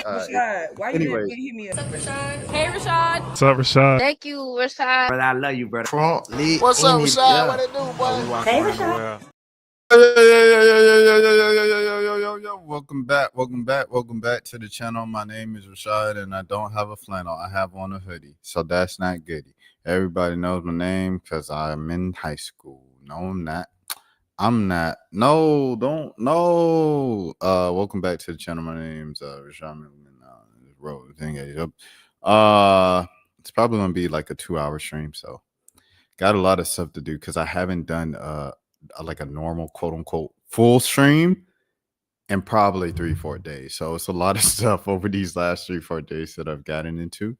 Rashad, why you Anyway, didn't hit me up? Rashad. Hey, Rashad. What's up, Rashad? Thank you, Rashad. brother, I love you, brother. What's up, Rashad? What it do, boy? Hey, Rashad. Yo. Welcome back to the channel. My name is Rashad, and I don't have a flannel. I have on a hoodie, so that's not goody. Everybody knows my name because I'm in high school. No, I'm not. I'm not. No, don't. No. Welcome back to the channel. My name's Rashad Milligan. It's probably gonna be like a 2-hour stream, so got a lot of stuff to do because I haven't done like a normal quote unquote full stream in probably 3-4 days. So it's a lot of stuff over these last 3-4 days that I've gotten into.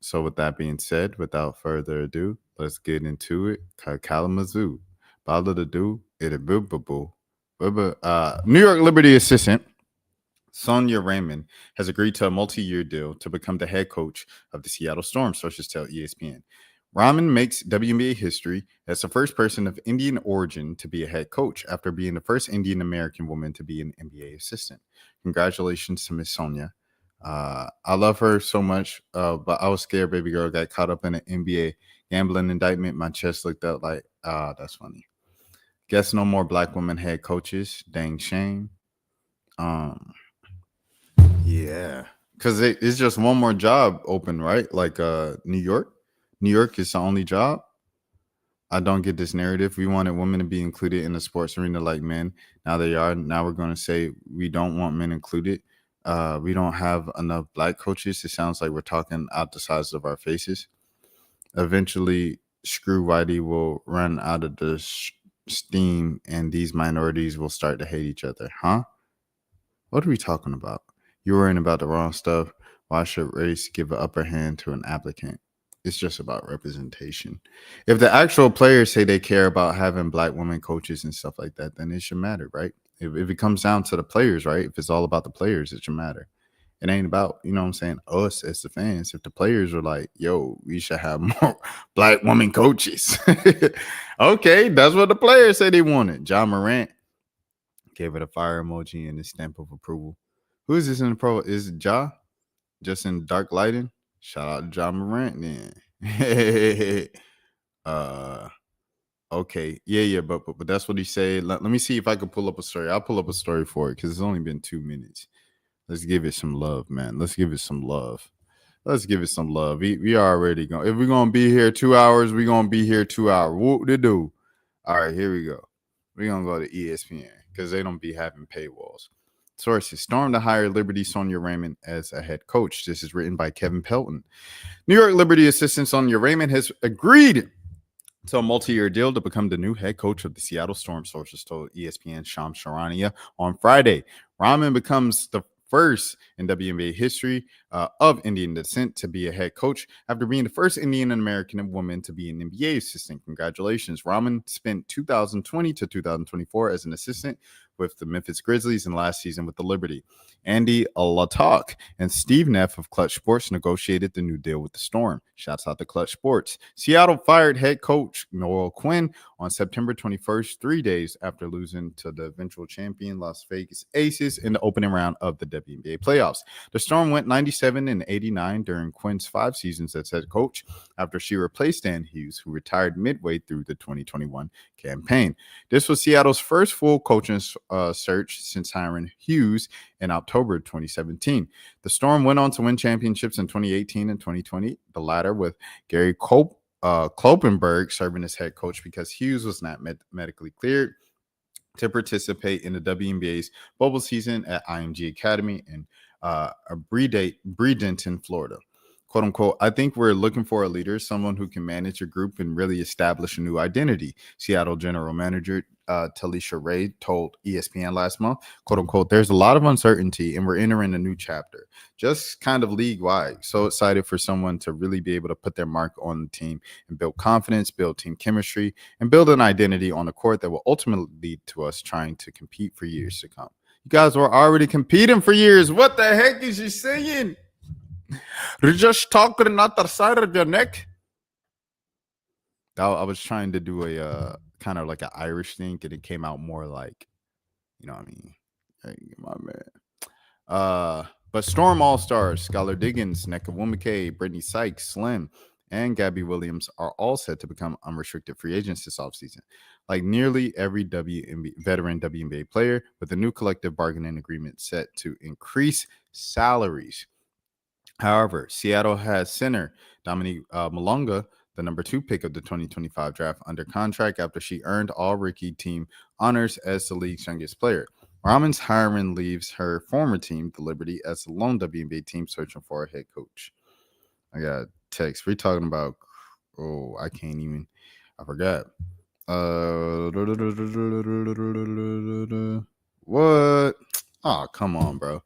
So with that being said, without further ado, let's get into it. Kalamazoo. Bala to do it a boo boo boo. New York Liberty assistant Sonia Raymond has agreed to a multi-year deal to become the head coach of the Seattle Storm, sources tell ESPN. Raymond makes WNBA history as the first person of Indian origin to be a head coach after being the first Indian American woman to be an NBA assistant. Congratulations to Miss Sonia. I love her so much, but I was scared baby girl got caught up in an NBA gambling indictment. My chest looked up like, that's funny. Guess no more black women head coaches. Dang shame. Yeah, because it's just one more job open, right? Like New York is the only job. I don't get this narrative. We wanted women to be included in the sports arena like men. Now they are. Now we're going to say we don't want men included. We don't have enough black coaches. It sounds like we're talking out the sides of our faces. Eventually, Screw Whitey will run out of the steam and these minorities will start to hate each other. Huh? What are we talking about? You're worrying about the wrong stuff. Why should race give an upper hand to an applicant? It's just about representation. If the actual players say they care about having black women coaches and stuff like that, then it should matter, right? If it comes down to the players, right? If it's all about the players, it should matter. It ain't about, you know what I'm saying, us as the fans. If the players are like, yo, we should have more black women coaches. Okay, that's what the players say they wanted. John Morant gave it a fire emoji and a stamp of approval. Who is this in the pro? Is it Ja? Just in dark lighting? Shout out to John Morant then. Okay. Yeah, but that's what he said. Let me see if I can pull up a story. I'll pull up a story for it because it's only been 2 minutes. Let's give it some love, man. Let's give it some love. We already going. If we're gonna be here 2 hours, we're gonna be here 2 hours. Whoop de do. All right, here we go. We're gonna go to ESPN because they don't be having paywalls. Sources: Storm to hire Liberty Sonia Raymond as a head coach. This is written by Kevin Pelton. New York Liberty assistant Sonia Raymond has agreed to a multi-year deal to become the new head coach of the Seattle Storm, sources told ESPN Shams Charania on Friday. Raymond becomes the first in WNBA history of Indian descent to be a head coach after being the first Indian American woman to be an NBA assistant. Congratulations. Raymond spent 2020 to 2024 as an assistant with the Memphis Grizzlies and last season with the Liberty. Andy Latok and Steve Neff of Clutch Sports negotiated the new deal with the Storm. Shouts out to Clutch Sports. Seattle fired head coach Noel Quinn on September 21st, 3 days after losing to the eventual champion Las Vegas Aces in the opening round of the WNBA playoffs. The Storm went 97-89 during Quinn's 5 seasons as head coach after she replaced Dan Hughes, who retired midway through the 2021 campaign. This was Seattle's first full coaching search since hiring Hughes in October 2017. The Storm went on to win championships in 2018 and 2020, the latter with Gary Kloppenberg serving as head coach because Hughes was not medically cleared to participate in the WNBA's bubble season at IMG Academy in Bradenton, Florida. Quote unquote, I think we're looking for a leader, someone who can manage a group and really establish a new identity, Seattle general manager Talisha Ray told ESPN last month. Quote unquote, there's a lot of uncertainty and we're entering a new chapter, just kind of league wide. So excited for someone to really be able to put their mark on the team and build confidence, build team chemistry, and build an identity on the court that will ultimately lead to us trying to compete for years to come. You guys were already competing for years. What the heck is she saying? You're just talking out the side of your neck. I was trying to do a kind of like an Irish thing, and it came out more like, you know what I mean? Hey, my man. But Storm All-Stars, Skylar Diggins, Nneka Nwumike, Brittany Sykes, Slim, and Gabby Williams are all set to become unrestricted free agents this offseason. Like nearly every veteran WNBA player, with a new collective bargaining agreement set to increase salaries. However, Seattle has center Dominique Malonga, the number 2 pick of the 2025 draft, under contract after she earned all-rookie team honors as the league's youngest player. Raman's hiring leaves her former team, the Liberty, as the lone WNBA team searching for a head coach. I got a text. We're talking about, I can't even, I forgot. What? Oh, come on, bro.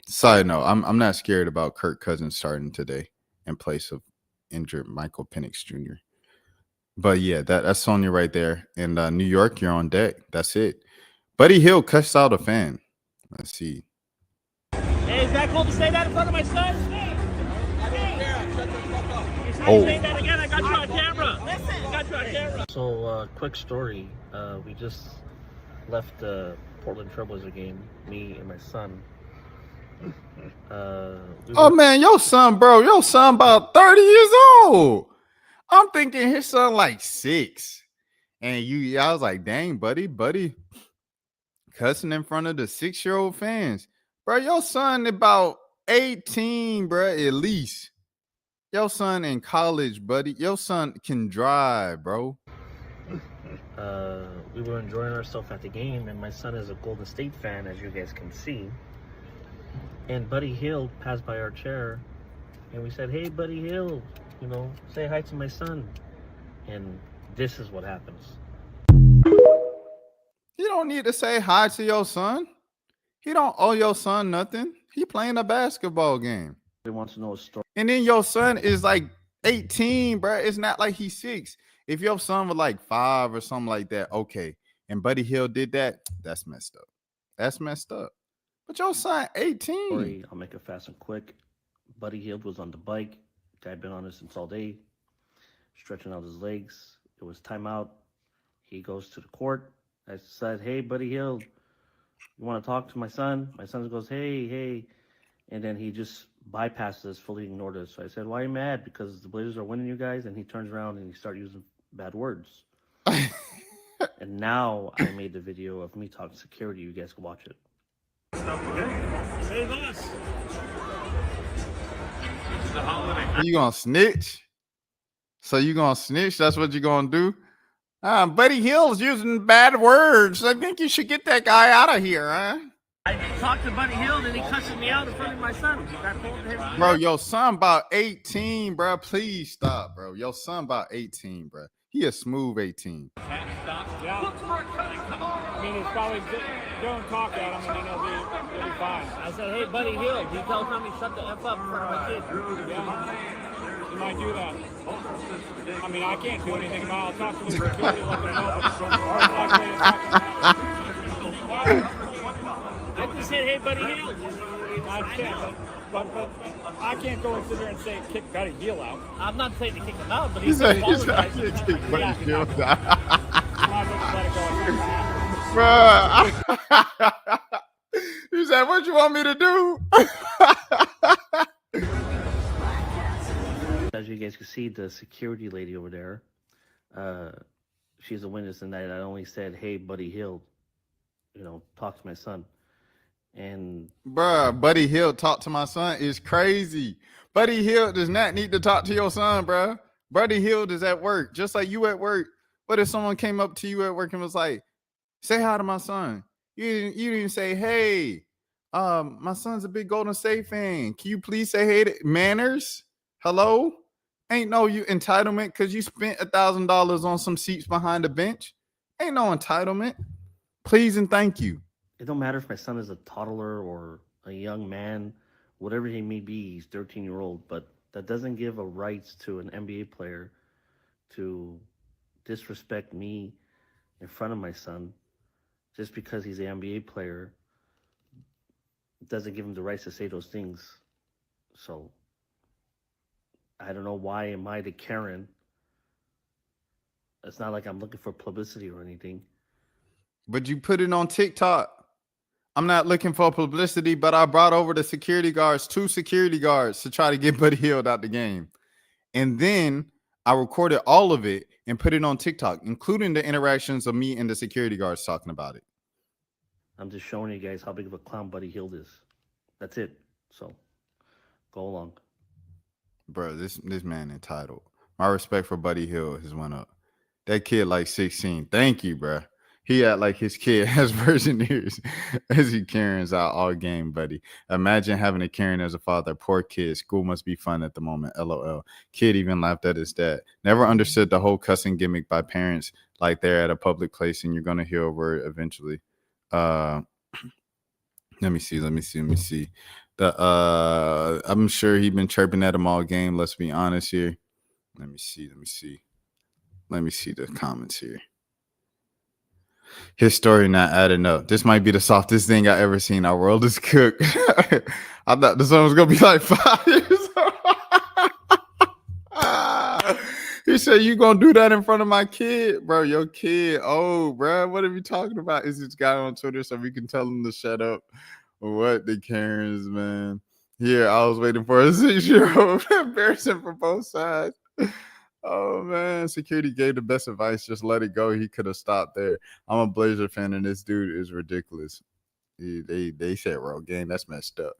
Side note, I'm not scared about Kirk Cousins starting today in place of injured Michael Penix Jr. But yeah, that's Sonya right there. In New York, you're on deck. That's it. Buddy Hield cussed out a fan. Let's see. Hey, is that cool to say that in front of my son? Oh. Say that again. I got you on camera. Listen. I got you on camera. So, quick story. We just left the Portland Trailblazer game, me and my son. Man, your son about 30 years old. I'm thinking his son like 6. And I was like, dang, buddy, cussing in front of the 6-year-old fans. Bro, your son about 18, bro, at least. Your son in college, buddy. Your son can drive, bro. We were enjoying ourselves at the game, and my son is a Golden State fan, as you guys can see. And Buddy Hield passed by our chair, and we said, hey, Buddy Hield, say hi to my son. And this is what happens. You don't need to say hi to your son. He don't owe your son nothing. He playing a basketball game. He wants to know a story. And then your son is like 18, bro. It's not like he's 6. If your son was like 5 or something like that, okay. And Buddy Hield did that, that's messed up. That's messed up. But your son 18. I'll make it fast and quick. Buddy Hield was on the bike. Guy had been on it since all day, stretching out his legs. It was timeout. He goes to the court. I said, hey, Buddy Hield, you want to talk to my son? My son goes, hey. And then he just bypasses us, fully ignored us. So I said, why are you mad? Because the Blazers are winning, you guys. And he turns around and he started using bad words. And now I made the video of me talking to security. You guys can watch it. Hey, boss. You gonna snitch? So you gonna snitch? That's what you gonna do? Buddy Hield's using bad words. I think you should get that guy out of here, huh? I talked to Buddy Hield and he cussed me out in front of my son. I told him, bro, your son about 18, bro. Please stop, bro. Your son about 18, bro. He a smooth 18. Yeah. I mean, he's probably don't talk at him, and then he'll be fine. I said, hey, Buddy Hield, he tells me shut the F up in front of my kid. Yeah, he might do that. I mean, I can't do anything about it. I'll talk to the security, let them know. I just said, hey, Buddy Hield. I can't, but I can't go and sit there and say kick Buddy Hield out. I'm not saying to kick him out, but he's apologized. Kick Buddy Hield out. Might as well just let it go. Bro, he said, what you want me to do? As you guys can see, the security lady over there, she's a witness in that I only said, hey, Buddy Hield, talk to my son. And bruh, Buddy Hield talk to my son is crazy. Buddy Hield does not need to talk to your son, bruh. Buddy Hield is at work, just like you at work. What if someone came up to you at work and was like, say hi to my son? You didn't say, hey, my son's a big Golden State fan. Can you please say hey to manners? Hello? Ain't no you entitlement because you spent $1,000 on some seats behind the bench. Ain't no entitlement. Please and thank you. It don't matter if my son is a toddler or a young man, whatever he may be, he's 13-year-old, but that doesn't give a rights to an NBA player to disrespect me in front of my son just because he's an NBA player. It doesn't give him the rights to say those things. So I don't know why am I the Karen. It's not like I'm looking for publicity or anything. But you put it on TikTok. I'm not looking for publicity, but I brought over the security guards, 2 security guards, to try to get Buddy Hield out the game. And then I recorded all of it and put it on TikTok, including the interactions of me and the security guards talking about it. I'm just showing you guys how big of a clown Buddy Hield is. That's it. So, go along. Bro, this man entitled. My respect for Buddy Hield has went up. That kid like 16. Thank you, bro. He act like his kid has virgin ears as he carries out all game, buddy. Imagine having a Karen as a father. Poor kid. School must be fun at the moment. LOL. Kid even laughed at his dad. Never understood the whole cussing gimmick by parents like they're at a public place and you're going to hear a word eventually. Let me see. I'm sure he's been chirping at him all game. Let's be honest here. Let me see the comments here. His story not adding up. This might be the softest thing I ever seen. Our world is cooked. I thought this one was gonna be like 5 years old. He said, "You gonna do that in front of my kid, bro? Your kid, oh, bro, what are we talking about? Is this guy on Twitter so we can tell him to shut up? What the Karens, man? Here, I was waiting for a 6-year-old. Embarrassing for both sides." Oh man, security gave the best advice. Just let it go. He could have stopped there. I'm a Blazer fan, and this dude is ridiculous. They said road game. That's messed up.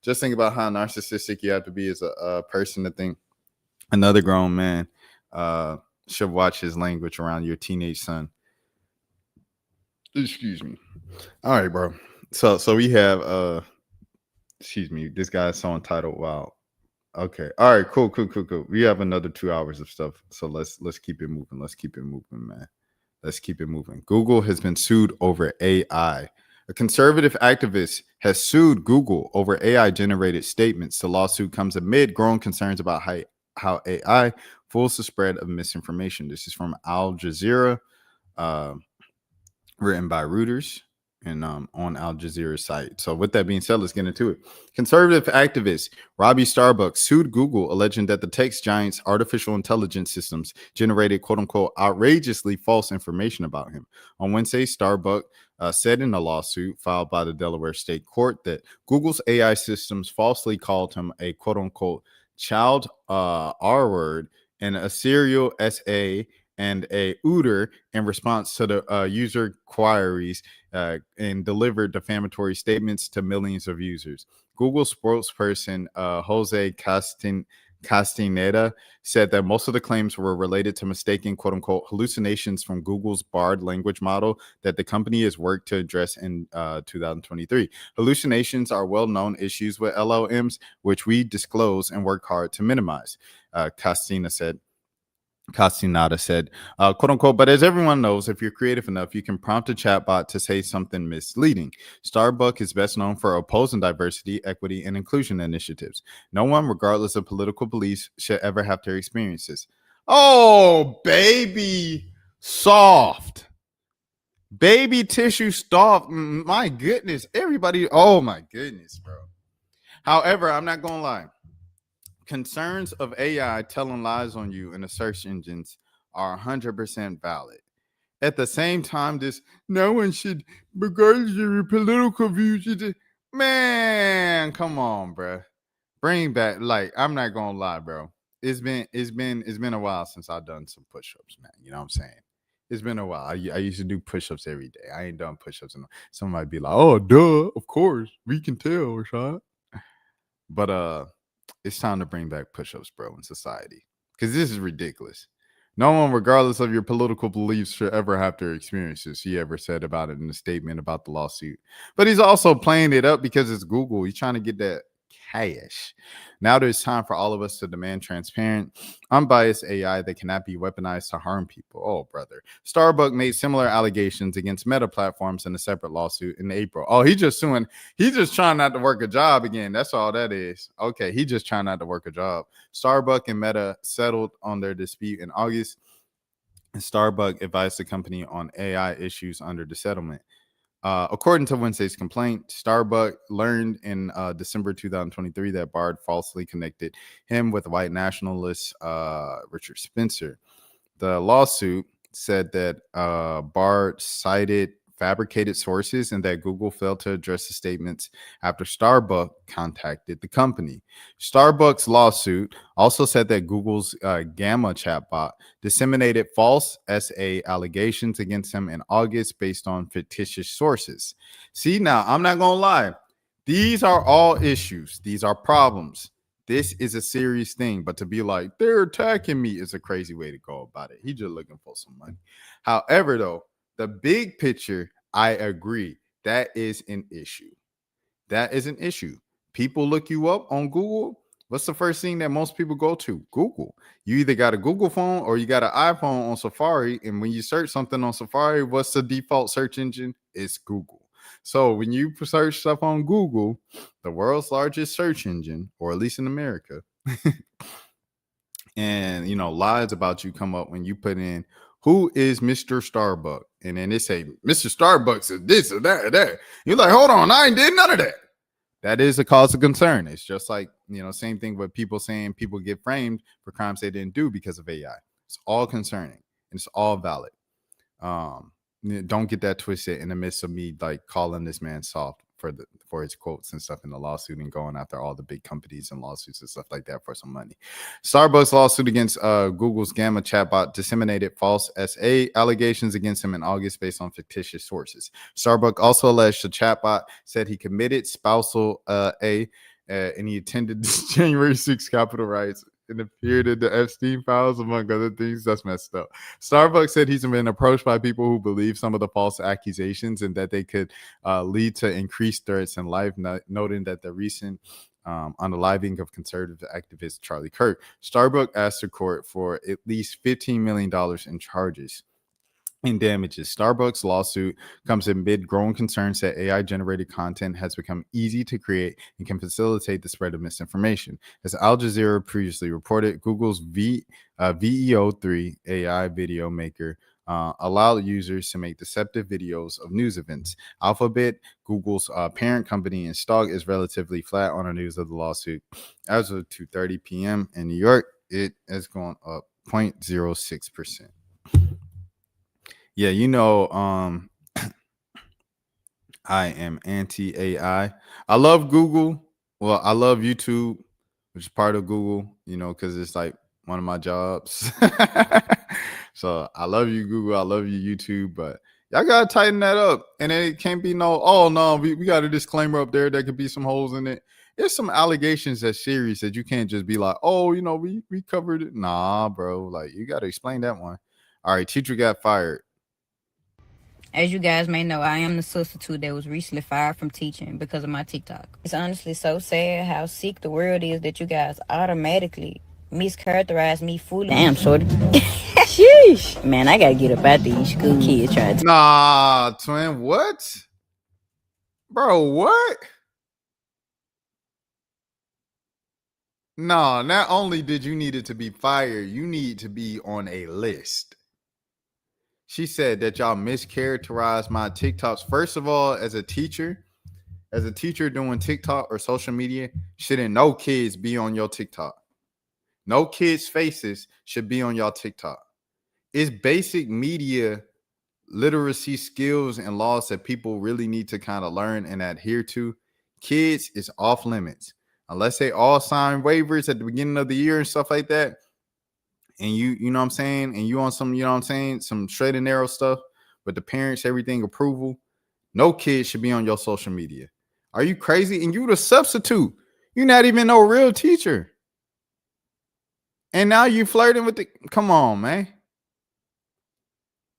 Just think about how narcissistic you have to be as a person to think another grown man should watch his language around your teenage son. Excuse me. All right, bro. So we have excuse me. This guy is so entitled. Wow. Okay. All right. Cool. We have another 2 hours of stuff. So let's keep it moving. Man. Let's keep it moving. Google has been sued over AI. A conservative activist has sued Google over AI generated statements. The lawsuit comes amid growing concerns about how AI fools the spread of misinformation. This is from Al Jazeera, written by Reuters. And on Al Jazeera's site. So with that being said, let's get into it. Conservative activist Robbie Starbuck sued Google, alleging that the tech giant's artificial intelligence systems generated quote-unquote outrageously false information about him. On Wednesday, Starbuck said in a lawsuit filed by the Delaware State Court that Google's AI systems falsely called him a quote-unquote child R-word and a serial SA and a Uter in response to the user queries and delivered defamatory statements to millions of users. Google spokesperson Jose Castaneda said that most of the claims were related to mistaken quote-unquote hallucinations from Google's Bard language model that the company has worked to address in 2023. Hallucinations are well-known issues with LLMs, which we disclose and work hard to minimize, Castaneda said, quote unquote, but as everyone knows, if you're creative enough, you can prompt a chatbot to say something misleading. Starbuck is best known for opposing diversity, equity, and inclusion initiatives. No one, regardless of political beliefs, should ever have to experience this. Oh, baby, soft. Baby tissue soft. My goodness, everybody. Oh, my goodness, bro. However, I'm not going to lie. Concerns of AI telling lies on you in the search engines are 100% valid. At the same time, no one should, regardless of your political views, man, come on, bro. Bring back, like, I'm not gonna lie, bro. It's been a while since I've done some push-ups, man. You know what I'm saying? It's been a while. I used to do push-ups every day. I ain't done push-ups. Some might be like, oh, duh, of course. We can tell, Rashad. But it's time to bring back push-ups, bro, in society. Because this is ridiculous. No one, regardless of your political beliefs, should ever have to experience this. He ever said about it in a statement about the lawsuit. But he's also playing it up because it's Google. He's trying to get that cash. Now there's time for all of us to demand transparent, unbiased AI that cannot be weaponized to harm people. Oh, brother. Starbucks made similar allegations against Meta platforms in a separate lawsuit in April. Oh, he's just suing. He's just trying not to work a job again. That's all that is. Okay, he's just trying not to work a job. Starbucks and Meta settled on their dispute in August, and Starbucks advised the company on AI issues under the settlement. According to Wednesday's complaint, Starbucks learned in December 2023 that Bard falsely connected him with white nationalist Richard Spencer. The lawsuit said that Bard cited fabricated sources and that Google failed to address the statements after Starbucks contacted the company. Starbucks' lawsuit also said that Google's Gamma chatbot disseminated false SA allegations against him in August based on fictitious sources. See, now, I'm not going to lie. These are all issues. These are problems. This is a serious thing, but to be like, they're attacking me is a crazy way to go about it. He's just looking for some money. However, though, the big picture, I agree. That is an issue. That is an issue. People look you up on Google. What's the first thing that most people go to? Google. You either got a Google phone or you got an iPhone on Safari. And when you search something on Safari, what's the default search engine? It's Google. So when you search stuff on Google, the world's largest search engine, or at least in America, and lies about you come up when you put in who is Mr. Starbucks, and then they say Mr. Starbucks is this or that or that. You're like, hold on, I ain't did none of that. That is a cause of concern. It's just like same thing with people saying people get framed for crimes they didn't do because of AI. It's all concerning and it's all valid. Don't get that twisted in the midst of me like calling this man soft for his quotes and stuff in the lawsuit and going after all the big companies and lawsuits and stuff like that for some money. Starbucks lawsuit against Google's Gamma chatbot disseminated false SA allegations against him in August based on fictitious sources. Starbucks also alleged the chatbot said he committed spousal and he attended January 6th Capitol riots and appeared in the Epstein files, among other things. That's messed up. Starbucks said he's been approached by people who believe some of the false accusations and that they could lead to increased threats in life, noting that the recent unaliving of conservative activist Charlie Kirk. Starbucks asked the court for at least $15 million in charges in damages. Starbucks lawsuit comes amid growing concerns that AI-generated content has become easy to create and can facilitate the spread of misinformation. As Al Jazeera previously reported, Google's VEO3 AI video maker allowed users to make deceptive videos of news events. Alphabet, Google's parent company in stock, is relatively flat on the news of the lawsuit. As of 2:30 p.m. in New York, it has gone up 0.06%. Yeah, I am anti-AI. I love Google. Well, I love YouTube, which is part of Google, because it's like one of my jobs. So I love you, Google. I love you, YouTube. But y'all got to tighten that up. And it can't be we got a disclaimer up there. There could be some holes in it. There's some allegations that's serious that you can't just be like, we covered it. Nah, bro. Like, you got to explain that one. All right, teacher got fired. As you guys may know, I am the substitute that was recently fired from teaching because of my TikTok. It's honestly so sad how sick the world is that you guys automatically mischaracterize me fully. Damn, shorty. Sheesh. Man, I gotta get up out these school kids trying to... Nah, twin, what? Bro, what? No, not only did you need it to be fired, you need to be on a list. She said that y'all mischaracterized my TikToks. First of all, as a teacher doing TikTok or social media, shouldn't no kids be on your TikTok. No kids' faces should be on y'all TikTok. It's basic media literacy skills and laws that people really need to kind of learn and adhere to. Kids is off limits. Unless they all sign waivers at the beginning of the year and stuff like that. And you know what I'm saying? And you on some, some straight and narrow stuff with the parents, everything approval. No kid should be on your social media. Are you crazy? And you the substitute. You're not even no real teacher. And now you flirting with come on, man.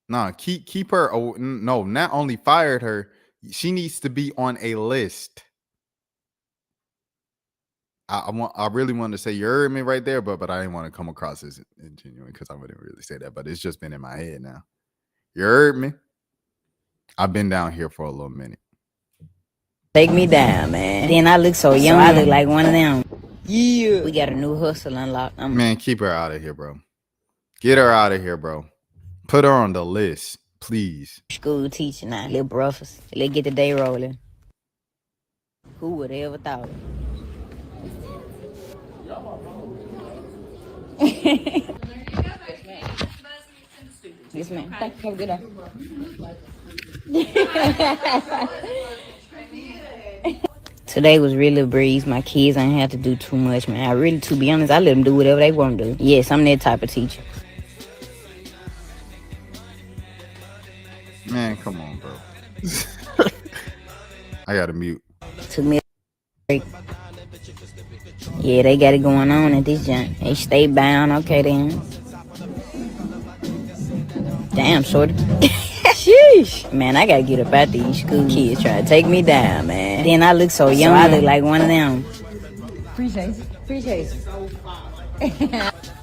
Nah, keep her. Oh, no, not only fired her, she needs to be on a list. I really wanted to say you heard me right there, but I didn't want to come across as ingenuine because I wouldn't really say that. But it's just been in my head now. You heard me? I've been down here for a little minute. Take me down, man. Then I look so young. I look like one of them. Yeah. We got a new hustle unlocked. Man, keep her out of here, bro. Get her out of here, bro. Put her on the list, please. School teacher now, little brothers. Let's get the day rolling. Who would have ever thought it? Yes, ma'am. Thank you. Have a good day. Today was really a breeze. My kids ain't have to do too much, man. I really, to be honest, I let them do whatever they want to do. Yes, I'm that type of teacher. Man, come on, bro. I gotta mute. Took me a break. Yeah, they got it going on at this joint. They stay bound. Okay, then. Damn, shorty. Sheesh. Man, I gotta get up out these school kids trying to take me down, man. Then I look so young. I look like one of them. Appreciate it.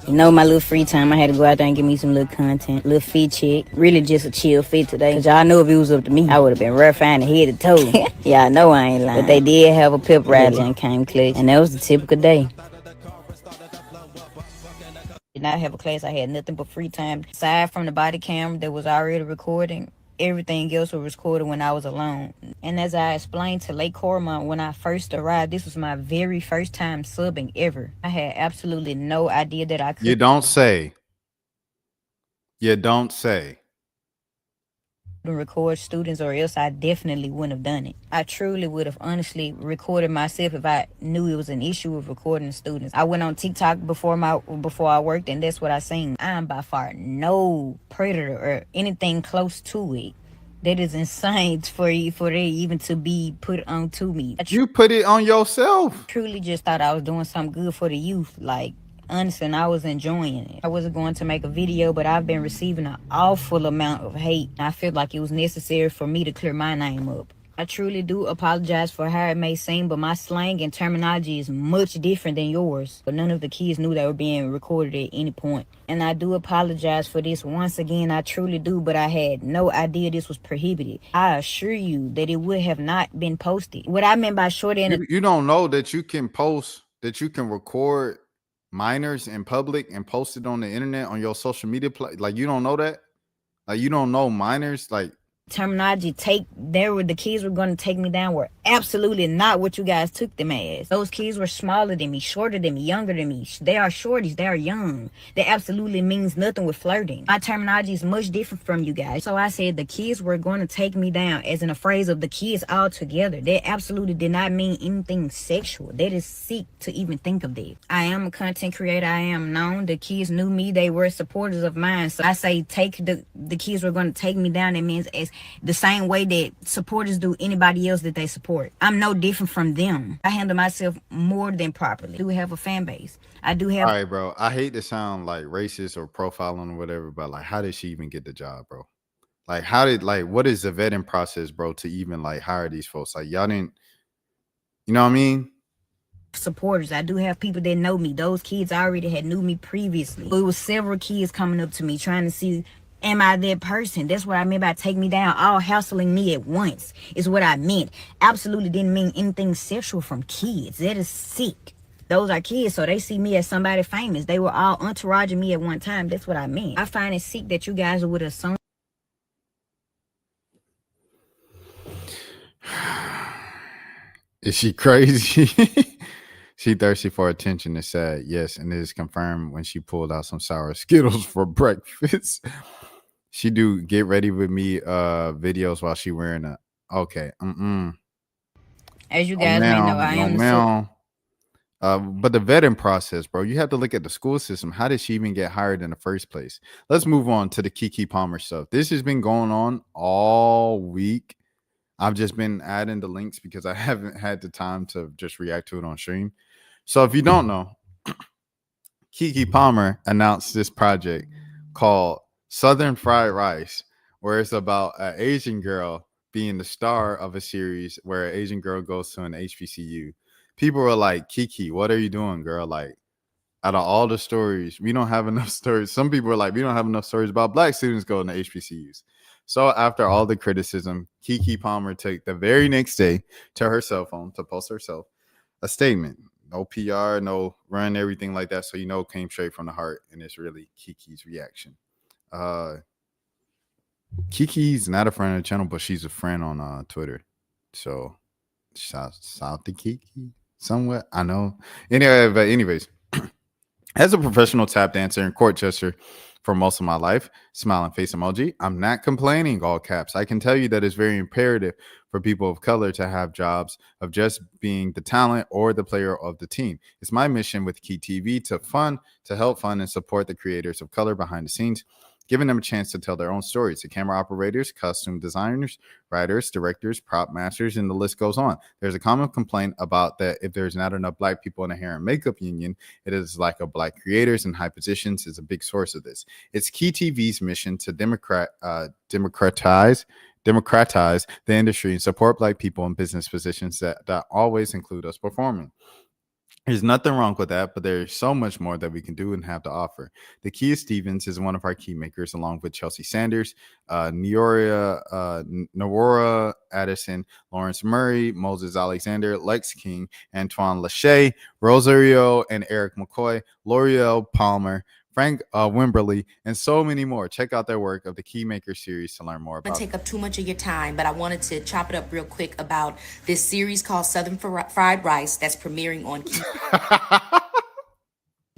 You know, my little free time, I had to go out there and give me some little content. Little fit check. Really just a chill fit today. Cause y'all know if it was up to me, I would have been rough fine head to toe. Y'all know I ain't lying. But they did have a pep rally and came clutch. And that was the typical day. Did not have a class. I had nothing but free time. Aside from the body camera that was already recording, everything else was recorded when I was alone. And as I explained to Lake Cormont when I first arrived, this was my very first time subbing ever. I had absolutely no idea that I could. You don't say. You don't say. Record students, or else I definitely wouldn't have done it. I truly would have honestly recorded myself if I knew it was an issue with recording students. I went on TikTok before I worked, and that's what I seen. I'm by far no predator or anything close to it. That is insane for they even to be put on to me. You put it on yourself. Truly just thought I was doing something good for the youth. Like, honestly, and I was enjoying it. I wasn't going to make a video, but I've been receiving an awful amount of hate. I feel like it was necessary for me to clear my name up. I truly do apologize for how it may seem, but my slang and terminology is much different than yours. But none of the kids knew they were being recorded at any point. And I do apologize for this once again. I truly do, but I had no idea this was prohibited. I assure you that it would have not been posted. What I meant by short end, you don't know that you can post, that you can record minors in public and post it on the internet on your social media like you don't know that? Like you don't know minors? Like terminology the kids were going to take me down were absolutely not what you guys took them as. Those kids were smaller than me, shorter than me, younger than me. They are shorties, they are young. That absolutely means nothing with flirting. My terminology is much different from you guys. So I said the kids were going to take me down as in a phrase of the kids all together. That absolutely did not mean anything sexual. That is sick to even think of that. I am a content creator. I am known. The kids knew me. They were supporters of mine. So I say the kids were going to take me down. That means as the same way that supporters do anybody else that they support. I'm no different from them. I handle myself more than properly. I do have a fan base. I do have. All right, bro. I hate to sound like racist or profiling or whatever, but like, how did she even get the job, bro? Like, what is the vetting process, bro, to even like hire these folks? Like, y'all didn't, you know what I mean? Supporters. I do have people that know me. Those kids already had knew me previously. It was several kids coming up to me trying to see, am I that person? That's what I meant by take me down, all hassling me at once is what I meant. Absolutely didn't mean anything sexual from kids. That is sick. Those are kids, so they see me as somebody famous. They were all entouraging me at one time. That's what I meant. I find it sick that you guys would assume. Is she crazy? She thirsty for attention and said yes, and it is confirmed when she pulled out some sour Skittles for breakfast. She do get ready with me videos while she wearing a okay. As you guys may know, I am but the vetting process, bro, you have to look at the school system. How did she even get hired in the first place? Let's move on to the Keke Palmer stuff. This has been going on all week. I've just been adding the links because I haven't had the time to just react to it on stream. So if you don't know, Keke Palmer announced this project called Southern Fried Rice, where it's about an Asian girl being the star of a series where an Asian girl goes to an HBCU. People were like, Keke, what are you doing, girl? Like, out of all the stories, we don't have enough stories. Some people were like, we don't have enough stories about Black students going to HBCUs. So after all the criticism, Keke Palmer took the very next day to her cell phone to post herself a statement. No PR, no run, everything like that. So you know it came straight from the heart, and it's really Keke's reaction. Keke's not a friend of the channel, but she's a friend on Twitter. So shout out to Keke somewhat. I know. Anyways, as a professional tap dancer and court jester for most of my life. Smiling face emoji. I'm not complaining, all caps. I can tell you that it's very imperative for people of color to have jobs of just being the talent or the player of the team. It's my mission with Key TV to help fund and support the creators of color behind the scenes, giving them a chance to tell their own stories. The camera operators, costume designers, writers, directors, prop masters, and the list goes on. There's a common complaint about that if there's not enough black people in the hair and makeup union, it is lack of black creators in high positions is a big source of this. It's Key TV's mission to democratize the industry and support black people in business positions that always include us performing. There's nothing wrong with that, but there's so much more that we can do and have to offer. The Kia Stevens is one of our key makers, along with Chelsea Sanders, Nora Addison, Lawrence Murray, Moses Alexander, Lex King, Antoine Lachey, Rosario and Eric McCoy, L'Oreal Palmer, Frank Wimberly, and so many more. Check out their work of the Key Maker series to learn more about. Take up too much of your time, but I wanted to chop it up real quick about this series called Southern Fried Rice that's premiering on Key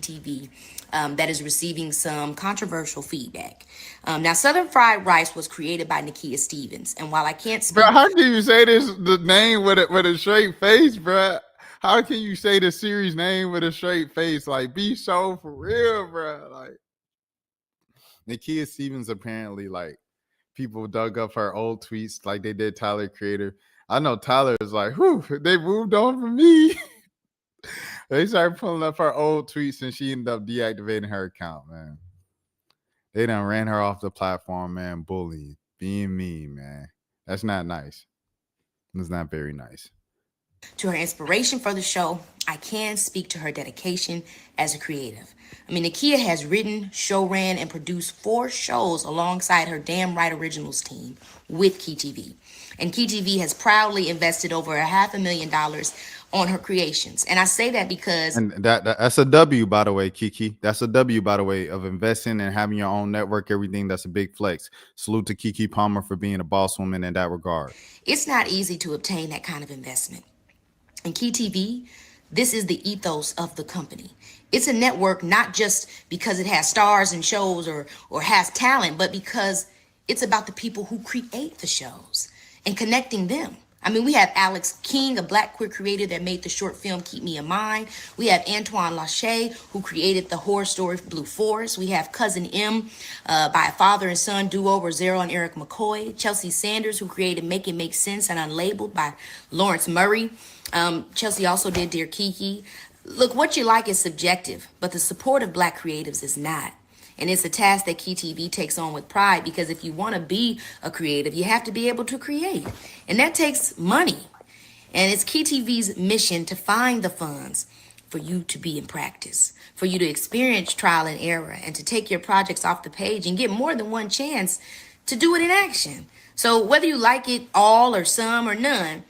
TV. That is receiving some controversial feedback. Now, Southern Fried Rice was created by Nakia Stevens, and while I can't speak, bro, how can you say the name with a straight face, bro? How can you say the series name with a straight face? Like, be so for real, bro. Like, Nakia Stevens apparently, like, people dug up her old tweets like they did Tyler Creator. I know Tyler is like, whew, they moved on from me. They started pulling up her old tweets and she ended up deactivating her account, man. They done ran her off the platform, man. Bullying, being mean, man. That's not nice. It's not very nice. To her inspiration for the show, I can speak to her dedication as a creative. I mean, Nakia has written, show ran, and produced 4 shows alongside her Damn Right Originals team with Key TV. And Key TV has proudly invested over $500,000 on her creations. And I say that because... And that's a W, by the way, Keke. That's a W, by the way, of investing and having your own network, everything. That's a big flex. Salute to Keke Palmer for being a boss woman in that regard. It's not easy to obtain that kind of investment. And Key TV, this is the ethos of the company. It's a network not just because it has stars and shows or has talent, but because it's about the people who create the shows and connecting them. I mean, we have Alex King, a black queer creator that made the short film Keep Me in Mind. We have Antoine Lachey, who created the horror story Blue Forest. We have Cousin M by a father and son duo, Rosero and Eric McCoy. Chelsea Sanders, who created Make It Make Sense and Unlabeled by Lawrence Murray. Chelsea also did Dear Keke. Look, what you like is subjective, but the support of black creatives is not. And it's a task that Key TV takes on with pride, because if you want to be a creative, you have to be able to create. And that takes money. And it's Key TV's mission to find the funds for you to be in practice, for you to experience trial and error, and to take your projects off the page and get more than one chance to do it in action. So whether you like it all or some or none,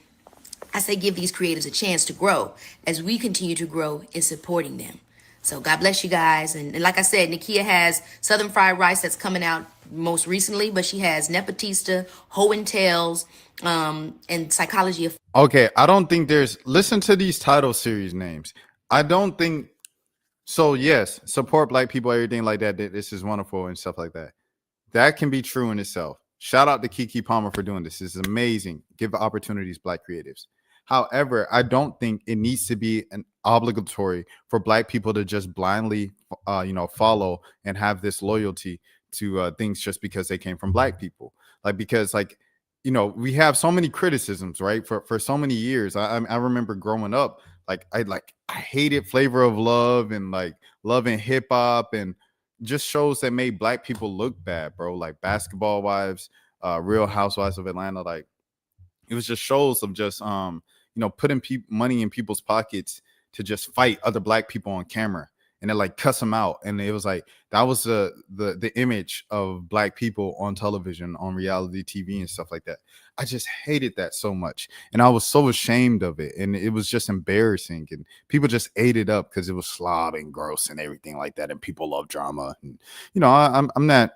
I say give these creatives a chance to grow as we continue to grow in supporting them. So God bless you guys. And like I said, Nakia has Southern Fried Rice that's coming out most recently, but she has Nepotista, Ho and Tails, and Psychology of... Okay, I don't think there's... Listen to these title series names. I don't think... So yes, support black people, everything like that. This is wonderful and stuff like that. That can be true in itself. Shout out to Keke Palmer for doing this. This is amazing. Give opportunities, black creatives. However, I don't think it needs to be an obligatory for black people to just blindly, follow and have this loyalty to things just because they came from black people. Like, because we have so many criticisms, right? For so many years. I remember growing up, I hated Flavor of Love and like Love and Hip Hop and just shows that made black people look bad, bro. Like Basketball Wives, Real Housewives of Atlanta. Like, it was just shows of just putting money in people's pockets to just fight other black people on camera and then like cuss them out. And it was like that was the image of black people on television, on reality TV and stuff like that. I just hated that so much, and I was so ashamed of it, and it was just embarrassing. And people just ate it up because it was slob and gross and everything like that. And people love drama, and I'm not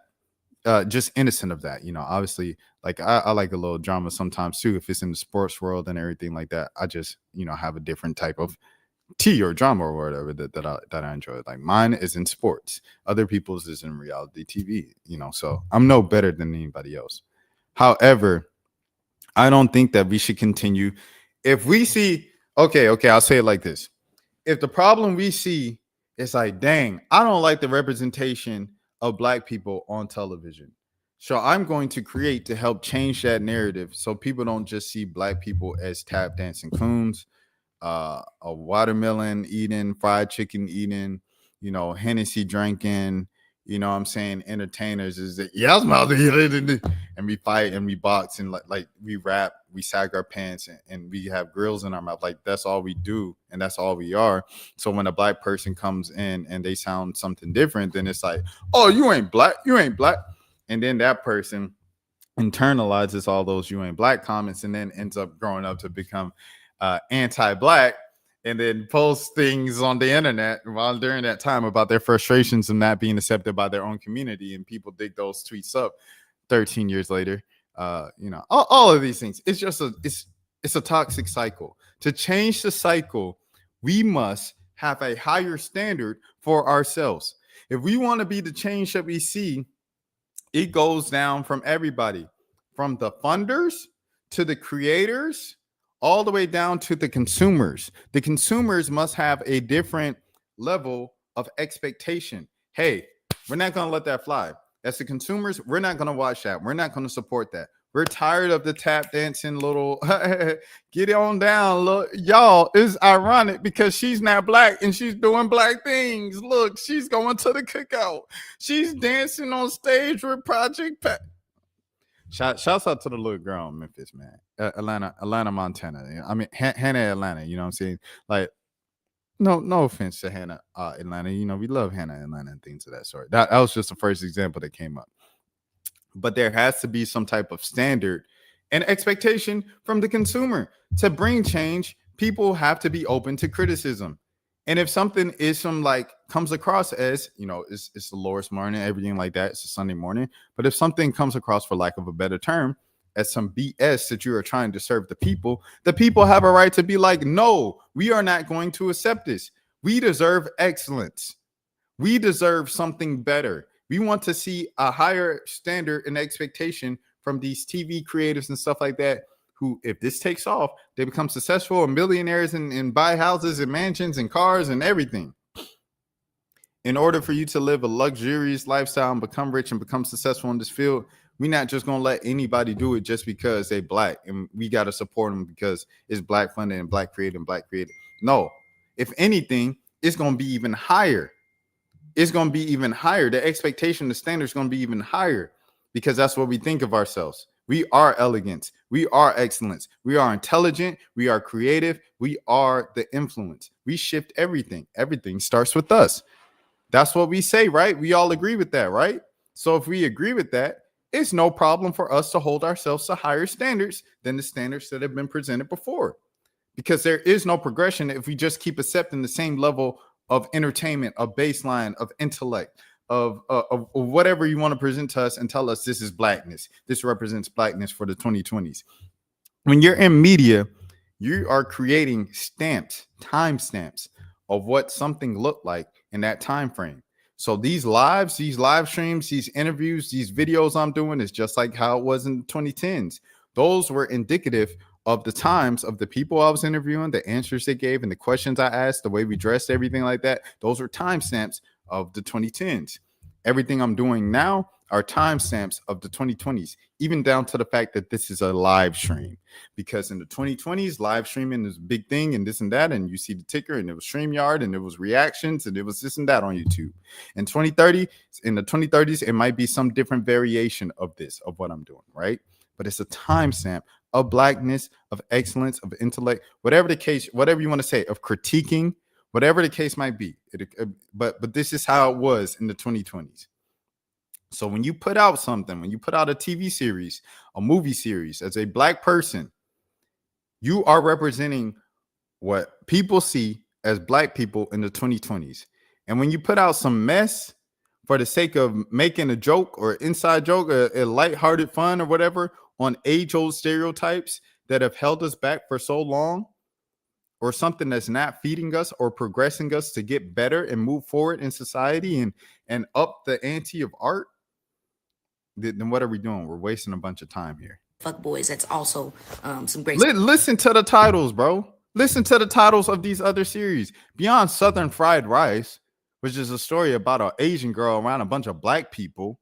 just innocent of that. Obviously, like I like a little drama sometimes too, if it's in the sports world and everything like that. I just have a different type of tea or drama or whatever that I enjoy. Like mine is in sports, other people's is in reality TV, you know, so I'm no better than anybody else. However, I don't think that we should continue. If we see, okay, I'll say it like this. If the problem we see is like, dang, I don't like the representation of black people on television. So I'm going to create to help change that narrative so people don't just see black people as tap dancing coons, a watermelon eating, fried chicken eating, you know, Hennessy drinking, you know what I'm saying, entertainers is that yeah, and we fight and we box and like we rap, we sag our pants and we have grills in our mouth. Like that's all we do and that's all we are. So when a black person comes in and they sound something different, then it's like, oh, you ain't black. And then that person internalizes all those you ain't black comments and then ends up growing up to become anti-black and then post things on the internet while during that time about their frustrations and not being accepted by their own community, and people dig those tweets up 13 years later. You know, all of these things. It's just it's a toxic cycle. To change the cycle, we must have a higher standard for ourselves. If we want to be the change that we see, it goes down from everybody, from the funders to the creators, all the way down to the consumers. The consumers must have a different level of expectation. Hey, we're not going to let that fly. As the consumers, we're not going to watch that. We're not going to support that. We're tired of the tap dancing little get on down. Look, y'all, it's ironic because she's not black and she's doing black things. Look, she's going to the cookout. She's dancing on stage with Project Pat. Shouts out to the little girl in Memphis, man. Atlanta, Montana. I mean, Hannah, Atlanta. You know what I'm saying? Like, no offense to Hannah, Atlanta. You know, we love Hannah, Atlanta, and things of that sort. That was just the first example that came up. But there has to be some type of standard and expectation from the consumer to bring change. People have to be open to criticism. And if something is comes across as, you know, it's the lowest morning, everything like that, it's a Sunday morning. But if something comes across, for lack of a better term, as some BS that you are trying to serve the people have a right to be like, no, we are not going to accept this. We deserve excellence. We deserve something better. We want to see a higher standard and expectation from these TV creators and stuff like that, who, if this takes off, they become successful and millionaires and buy houses and mansions and cars and everything. In order for you to live a luxurious lifestyle and become rich and become successful in this field, we're not just going to let anybody do it just because they black and we got to support them because it's black funded and black created and black created. No, if anything, it's going to be even higher. It's going to be even higher. The expectation, the standard is going to be even higher because that's what we think of ourselves. We are elegance. We are excellence. We are intelligent. We are creative. We are the influence. We shift everything. Everything starts with us. That's what we say, right? We all agree with that, right? So if we agree with that, it's no problem for us to hold ourselves to higher standards than the standards that have been presented before, because there is no progression if we just keep accepting the same level of entertainment, of baseline, of intellect, of whatever you want to present to us and tell us this is blackness. This represents blackness for the 2020s. When you're in media, you are creating time stamps of what something looked like in that time frame. So these live streams, these interviews, these videos I'm doing is just like how it was in the 2010s. Those were indicative of the times of the people I was interviewing, the answers they gave, and the questions I asked, the way we dressed, everything like that. Those are timestamps of the 2010s. Everything I'm doing now are timestamps of the 2020s, even down to the fact that this is a live stream. Because in the 2020s, live streaming is a big thing and this and that, and you see the ticker, and it was StreamYard, and it was reactions, and it was this and that on YouTube. In the 2030s, it might be some different variation of this, of what I'm doing, right? But it's a timestamp of blackness, of excellence, of intellect, whatever the case, whatever you want to say, of critiquing, whatever the case might be. But this is how it was in the 2020s. So when you put out something, when you put out a TV series, a movie series, as a black person, you are representing what people see as black people in the 2020s. And when you put out some mess for the sake of making a joke or inside joke, a lighthearted fun or whatever on age-old stereotypes that have held us back for so long, or something that's not feeding us or progressing us to get better and move forward in society and up the ante of art, then what are we doing? We're wasting a bunch of time here. Fuck boys. That's also some great. Listen to the titles, bro. Listen to the titles of these other series. Beyond Southern Fried Rice, which is a story about an Asian girl around a bunch of black people.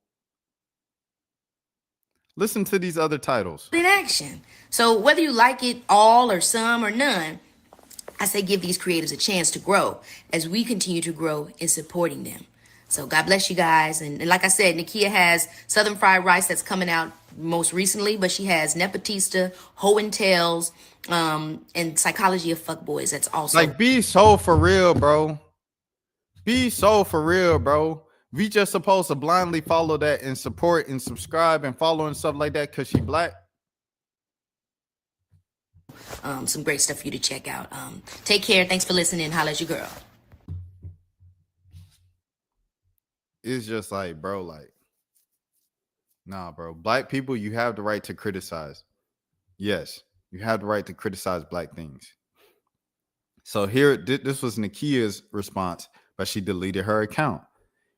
Listen to these other titles. In action. So whether you like it all or some or none, I say give these creators a chance to grow as we continue to grow in supporting them. So God bless you guys. And like I said, Nakia has Southern Fried Rice that's coming out most recently, but she has Nepotista, Ho and Tails, and Psychology of Fuckboys. That's also like, be so for real, bro. Be so for real, bro. We just supposed to blindly follow that and support and subscribe and follow and stuff like that because she black. some great stuff for you to check out. Take care. Thanks for listening. Holla at your girl. It's just like, bro, like, nah, bro. Black people, you have the right to criticize. Yes, you have the right to criticize black things. So here, this was Nakia's response, but she deleted her account.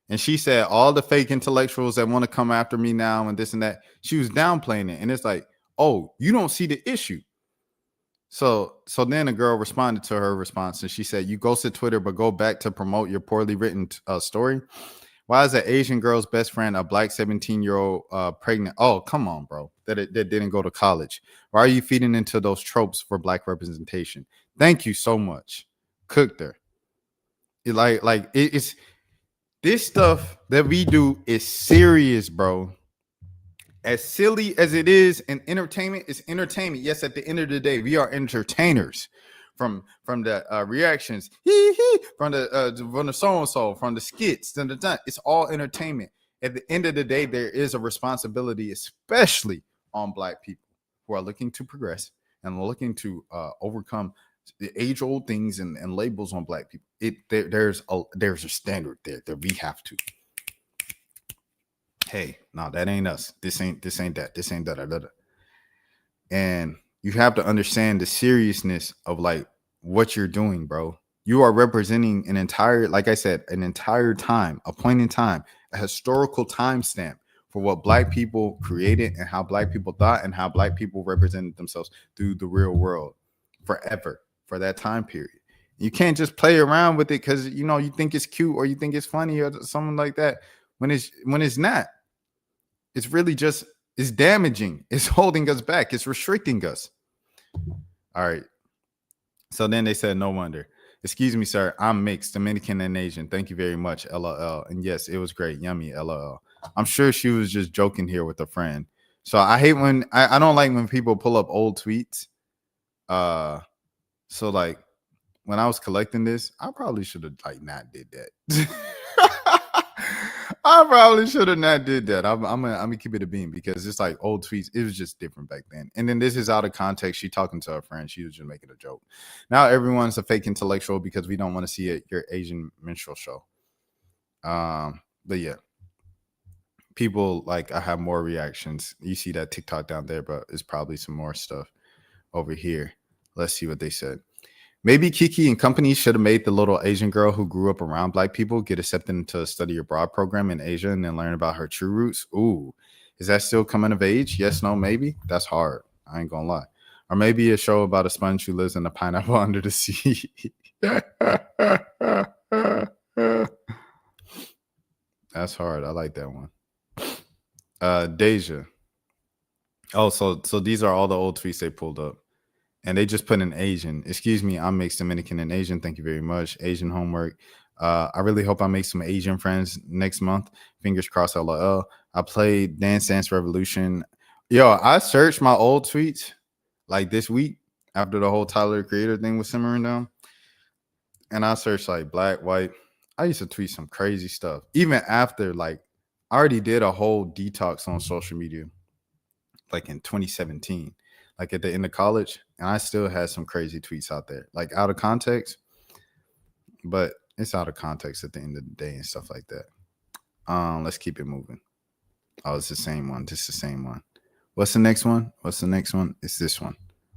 And she said, all the fake intellectuals that want to come after me now and this and that, she was downplaying it. And it's like, oh, you don't see the issue. So then a girl responded to her response and she said, you ghosted Twitter, but go back to promote your poorly written story. Why is an Asian girl's best friend a black 17-year-old pregnant? Oh, come on, bro. That didn't go to college. Why are you feeding into those tropes for black representation? Thank you so much. Cooked her. It's this stuff that we do is serious, bro. As silly as it is in entertainment, it's entertainment. Yes, at the end of the day, we are entertainers. From the reactions, from the so-and-so, from the skits, it's all entertainment. At the end of the day, there is a responsibility, especially on black people who are looking to progress and looking to overcome the age-old things and labels on black people. There's a standard there that we have to. Hey, no, that ain't us. This ain't that. This ain't that. And you have to understand the seriousness of like what you're doing, bro. You are representing an entire, like I said, an entire time, a point in time, a historical timestamp for what black people created and how black people thought and how black people represented themselves through the real world forever for that time period. You can't just play around with it because you think it's cute or you think it's funny or something like that when it's not. It's really just it's damaging. It's holding us back. It's restricting us. All right. So then they said, no wonder. Excuse me, sir. I'm mixed, Dominican and Asian. Thank you very much. LOL. And yes, it was great. Yummy. LOL. I'm sure she was just joking here with a friend. So I hate when I don't like when people pull up old tweets. So like when I was collecting this, I probably should have like not did that. I probably should have not did that. I'm gonna keep it a beam because it's like old tweets. It was just different back then. And then this is out of context. She talking to her friend. She was just making a joke. Now everyone's a fake intellectual because we don't want to see your Asian minstrel show. But yeah, people like I have more reactions. You see that TikTok down there, but it's probably some more stuff over here. Let's see what they said. Maybe Keke and company should have made the little Asian girl who grew up around black people get accepted into a study abroad program in Asia and then learn about her true roots. Ooh, is that still coming of age? Yes, no, maybe. That's hard. I ain't gonna lie. Or maybe a show about a sponge who lives in a pineapple under the sea. That's hard. I like that one. Deja. Oh, so these are all the old tweets they pulled up. And they just put in Asian. Excuse me, I'm mixed Dominican and Asian. Thank you very much. Asian homework. I really hope I make some Asian friends next month. Fingers crossed, LOL. I played Dance Dance Revolution. Yo, I searched my old tweets like this week after the whole Tyler the Creator thing was simmering down. And I searched like black, white. I used to tweet some crazy stuff. Even after like I already did a whole detox on social media like in 2017. Like at the end of college, and I still had some crazy tweets out there, like out of context, but it's out of context at the end of the day and stuff like that. Let's keep it moving. Oh, it's the same one. This is the same one. What's the next one? It's this one.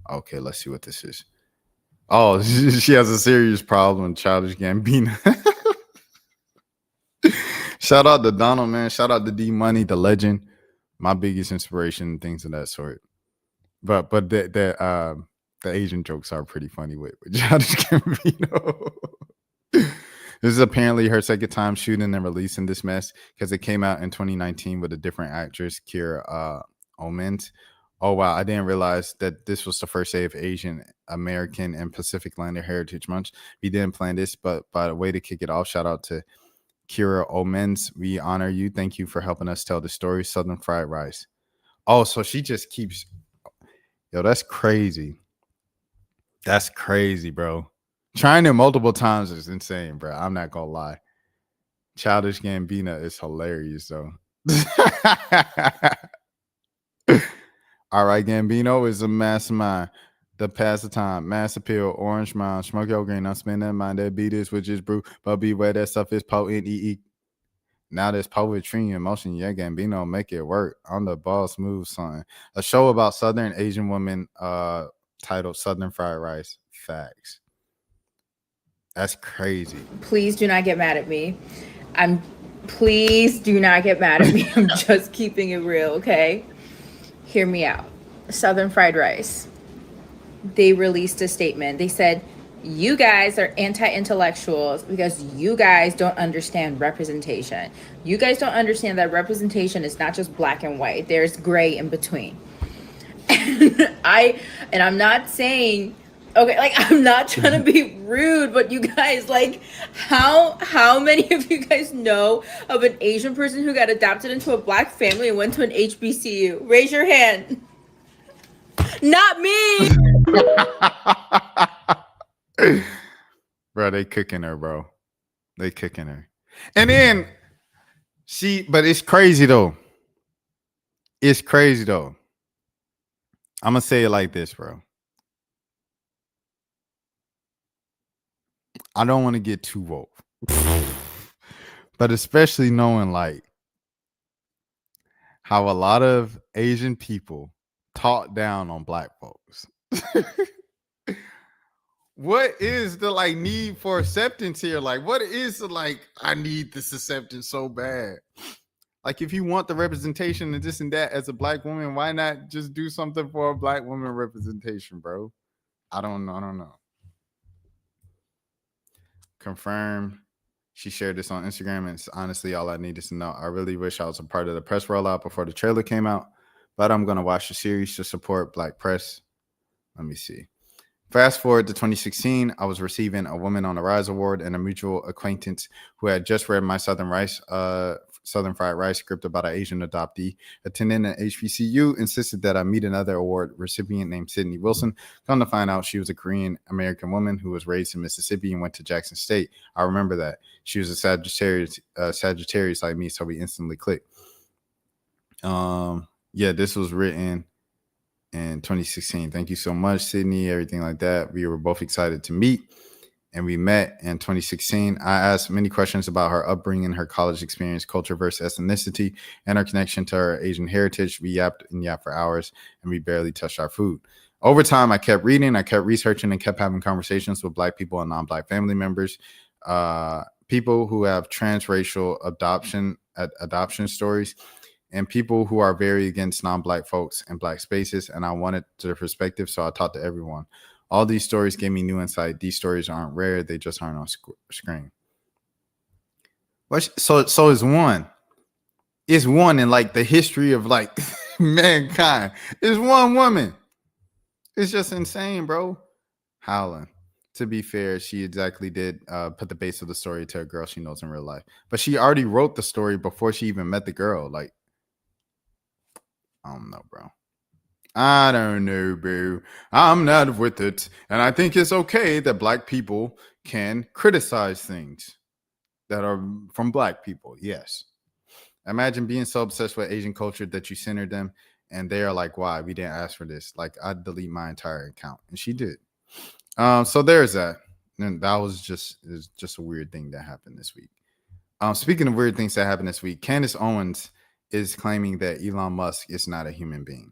Okay, let's see what this is. Oh, she has a serious problem, Childish Gambino. Shout out to Donald, man. Shout out to D Money, the legend. My biggest inspiration, things of that sort. But the Asian jokes are pretty funny with Childish Gambino. This is apparently her second time shooting and releasing this mess because it came out in 2019 with a different actress, Kira Owens. Oh wow, I didn't realize that this was the first day of Asian American and Pacific Islander Heritage Month. We didn't plan this, but by the way to kick it off, shout out to Kira Owens. We honor you. Thank you for helping us tell the story. Southern Fried Rice. Oh, so she just keeps. Yo, that's crazy. That's crazy, bro. Trying it multiple times is insane, bro. I'm not gonna lie. Childish Gambino is hilarious, though. All right, Gambino is a mastermind. The pass the time, mass appeal, orange mind, smoke your green. I'm spending that mind that beat this, which is brew, but beware that stuff is potent. Now there's poetry in motion. Yeah, Gambino, make it work. I'm the boss move, son. A show about Southern Asian women, titled Southern Fried Rice. Facts. That's crazy. Please do not get mad at me. Please do not get mad at me. I'm just keeping it real, okay? Hear me out. Southern Fried Rice. They released a statement. They said, you guys are anti-intellectuals because you guys don't understand representation. You guys don't understand that representation is not just black and white. There's gray in between. And I'm not saying, okay, like I'm not trying to be rude, but you guys, like, how many of you guys know of an Asian person who got adopted into a black family and went to an HBCU? Raise your hand. Not me. Bro, they cooking her, bro. They cooking her. And then but it's crazy though. It's crazy though. I'm gonna say it like this, bro. I don't want to get too woke. But especially knowing like how a lot of Asian people talk down on black folks. What is the like need for acceptance here? Like, what is the like, I need this acceptance so bad? Like, if you want the representation and this and that as a black woman, why not just do something for a black woman representation, bro? I don't know. Confirm. She shared this on Instagram, and it's honestly all I needed to know. I really wish I was a part of the press rollout before the trailer came out, but I'm going to watch the series to support black press. Let me see. Fast forward to 2016, I was receiving a Woman on the Rise award, and a mutual acquaintance who had just read my Southern Fried Rice script about an Asian adoptee attending an HBCU insisted that I meet another award recipient named Sydney Wilson. Come to find out, she was a Korean American woman who was raised in Mississippi and went to Jackson State. I remember that. She was a Sagittarius like me, so we instantly clicked. Yeah, this was written in 2016. Thank you so much, Sydney, everything like that. We were both excited to meet, and we met in 2016. I asked many questions about her upbringing, her college experience, culture versus ethnicity, and her connection to her Asian heritage. We yapped and yapped for hours, and we barely touched our food. Over time, I kept reading, I kept researching, and kept having conversations with black people and non-black family members, people who have transracial adoption stories, and people who are very against non-black folks and black spaces. And I wanted their perspective, so I talked to everyone. All these stories gave me new insight. These stories aren't rare. They just aren't on screen. So it's one. It's one in like the history of like mankind. It's one woman. It's just insane, bro. Howling. To be fair, she exactly did put the base of the story to a girl she knows in real life. But she already wrote the story before she even met the girl. Like, I don't know, bro. I don't know, boo. I'm not with it. And I think it's okay that black people can criticize things that are from black people. Yes. Imagine being so obsessed with Asian culture that you center them and they are like, why? We didn't ask for this. Like, I'd delete my entire account. And she did. So there's that. And that was just a weird thing that happened this week. Speaking of weird things that happened this week, Candace Owens is claiming that Elon Musk is not a human being.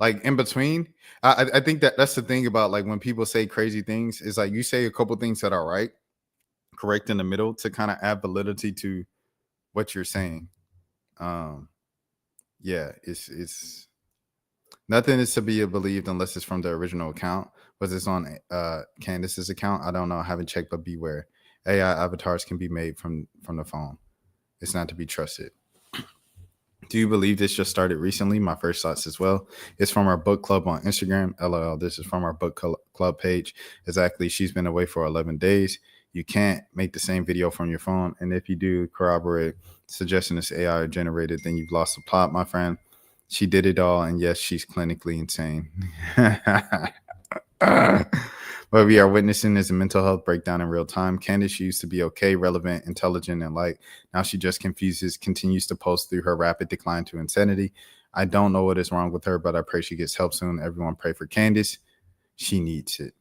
like in between. I think that's the thing about like when people say crazy things is like you say a couple things that are right, correct in the middle to kind of add validity to what you're saying. Yeah, it's nothing is to be believed unless it's from the original account. Was this on Candace's account? I don't know. I haven't checked, but beware. AI avatars can be made from the phone. It's not to be trusted. Do you believe this just started recently? My first thoughts as well. It's from our book club on Instagram. LOL. This is from our book club page. Exactly. She's been away for 11 days. You can't make the same video from your phone. And if you do corroborate suggesting it's AI generated, then you've lost the plot, my friend. She did it all. And yes, she's clinically insane. What we are witnessing is a mental health breakdown in real time. Candace used to be okay, relevant, intelligent, and light. Now she just continues to post through her rapid decline to insanity. I don't know what is wrong with her, but I pray she gets help soon. Everyone pray for Candace. She needs it.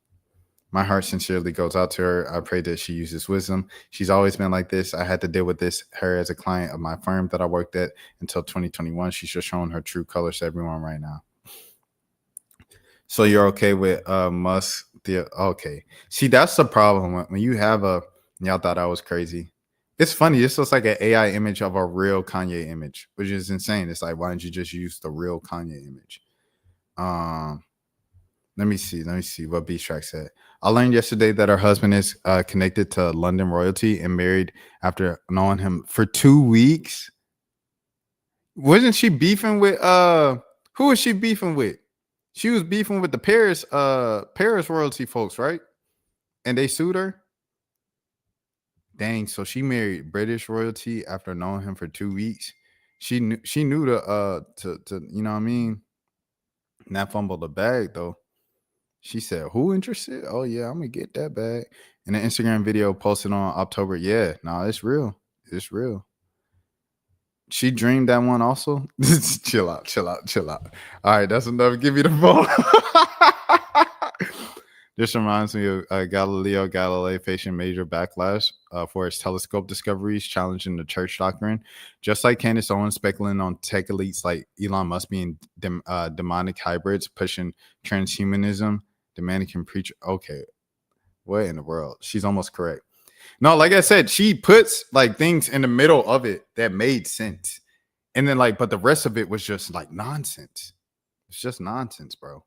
My heart sincerely goes out to her. I pray that she uses wisdom. She's always been like this. I had to deal with her as a client of my firm that I worked at until 2021. She's just showing her true colors to everyone right now. So you're okay with Musk? Okay. See, that's the problem. When you have y'all thought I was crazy. It's funny. This looks like an AI image of a real Kanye image, which is insane. It's like, why don't you just use the real Kanye image? Let me see what B-Track said. I learned yesterday that her husband is connected to London royalty and married after knowing him for 2 weeks. Wasn't she beefing with who was she beefing with? She was beefing with the Paris royalty folks, right? And they sued her. Dang, so she married British royalty after knowing him for 2 weeks. She knew to you know what I mean? Not fumble the bag though. She said, "Who interested? Oh yeah, I'm gonna get that bag." And the Instagram video posted on October. Yeah, no, it's real. It's real. She dreamed that one also. Chill out. All right, that's enough. Give me the phone. This reminds me of Galileo Galilei facing major backlash for his telescope discoveries, challenging the church doctrine. Just like Candace Owens speculating on tech elites like Elon Musk being demonic hybrids, pushing transhumanism, the mannequin preacher. Okay, what in the world? She's almost correct. No, like I said, she puts like things in the middle of it that made sense. And then but the rest of it was just like nonsense. It's just nonsense, bro.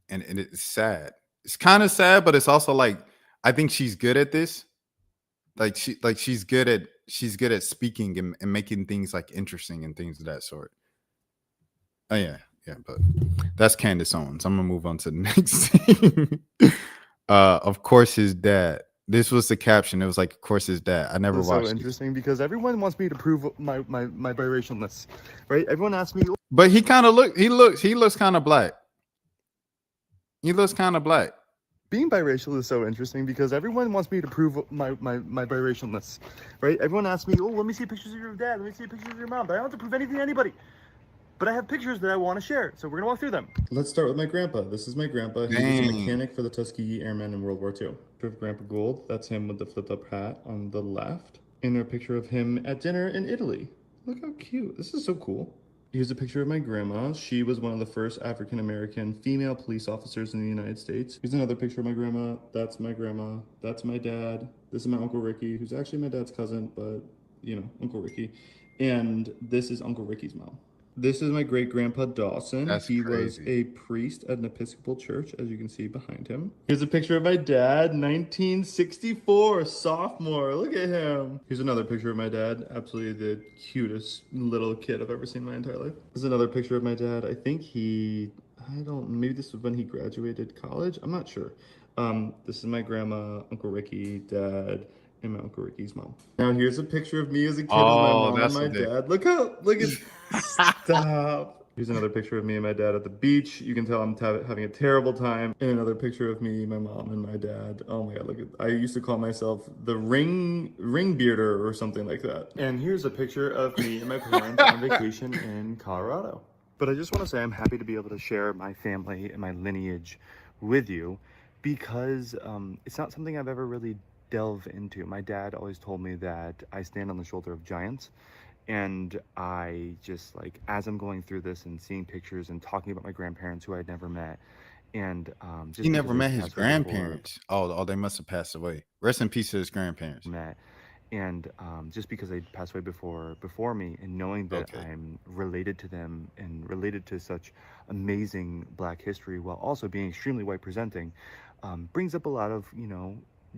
And it's sad. It's kind of sad, but it's also like I think she's good at this. She's good at speaking and making things like interesting and things of that sort. Oh yeah, but that's Candace Owens. I'm gonna move on to the next thing. Of course, his dad. This was the caption. It was like, of course, his dad. I never watched. So interesting because everyone wants me to prove my biracialness, right? Everyone asks me. But he looks kind of black. He looks kind of black. Being biracial is so interesting because everyone wants me to prove my biracialness, right? Everyone asks me, "Oh, let me see pictures of your dad. Let me see pictures of your mom." But I don't have to prove anything to anybody. But I have pictures that I want to share, so we're gonna walk through them. Let's start with my grandpa. This is my grandpa. He was a mechanic for the Tuskegee Airmen in World War II. Picture of Grandpa Gould. That's him with the flipped-up hat on the left. And a picture of him at dinner in Italy. Look how cute. This is so cool. Here's a picture of my grandma. She was one of the first African-American female police officers in the United States. Here's another picture of my grandma. That's my grandma. That's my dad. This is my Uncle Ricky, who's actually my dad's cousin, but, you know, Uncle Ricky. And this is Uncle Ricky's mom. This is my great-grandpa Dawson. He was a priest at an Episcopal church, as you can see behind him. Here's a picture of my dad, 1964, sophomore. Look at him. Here's another picture of my dad. Absolutely the cutest little kid I've ever seen in my entire life. This is another picture of my dad. I think maybe this was when he graduated college. I'm not sure. This is my grandma, Uncle Ricky, dad, and my Uncle Ricky's mom. Now here's a picture of me as a kid with my mom and my dad. Look at stop. Here's another picture of me and my dad at the beach. You can tell I'm having a terrible time. And another picture of me, my mom, and my dad. Oh my god, I used to call myself the ring bearder or something like that. And here's a picture of me and my parents on vacation in Colorado. But I just want to say I'm happy to be able to share my family and my lineage with you because it's not something I've ever really delved into. My dad always told me that I stand on the shoulder of giants, And I just like, as I'm going through this and seeing pictures and talking about my grandparents who I'd never met, and He just because never they met his passed away before grandparents. Oh, they must have passed away. Rest in peace to his grandparents. met, and just because they passed away before me, and knowing that Okay. I'm related to them and related to such amazing Black history while also being extremely white presenting, brings up a lot of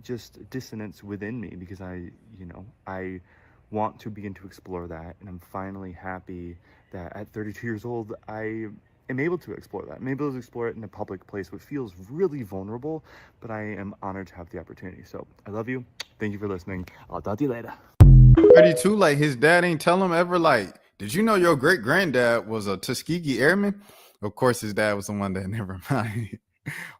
just dissonance within me, because I want to begin to explore that, and I'm finally happy that at 32 years old I am able to explore that. I'm able to explore it in a public place, which feels really vulnerable, but I am honored to have the opportunity. So I love you. Thank you for listening. I'll talk to you later. 32, like his dad ain't tell him ever, like, did you know your great granddad was a Tuskegee Airman? Of course, his dad was the one that never mind.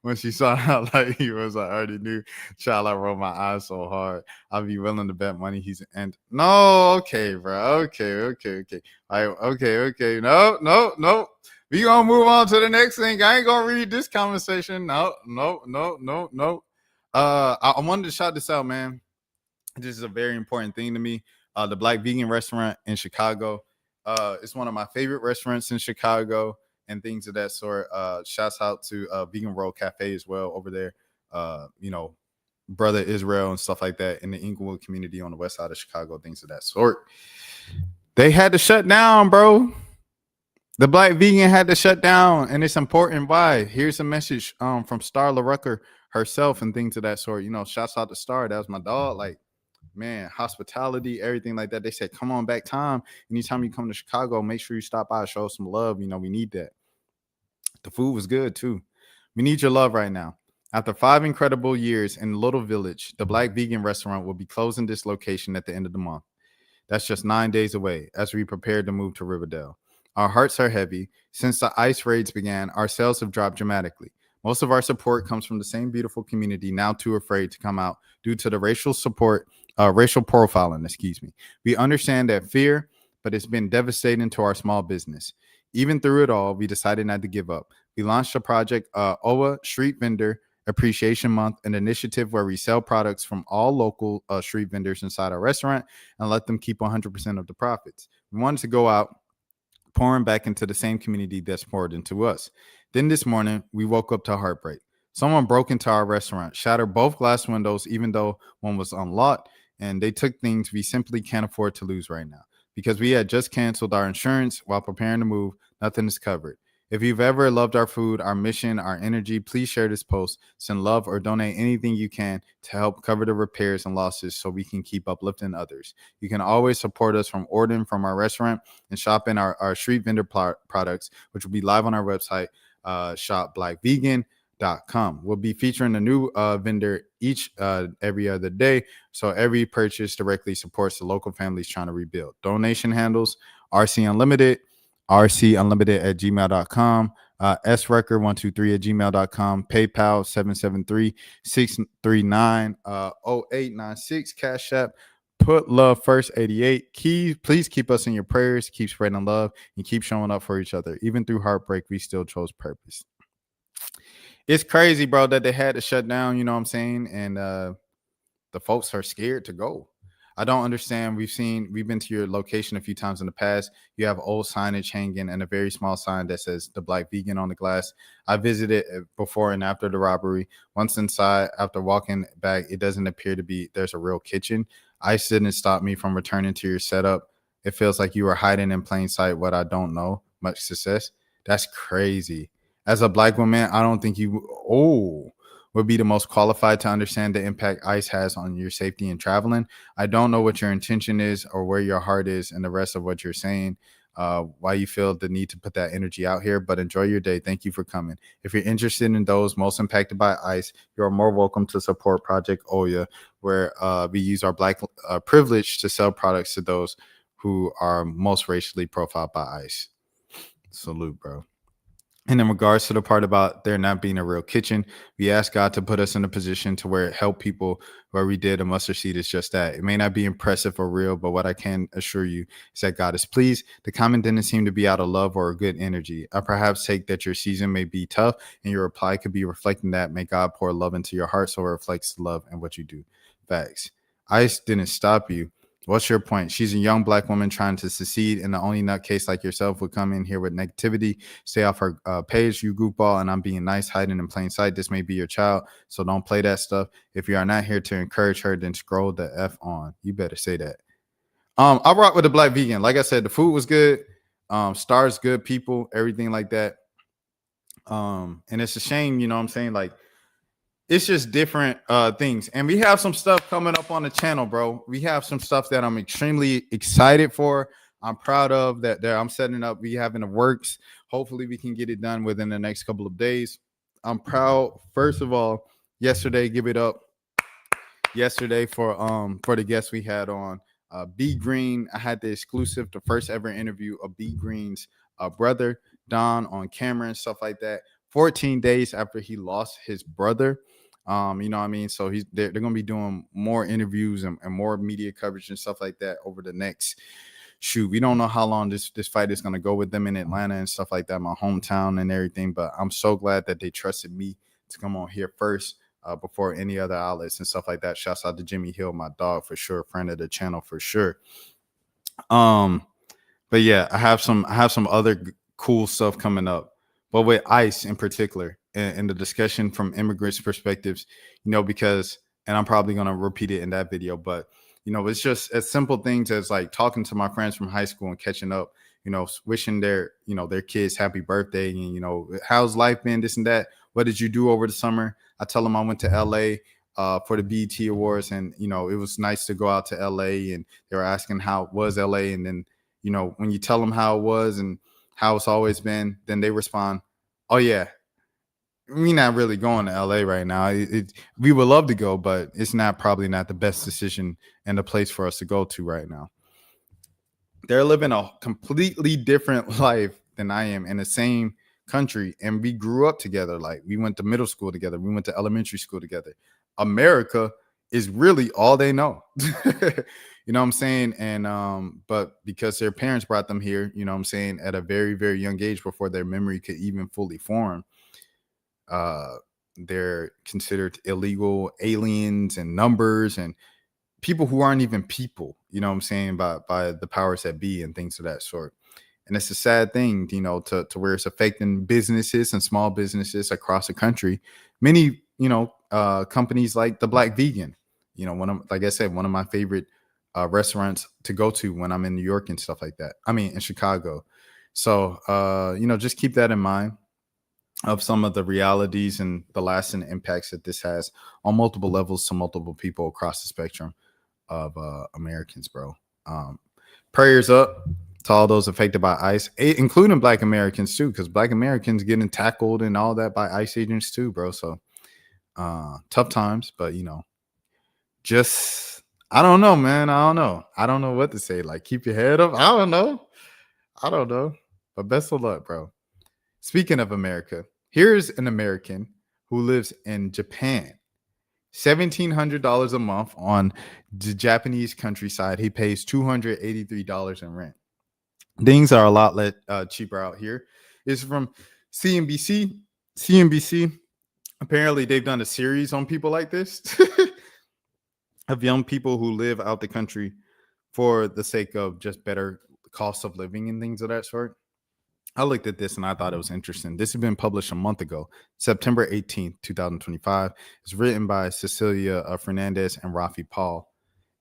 When she saw how like he was, I already knew. Child, I rolled my eyes so hard. I'd be willing to bet money he's and no, okay, bro. Okay. Okay. No. We gonna move on to the next thing. I ain't gonna read this conversation. No. I wanted to shout this out, man. This is a very important thing to me. The Black Vegan Restaurant in Chicago. It's one of my favorite restaurants in Chicago and things of that sort. Shouts out to Vegan Roll Cafe as well over there. Brother Israel and stuff like that in the Inglewood community on the west side of Chicago, things of that sort. They had to shut down, bro. The Black Vegan had to shut down, and it's important why. Here's a message from Starla Rucker herself and things of that sort. Shouts out to Star. That was my dog. Like, man, hospitality, everything like that. They said, come on back time. Anytime you come to Chicago, make sure you stop by, show some love. We need that. The food was good too. We need your love right now. After 5 incredible years in Little Village, the Black Vegan Restaurant will be closing this location at the end of the month. That's just 9 days away as we prepare to move to Riverdale. Our hearts are heavy. Since the ICE raids began, our sales have dropped dramatically. Most of our support comes from the same beautiful community, now too afraid to come out due to the racial profiling. We understand that fear, but it's been devastating to our small business. Even through it all, we decided not to give up. We launched a project, OWA Street Vendor Appreciation Month, an initiative where we sell products from all local street vendors inside our restaurant and let them keep 100% of the profits. We wanted to go out pouring back into the same community that's poured into us. Then this morning, we woke up to heartbreak. Someone broke into our restaurant, shattered both glass windows, even though one was unlocked, and they took things we simply can't afford to lose right now. Because we had just canceled our insurance while preparing to move, nothing is covered. If you've ever loved our food, our mission, our energy, please share this post, send love, or donate anything you can to help cover the repairs and losses so we can keep uplifting others. You can always support us from ordering from our restaurant and shopping our street vendor products, which will be live on our website, shopblackvegan.com. We'll be featuring a new vendor every other day, so every purchase directly supports the local families trying to rebuild. Donation handles rcunlimited at gmail.com, srecord123 at gmail.com, PayPal 773-639-0896, Cash App Put Love First 88. Please keep us in your prayers, keep spreading love, and keep showing up for each other. Even through heartbreak, we still chose purpose. It's crazy, bro, that they had to shut down, you know what I'm saying? And the folks are scared to go. I don't understand. We've been to your location a few times in the past. You have old signage hanging and a very small sign that says the Black Vegan on the glass. I visited before and after the robbery. Once inside, after walking back, it doesn't appear to be there's a real kitchen. ICE didn't stop me from returning to your setup. It feels like you were hiding in plain sight what I don't know. Much success. That's crazy. As a Black woman, I don't think you would be the most qualified to understand the impact ICE has on your safety in traveling. I don't know what your intention is or where your heart is and the rest of what you're saying, why you feel the need to put that energy out here, but enjoy your day. Thank you for coming. If you're interested in those most impacted by ICE, you're more welcome to support Project Oya, where we use our Black privilege to sell products to those who are most racially profiled by ICE. Salute, bro. And in regards to the part about there not being a real kitchen, we ask God to put us in a position to where it help people where we did. A mustard seed is just that. It may not be impressive or real, but what I can assure you is that God is pleased. The comment didn't seem to be out of love or a good energy. I perhaps take that your season may be tough and your reply could be reflecting that. May God pour love into your heart so it reflects love in what you do. Facts. ICE didn't stop you. What's your point? She's a young black woman trying to succeed, and the only nutcase like yourself would come in here with negativity. Stay off her page, you goofball, and I'm being nice, hiding in plain sight. This may be your child, so don't play that stuff. If you are not here to encourage her, then scroll the F on. You better say that. I rock with the black vegan. Like I said, the food was good. Stars, good people, everything like that. And it's a shame, you know what I'm saying? Like, it's just different things. And we have some stuff coming up on the channel, bro. We have some stuff that I'm extremely excited for. I'm proud of that I'm setting up. We have in the works. Hopefully we can get it done within the next couple of days. I'm proud, first of all, yesterday, give it up. Yesterday for the guests we had on. B Green, I had the exclusive, the first ever interview of B Green's brother, Don, on camera and stuff like that. 14 days after he lost his brother. You know what I mean? So they're going to be doing more interviews and more media coverage and stuff like that over the next shoot. We don't know how long this fight is going to go with them in Atlanta and stuff like that, my hometown and everything. But I'm so glad that they trusted me to come on here first before any other outlets and stuff like that. Shouts out to Jimmy Hill, my dog, for sure. Friend of the channel for sure. But yeah, I have some other cool stuff coming up. But with ICE in particular, and the discussion from immigrants' perspectives, you know, because, and I'm probably going to repeat it in that video, but, you know, it's just as simple things as like talking to my friends from high school and catching up, you know, wishing their kids happy birthday and, you know, how's life been, this and that. What did you do over the summer? I tell them I went to LA for the BET Awards, and, you know, it was nice to go out to LA, and they were asking how was LA. And then, you know, when you tell them how it was and how it's always been, then they respond, oh yeah, we not really going to LA right now. We would love to go, but it's probably not the best decision and the place for us to go to right now. They're living a completely different life than I am in the same country, and we grew up together. Like, we went to middle school together, we went to elementary school together. America is really all they know. You know what I'm saying? And but because their parents brought them here, you know what I'm saying, at a very, very young age before their memory could even fully form, they're considered illegal aliens and numbers and people who aren't even people, you know what I'm saying, by the powers that be and things of that sort. And it's a sad thing, you know, to where it's affecting businesses and small businesses across the country. Many, you know, companies like the Black Vegan, you know, like I said, one of my favorite restaurants to go to when I'm in New York and stuff like that. I mean, in Chicago. So, you know, just keep that in mind of some of the realities and the lasting impacts that this has on multiple levels to multiple people across the spectrum of Americans, bro. Prayers up to all those affected by ICE, including Black Americans too, because Black Americans getting tackled and all that by ICE agents too, bro. So tough times, but, you know, just, I don't know, man. I don't know what to say. Like, keep your head up. I don't know. But best of luck, bro. Speaking of America, here's an American who lives in Japan. $1,700 a month on the Japanese countryside. He pays $283 in rent. Things are a lot cheaper out here. It's from CNBC. CNBC, apparently they've done a series on people like this of young people who live out the country for the sake of just better cost of living and things of that sort. I looked at this and I thought it was interesting. This had been published a month ago, September 18th, 2025. It's written by Cecilia Fernandez and Rafi Paul.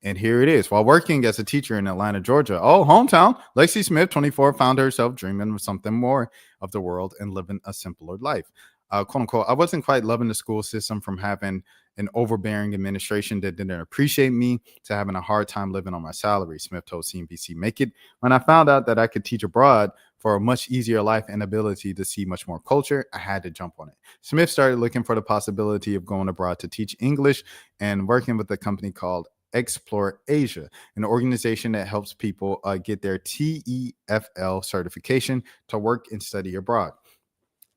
And here it is. While working as a teacher in Atlanta, Georgia, hometown, Lexi Smith, 24, found herself dreaming of something more of the world and living a simpler life. Quote unquote, I wasn't quite loving the school system, from having an overbearing administration that didn't appreciate me to having a hard time living on my salary, Smith told CNBC. Make it when I found out that I could teach abroad for a much easier life and ability to see much more culture, I had to jump on it. Smith started looking for the possibility of going abroad to teach English and working with a company called Explore Asia, an organization that helps people get their TEFL certification to work and study abroad.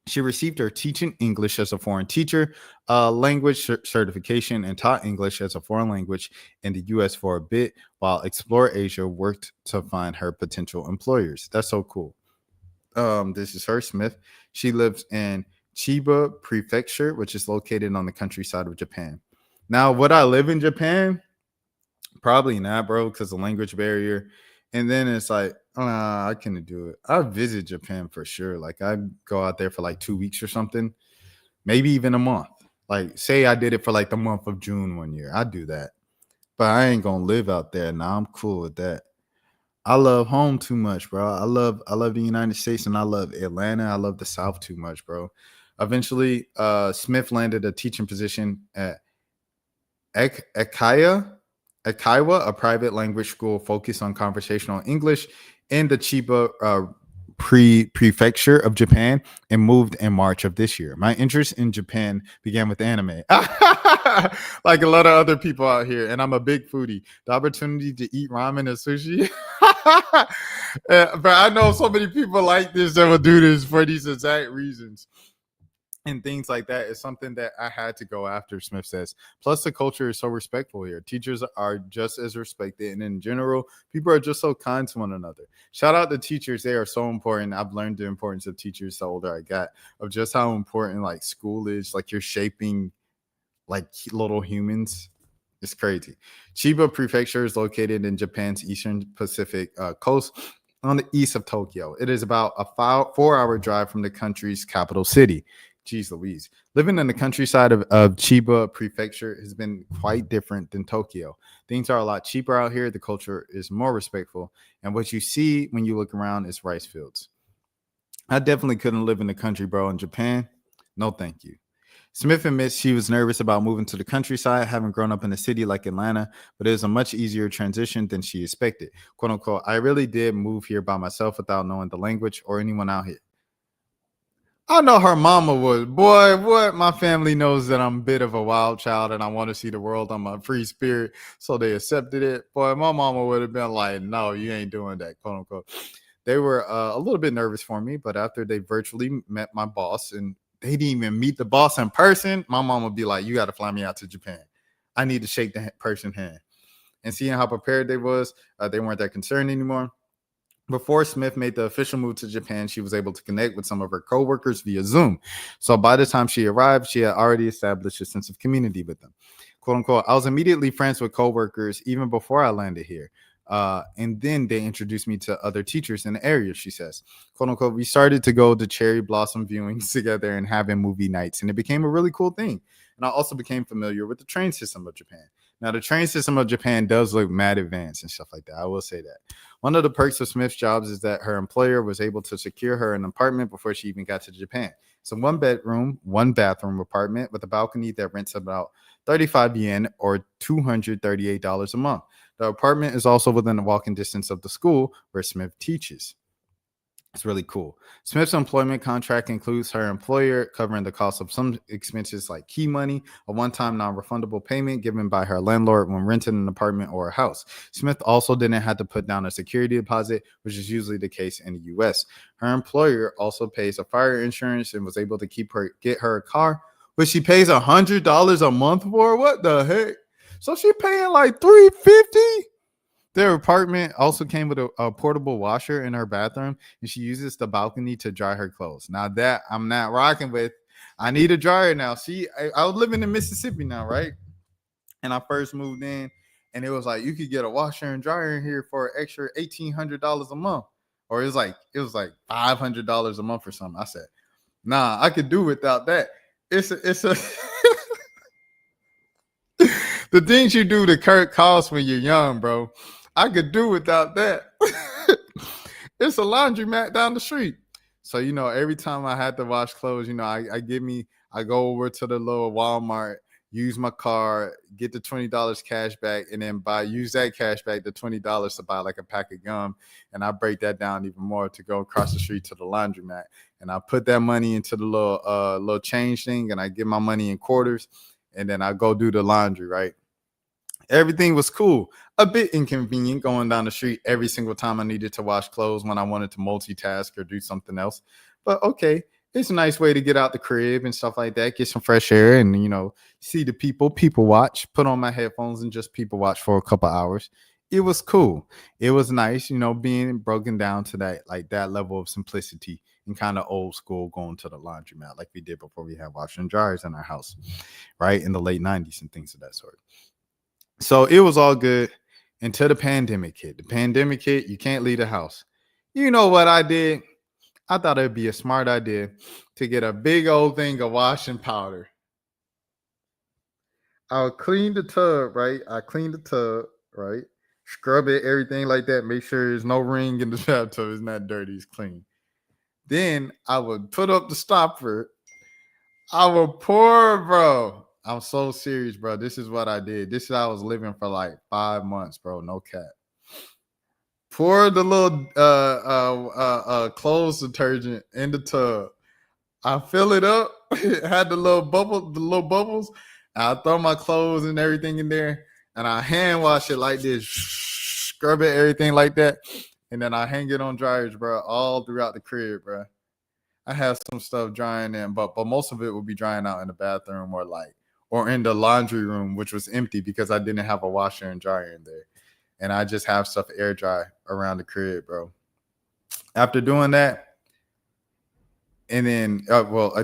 She received her teaching English as a foreign teacher language certification and taught English as a foreign language in the U.S. for a bit, while Explore Asia worked to find her potential employers. That's so cool. This is her, Smith. She lives in Chiba Prefecture, which is located on the countryside of Japan. Now, would I live in Japan? Probably not, bro, because the language barrier. And then it's like, I couldn't do it. I visit Japan for sure. Like I go out there for like 2 weeks or something, maybe even a month. Like say I did it for like the month of June one year. I'd do that. But I ain't gonna live out there. Now I'm cool with that. I love home too much, bro. I love the United States and I love Atlanta. I love the South too much, bro. Eventually, Smith landed a teaching position at Ekaya, a private language school focused on conversational English in the Chiba prefecture of Japan, and moved in March of this year. My interest in Japan began with anime, like a lot of other people out here, and I'm a big foodie. The opportunity to eat ramen and sushi. But I know so many people like this that will do this for these exact reasons. And things like that is something that I had to go after, Smith says. Plus, the culture is so respectful here. Teachers are just as respected. And in general, people are just so kind to one another. Shout out to teachers. They are so important. I've learned the importance of teachers the older I got, of just how important like school is. Like you're shaping like little humans. It's crazy. Chiba Prefecture is located in Japan's eastern Pacific coast on the east of Tokyo. It is about a 4-hour drive from the country's capital city. Jeez Louise. Living in the countryside of Chiba Prefecture has been quite different than Tokyo. Things are a lot cheaper out here. The culture is more respectful. And what you see when you look around is rice fields. I definitely couldn't live in the country, bro. In Japan, no thank you. Smith admits she was nervous about moving to the countryside, having grown up in a city like Atlanta, but it was a much easier transition than she expected. Quote unquote, I really did move here by myself without knowing the language or anyone out here. I know her mama would. Boy, what? My family knows that I'm a bit of a wild child and I want to see the world. I'm a free spirit, so they accepted it. Boy, my mama would have been like, no, you ain't doing that, quote unquote. They were a little bit nervous for me, but after they virtually met my boss and they didn't even meet the boss in person, my mom would be like, you got to fly me out to Japan. I need to shake the person's hand. And seeing how prepared they was, they weren't that concerned anymore. Before Smith made the official move to Japan, she was able to connect with some of her coworkers via Zoom. So by the time she arrived, she had already established a sense of community with them. Quote unquote, I was immediately friends with coworkers even before I landed here. And then they introduced me to other teachers in the area, she says. Quote unquote, we started to go to cherry blossom viewings together and having movie nights. And it became a really cool thing. And I also became familiar with the train system of Japan. Now, the train system of Japan does look mad advanced and stuff like that. I will say that. One of the perks of Smith's jobs is that her employer was able to secure her an apartment before she even got to Japan. It's a 1-bedroom, 1-bathroom apartment with a balcony that rents about 35 yen or $238 a month. The apartment is also within a walking distance of the school where Smith teaches. It's really cool. Smith's employment contract includes her employer covering the cost of some expenses like key money, a one-time non-refundable payment given by her landlord when renting an apartment or a house. Smith also didn't have to put down a security deposit, which is usually the case in the U.S. Her employer also pays a fire insurance and was able to get her a car, which she pays $100 a month for. What the heck? So she paying like $350. Their apartment also came with a portable washer in her bathroom, and she uses the balcony to dry her clothes. Now that I'm not rocking with, I need a dryer now. See, I was living in Mississippi now, right? And I first moved in, and it was like you could get a washer and dryer in here for an extra $1,800 a month, or it was like $500 a month or something. I said, nah, I could do without that. It's a the things you do to cut costs when you're young, bro. I could do without that. It's a laundromat down the street. So, every time I had to wash clothes, I go over to the little Walmart, use my card, get the $20 cash back, and then use that cash back, the $20 to buy like a pack of gum. And I break that down even more to go across the street to the laundromat. And I put that money into the little change thing, and I get my money in quarters, and then I go do the laundry, right? Everything was cool. A bit inconvenient going down the street every single time I needed to wash clothes when I wanted to multitask or do something else. But okay, it's a nice way to get out the crib and stuff like that, get some fresh air and, see the people watch, put on my headphones and just people watch for a couple hours. It was cool. It was nice, being broken down to that level of simplicity and kind of old school going to the laundromat like we did before we had washers and dryers in our house, right? In the late 90s and things of that sort. So it was all good. until the pandemic hit. The pandemic hit, you can't leave the house. You know what I did? I thought it'd be a smart idea to get a big old thing of washing powder. I'll clean the tub, right? I clean the tub, right? Scrub it, everything like that. Make sure there's no ring in the bathtub. It's not dirty, it's clean. Then I would put up the stopper. I would pour, bro. I'm so serious, bro. This is what I did. This is how I was living for like 5 months, bro. No cap. Pour the little clothes detergent in the tub. I fill it up. It had the little bubbles. I throw my clothes and everything in there, and I hand wash it like this, scrub it, everything like that, and then I hang it on dryers, bro, all throughout the crib, bro. I have some stuff drying in, but most of it will be drying out in the bathroom or in the laundry room, which was empty because I didn't have a washer and dryer in there, and I just have stuff air dry around the crib, bro. After doing that. And then,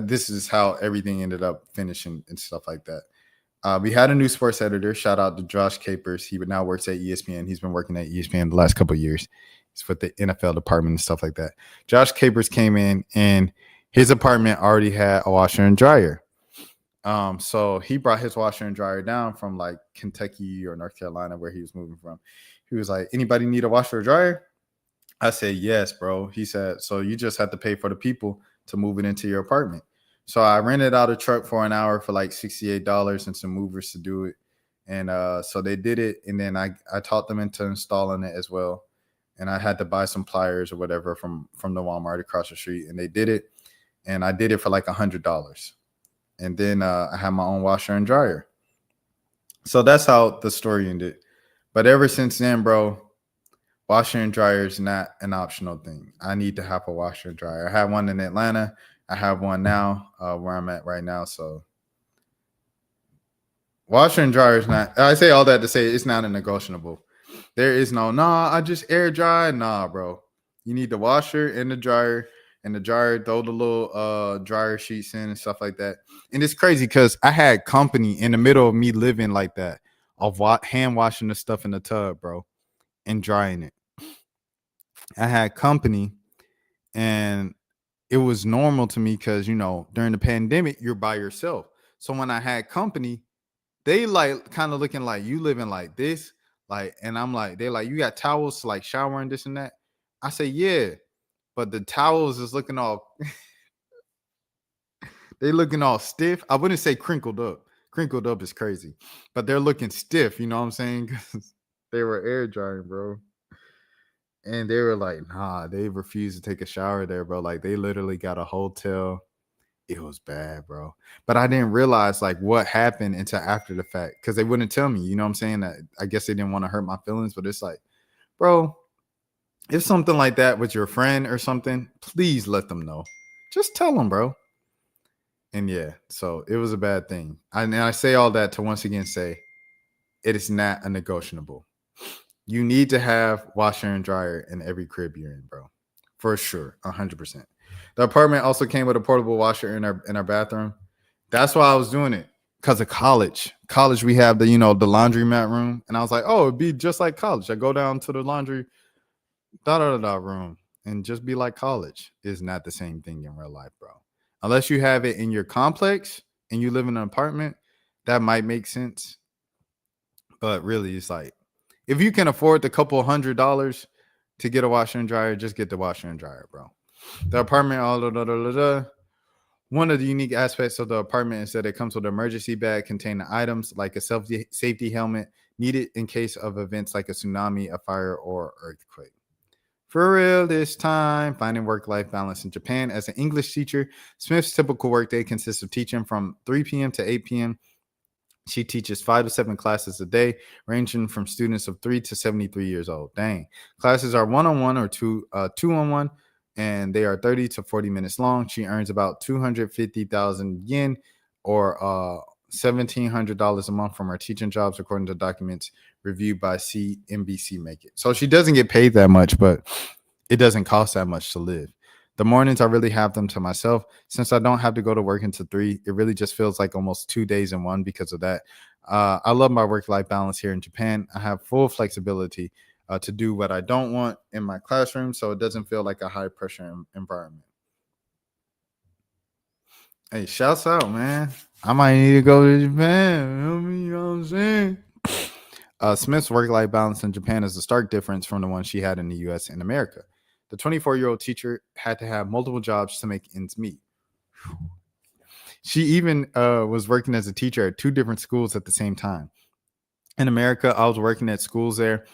this is how everything ended up finishing and stuff like that. We had a new sports editor. Shout out to Josh Capers. He now works at ESPN. He's been working at ESPN the last couple of years. He's with the NFL department and stuff like that. Josh Capers came in, and his apartment already had a washer and dryer. So he brought his washer and dryer down from like Kentucky or North Carolina, where he was moving from. He was like, "Anybody need a washer or dryer?" I said, "Yes, bro." He said, "So you just have to pay for the people to move it into your apartment." So I rented out a truck for an hour for like $68 and some movers to do it. And so they did it. And then I taught them into installing it as well. And I had to buy some pliers or whatever from the Walmart across the street. And they did it. And I did it for like $100. And then I had my own washer and dryer. So that's how the story ended. But ever since then, bro, washer and dryer is not an optional thing. I need to have a washer and dryer. I have one in Atlanta. I have one now where I'm at right now. So washer and dryer is not, I say all that to say it's not a negotiable. There is I just air dry. Nah, bro. You need the washer and the dryer. And the dryer, throw the little dryer sheets in and stuff like that. And it's crazy because I had company in the middle of me living like that of hand washing the stuff in the tub, bro, and drying it. I had company, and it was normal to me because, during the pandemic, you're by yourself. So when I had company, they like kind of looking like you living like this. Like, and I'm like, they like, you got towels to like shower and this and that. I say, yeah, but the towels is looking all, they looking all stiff. I wouldn't say crinkled up. Crinkled up is crazy, but they're looking stiff. You know what I'm saying? Because they were air drying, bro. And they were like, nah, they refused to take a shower there, bro. Like, they literally got a hotel. It was bad, bro. But I didn't realize, like, what happened until after the fact. Because they wouldn't tell me, you know what I'm saying? That I guess they didn't want to hurt my feelings. But it's like, bro, if something like that with your friend or something, please let them know. Just tell them, bro. And yeah, so it was a bad thing. And I say all that to once again say, it is not a negotiable. You need to have washer and dryer in every crib you're in, bro. For sure, 100%. The apartment also came with a portable washer in our bathroom. That's why I was doing it, because of college. College, we have the laundromat room. And I was like, oh, it'd be just like college. I go down to the laundry room and just be like college. It's not the same thing in real life, bro. Unless you have it in your complex and you live in an apartment, that might make sense. But really, it's like, if you can afford the couple $100 to get a washer and dryer, just get the washer and dryer, bro. The apartment, one of the unique aspects of the apartment is that it comes with an emergency bag containing items like a safety helmet needed in case of events like a tsunami, a fire, or earthquake. For real this time, finding work-life balance in Japan. As an English teacher, Smith's typical workday consists of teaching from 3 p.m. to 8 p.m. She teaches 5 to 7 classes a day, ranging from students of 3 to 73 years old. Dang. Classes are one-on-one or two-on-one, and they are 30 to 40 minutes long. She earns about 250,000 yen or $1,700 a month from her teaching jobs, according to documents reviewed by CNBC Make It. So she doesn't get paid that much, but it doesn't cost that much to live. The mornings, I really have them to myself. Since I don't have to go to work until 3, it really just feels like almost 2 days in one because of that. I love my work-life balance here in Japan. I have full flexibility to do what I don't want in my classroom, so it doesn't feel like a high-pressure environment. Hey, shouts out, man. I might need to go to Japan. You know what I'm saying? Smith's work-life balance in Japan is a stark difference from the one she had in the U.S. and America. The 24-year-old teacher had to have multiple jobs to make ends meet. She even was working as a teacher at 2 different schools at the same time. In America, I was working at schools there.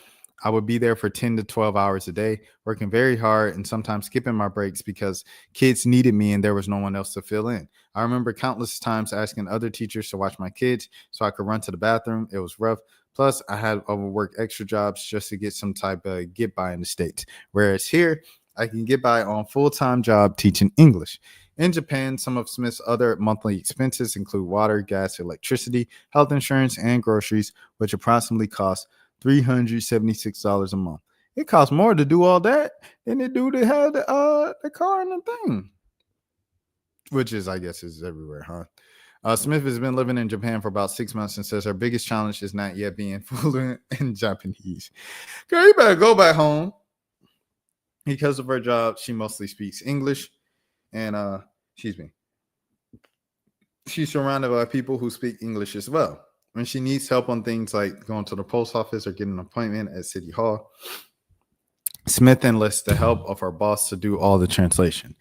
I would be there for 10 to 12 hours a day, working very hard and sometimes skipping my breaks because kids needed me and there was no one else to fill in. I remember countless times asking other teachers to watch my kids so I could run to the bathroom. It was rough. Plus, I had to work extra jobs just to get some type of get by in the States. Whereas here, I can get by on a full-time job teaching English. In Japan, some of Smith's other monthly expenses include water, gas, electricity, health insurance, and groceries, which approximately cost $376 a month. It costs more to do all that than it do to have the car and the thing, which is, I guess, is everywhere, huh? Smith has been living in Japan for about 6 months and says her biggest challenge is not yet being fluent in Japanese. Girl, you better go back home. Because of her job, she mostly speaks English, and she's surrounded by people who speak English as well. When she needs help on things like going to the post office or getting an appointment at City Hall, Smith enlists the help of her boss to do all the translation.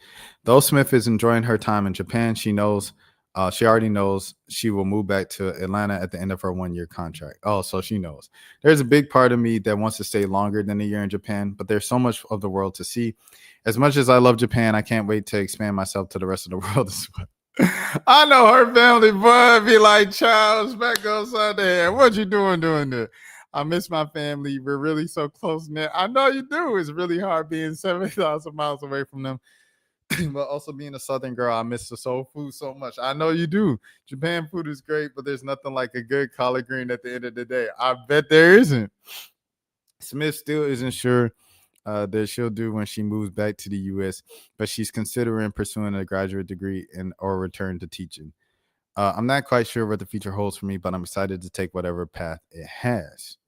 Though Smith is enjoying her time in Japan, she already knows she will move back to Atlanta at the end of her 1-year contract. Oh, so she knows. There's a big part of me that wants to stay longer than a year in Japan, but there's so much of the world to see. As much as I love Japan, I can't wait to expand myself to the rest of the world as well. I know her family, boy, be like, Charles, back outside there. What you doing there? I miss my family. We're really so close knit. I know you do. It's really hard being 7,000 miles away from them. But also being a Southern girl, I miss the soul food so much. I know you do. Japan food is great, but there's nothing like a good collard green at the end of the day. I bet there isn't. Smith still isn't sure that she'll do when she moves back to the U.S., but she's considering pursuing a graduate degree or return to teaching. I'm not quite sure what the future holds for me, but I'm excited to take whatever path it has.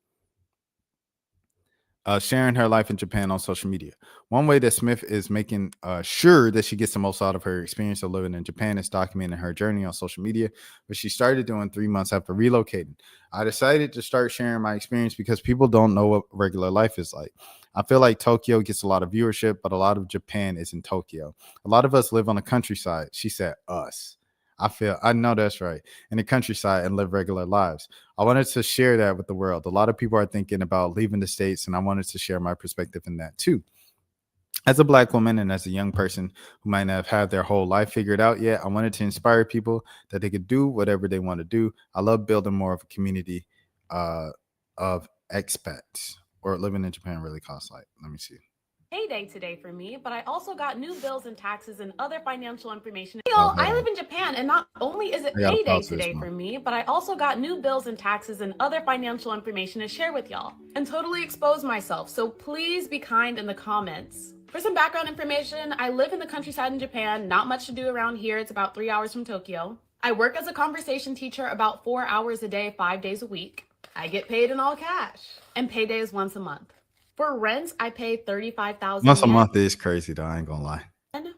Sharing her life in Japan on social media. One way that Smith is making sure that she gets the most out of her experience of living in Japan is documenting her journey on social media, which she started doing 3 months after relocating. I decided to start sharing my experience because people don't know what regular life is like. I feel like Tokyo gets a lot of viewership, but a lot of Japan is in Tokyo. A lot of us live on the countryside. She said us. I know that's right. In the countryside and live regular lives. I wanted to share that with the world. A lot of people are thinking about leaving the States, and I wanted to share my perspective in that too. As a Black woman and as a young person who might not have had their whole life figured out yet, I wanted to inspire people that they could do whatever they want to do. I love building more of a community of expats. Or living in Japan really costs like, let me see. Payday today for me, but I also got new bills and taxes and other financial information. Hey y'all, I live in Japan, and not only is it payday today for me, but I also got new bills and taxes and other financial information to share with y'all and totally expose myself. So please be kind in the comments. For some background information, I live in the countryside in Japan, not much to do around here. It's about 3 hours from Tokyo. I work as a conversation teacher about 4 hours a day, 5 days a week. I get paid in all cash, and payday is once a month. For rent, I pay 35,000 once a yen. month is crazy though, I ain't gonna lie.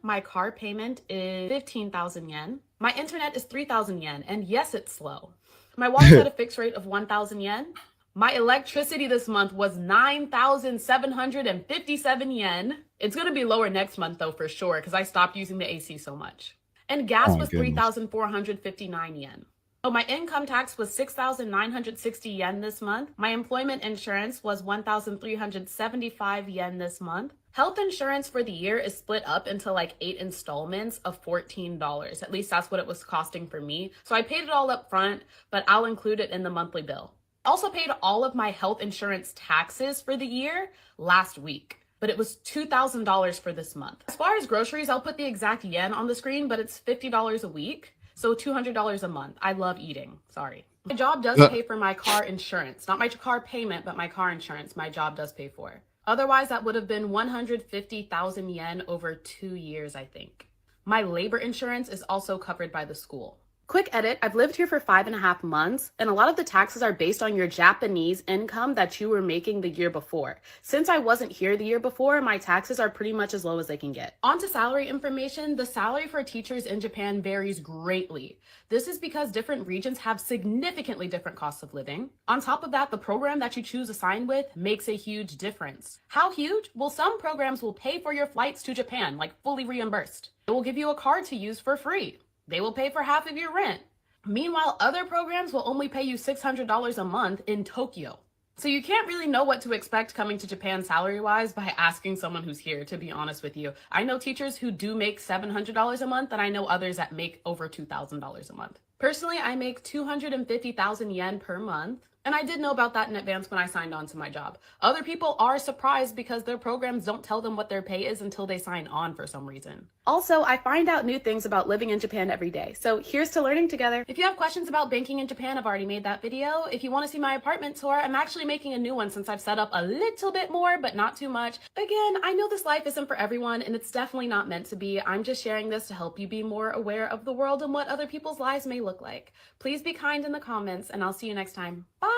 My car payment is 15,000 yen. My internet is 3,000 yen, and yes, it's slow. My water's at a fixed rate of 1,000 yen. My electricity this month was 9,757 yen. It's gonna be lower next month though, for sure, because I stopped using the AC so much. And gas was 3,459 yen. So my income tax was 6,960 yen this month. My employment insurance was 1,375 yen this month. Health insurance for the year is split up into like 8 installments of $14. At least that's what it was costing for me. So I paid it all up front, but I'll include it in the monthly bill. I also paid all of my health insurance taxes for the year last week, but it was $2,000 for this month. As far as groceries, I'll put the exact yen on the screen, but it's $50 a week. So $200 a month. I love eating. Sorry. My job does pay for my car insurance. Not my car payment, but my car insurance. My job does pay for. Otherwise, that would have been 150,000 yen over 2 years, I think. My labor insurance is also covered by the school. Quick edit, I've lived here for 5.5 months, and a lot of the taxes are based on your Japanese income that you were making the year before. Since I wasn't here the year before, my taxes are pretty much as low as they can get. On to salary information, the salary for teachers in Japan varies greatly. This is because different regions have significantly different costs of living. On top of that, the program that you choose to sign with makes a huge difference. How huge? Well, some programs will pay for your flights to Japan, like fully reimbursed. They will give you a card to use for free. They will pay for half of your rent. Meanwhile, other programs will only pay you $600 a month in Tokyo. So you can't really know what to expect coming to Japan salary-wise by asking someone who's here, to be honest with you. I know teachers who do make $700 a month, and I know others that make over $2,000 a month. Personally, I make 250,000 yen per month. And I did know about that in advance when I signed on to my job. Other people are surprised because their programs don't tell them what their pay is until they sign on for some reason. Also, I find out new things about living in Japan every day. So here's to learning together. If you have questions about banking in Japan, I've already made that video. If you want to see my apartment tour, I'm actually making a new one since I've set up a little bit more, but not too much. Again, I know this life isn't for everyone, and it's definitely not meant to be. I'm just sharing this to help you be more aware of the world and what other people's lives may look like. Please be kind in the comments, and I'll see you next time. Bye!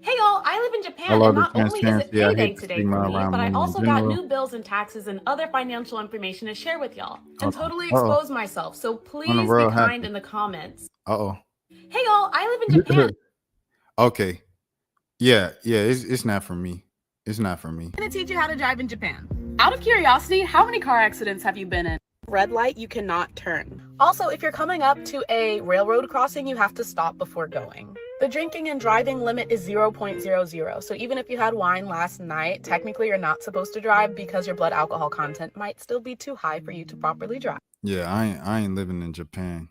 Hey y'all, I live in Japan, and not only is it payday today for me, but I also got new bills and taxes and other financial information to share with y'all and totally expose myself. So please be kind in the comments. Hey y'all, I live in Japan. Okay. Yeah, it's not for me. It's not for me. I'm gonna teach you how to drive in Japan. Out of curiosity, how many car accidents have you been in? Red light, you cannot turn. Also, if you're coming up to a railroad crossing, you have to stop before going. The drinking and driving limit is 0.00. So even if you had wine last night, technically you're not supposed to drive because your blood alcohol content might still be too high for you to properly drive. Yeah, I ain't living in Japan.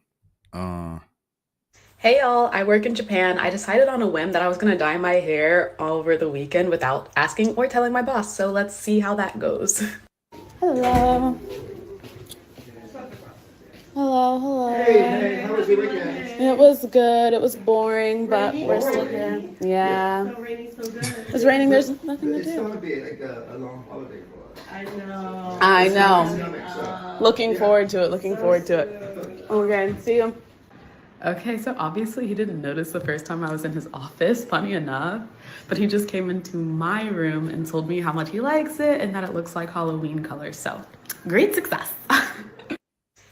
Hey y'all, I work in Japan. I decided on a whim that I was gonna dye my hair over the weekend without asking or telling my boss. So let's see how that goes. Hello. Hello. Hey, how was your weekend? It was good. It was boring, but we're still here. Yeah. It's raining. There's nothing to do. It's going to be like a long holiday for us. I know. Looking forward to it. Okay, see you. Okay, so obviously he didn't notice the first time I was in his office, funny enough, but he just came into my room and told me how much he likes it and that it looks like Halloween colors. So great success.